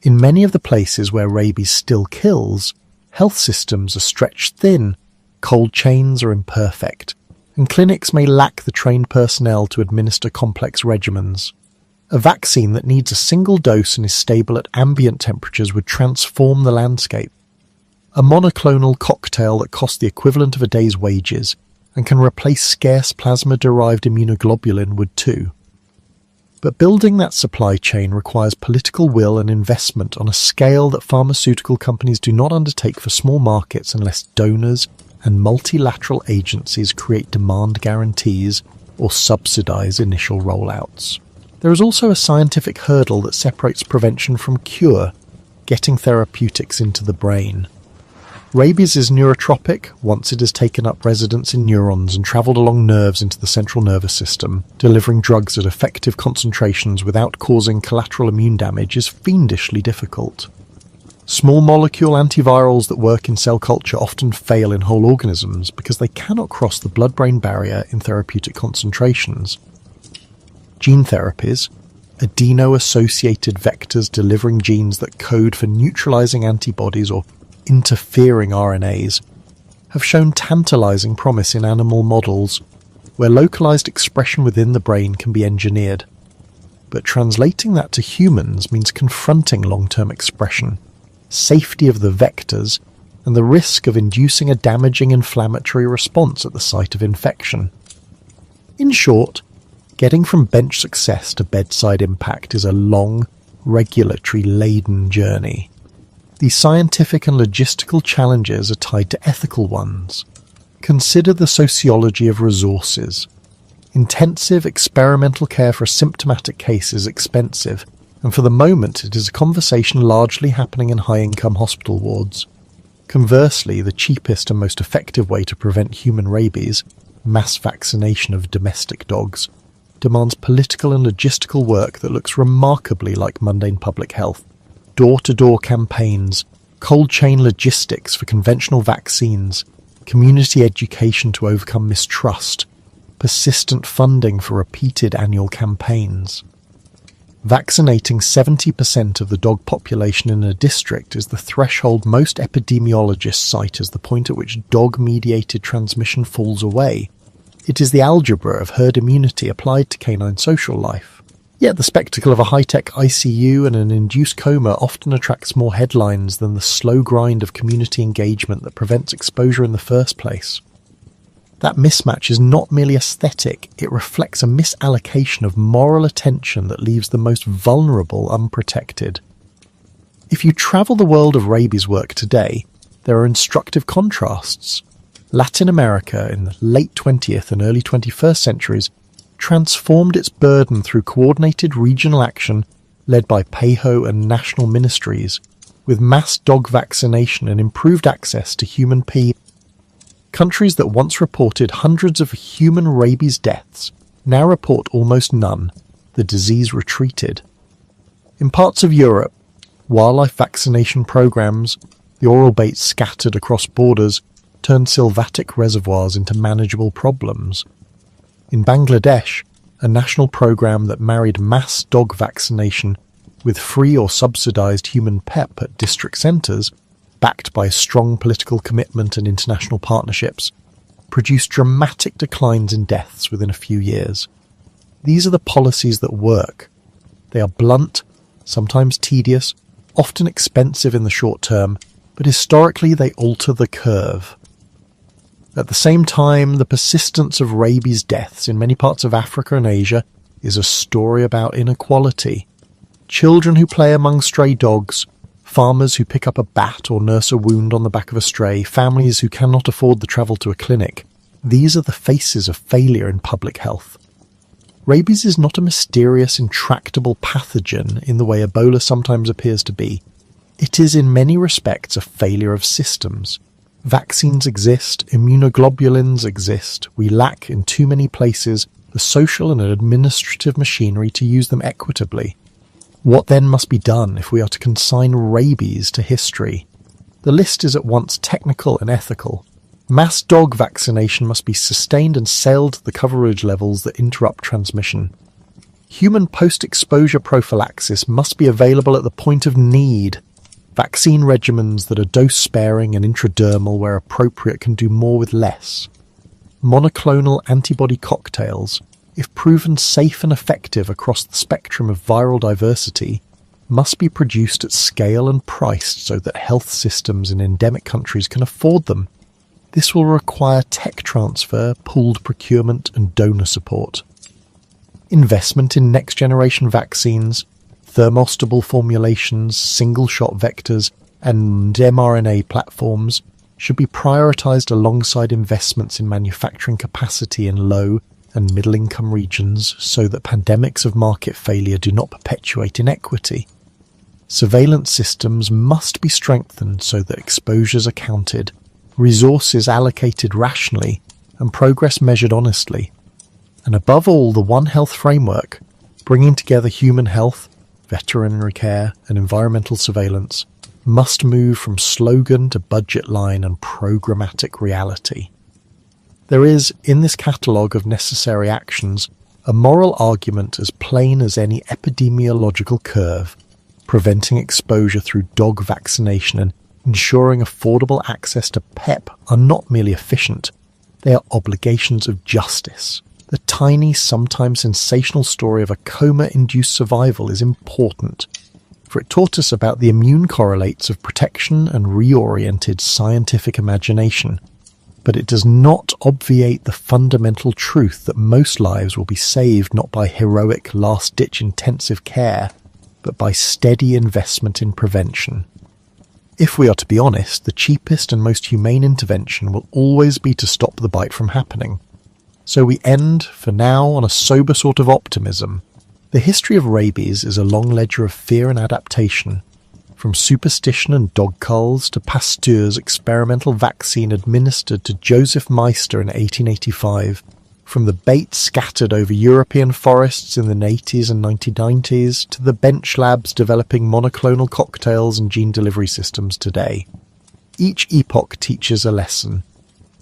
In many of the places where rabies still kills, health systems are stretched thin, cold chains are imperfect, and clinics may lack the trained personnel to administer complex regimens. A vaccine that needs a single dose and is stable at ambient temperatures would transform the landscape. A monoclonal cocktail that costs the equivalent of a day's wages and can replace scarce plasma-derived immunoglobulin would too. But building that supply chain requires political will and investment on a scale that pharmaceutical companies do not undertake for small markets unless donors and multilateral agencies create demand guarantees or subsidize initial rollouts. There is also a scientific hurdle that separates prevention from cure, getting therapeutics into the brain. Rabies is neurotropic once it has taken up residence in neurons and travelled along nerves into the central nervous system. Delivering drugs at effective concentrations without causing collateral immune damage is fiendishly difficult. Small molecule antivirals that work in cell culture often fail in whole organisms because they cannot cross the blood-brain barrier in therapeutic concentrations. Gene therapies, adeno-associated vectors delivering genes that code for neutralizing antibodies or interfering RNAs, have shown tantalizing promise in animal models where localized expression within the brain can be engineered. But translating that to humans means confronting long-term expression, safety of the vectors, and the risk of inducing a damaging inflammatory response at the site of infection. In short, getting from bench success to bedside impact is a long, regulatory-laden journey. These scientific and logistical challenges are tied to ethical ones. Consider the sociology of resources. Intensive experimental care for a symptomatic case is expensive, and for the moment it is a conversation largely happening in high-income hospital wards. Conversely, the cheapest and most effective way to prevent human rabies, mass vaccination of domestic dogs, demands political and logistical work that looks remarkably like mundane public health. Door-to-door campaigns, cold chain logistics for conventional vaccines, community education to overcome mistrust, persistent funding for repeated annual campaigns. Vaccinating 70% of the dog population in a district is the threshold most epidemiologists cite as the point at which dog-mediated transmission falls away. It is the algebra of herd immunity applied to canine social life. Yet the spectacle of a high-tech ICU and an induced coma often attracts more headlines than the slow grind of community engagement that prevents exposure in the first place. That mismatch is not merely aesthetic, it reflects a misallocation of moral attention that leaves the most vulnerable unprotected. If you travel the world of rabies work today, there are instructive contrasts. Latin America in the late 20th and early 21st centuries transformed its burden through coordinated regional action led by PAHO and national ministries, with mass dog vaccination and improved access to human pee. Countries that once reported hundreds of human rabies deaths now report almost none. The disease retreated. In parts of Europe, wildlife vaccination programs, the oral bait scattered across borders, turned sylvatic reservoirs into manageable problems. In Bangladesh, a national program that married mass dog vaccination with free or subsidized human PEP at district centres, backed by a strong political commitment and international partnerships, produced dramatic declines in deaths within a few years. These are the policies that work. They are blunt, sometimes tedious, often expensive in the short term, but historically they alter the curve. At the same time, the persistence of rabies deaths in many parts of Africa and Asia is a story about inequality. Children who play among stray dogs, farmers who pick up a bat or nurse a wound on the back of a stray, families who cannot afford the travel to a clinic. These are the faces of failure in public health. Rabies is not a mysterious, intractable pathogen in the way Ebola sometimes appears to be. It is in many respects a failure of systems. Vaccines exist, immunoglobulins exist. We lack in too many places the social and administrative machinery to use them equitably. What then must be done if we are to consign rabies to history? The list is at once technical and ethical. Mass dog vaccination must be sustained and sailed to the coverage levels that interrupt transmission. Human post-exposure prophylaxis must be available at the point of need. Vaccine regimens that are dose-sparing and intradermal where appropriate can do more with less. Monoclonal antibody cocktails, if proven safe and effective across the spectrum of viral diversity, must be produced at scale and priced so that health systems in endemic countries can afford them. This will require tech transfer, pooled procurement, and donor support. Investment in next-generation vaccines, thermostable formulations, single-shot vectors, and mRNA platforms should be prioritized alongside investments in manufacturing capacity in low and middle-income regions so that pandemics of market failure do not perpetuate inequity. Surveillance systems must be strengthened so that exposures are counted, resources allocated rationally, and progress measured honestly. And above all, the One Health framework, bringing together human health, veterinary care, and environmental surveillance, must move from slogan to budget line and programmatic reality. There is, in this catalogue of necessary actions, a moral argument as plain as any epidemiological curve, preventing exposure through dog vaccination and ensuring affordable access to PEP are not merely efficient, they are obligations of justice. The tiny, sometimes sensational story of a coma-induced survival is important, for it taught us about the immune correlates of protection and reoriented scientific imagination, but it does not obviate the fundamental truth that most lives will be saved not by heroic last-ditch intensive care, but by steady investment in prevention. If we are to be honest, the cheapest and most humane intervention will always be to stop the bite from happening. So we end, for now, on a sober sort of optimism. The history of rabies is a long ledger of fear and adaptation, from superstition and dog culls to Pasteur's experimental vaccine administered to Joseph Meister in 1885, from the bait scattered over European forests in the 80s and 1990s to the bench labs developing monoclonal cocktails and gene delivery systems today. Each epoch teaches a lesson.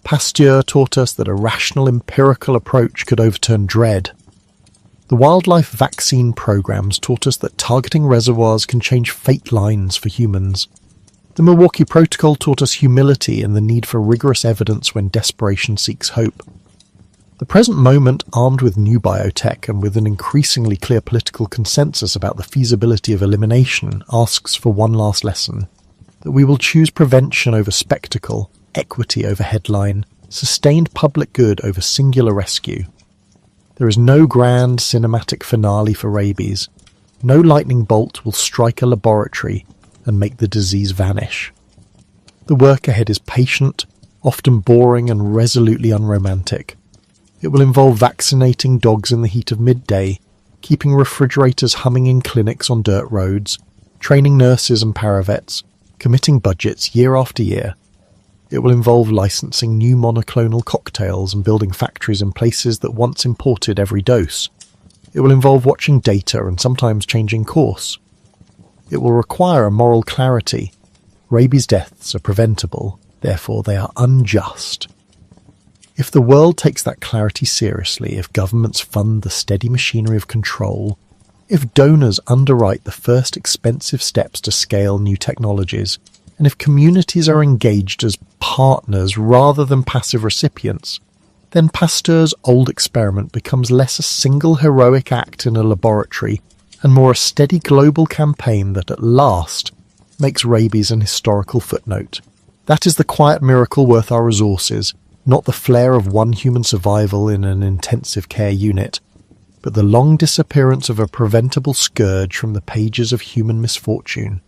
Pasteur taught us that a rational empirical approach could overturn dread. The wildlife vaccine programs taught us that targeting reservoirs can change fate lines for humans. The Milwaukee Protocol taught us humility and the need for rigorous evidence when desperation seeks hope. The present moment, armed with new biotech and with an increasingly clear political consensus about the feasibility of elimination, asks for one last lesson, that we will choose prevention over spectacle, equity over headline, sustained public good over singular rescue. There is no grand cinematic finale for rabies. No lightning bolt will strike a laboratory and make the disease vanish. The work ahead is patient, often boring and resolutely unromantic. It will involve vaccinating dogs in the heat of midday, keeping refrigerators humming in clinics on dirt roads, training nurses and paravets, committing budgets year after year. It will involve licensing new monoclonal cocktails and building factories in places that once imported every dose. It will involve watching data and sometimes changing course. It will require a moral clarity. Rabies deaths are preventable, therefore they are unjust. If the world takes that clarity seriously, if governments fund the steady machinery of control, if donors underwrite the first expensive steps to scale new technologies, and if communities are engaged as partners rather than passive recipients, then Pasteur's old experiment becomes less a single heroic act in a laboratory and more a steady global campaign that at last makes rabies an historical footnote. That is the quiet miracle worth our resources, not the flare of one human survival in an intensive care unit, but the long disappearance of a preventable scourge from the pages of human misfortune.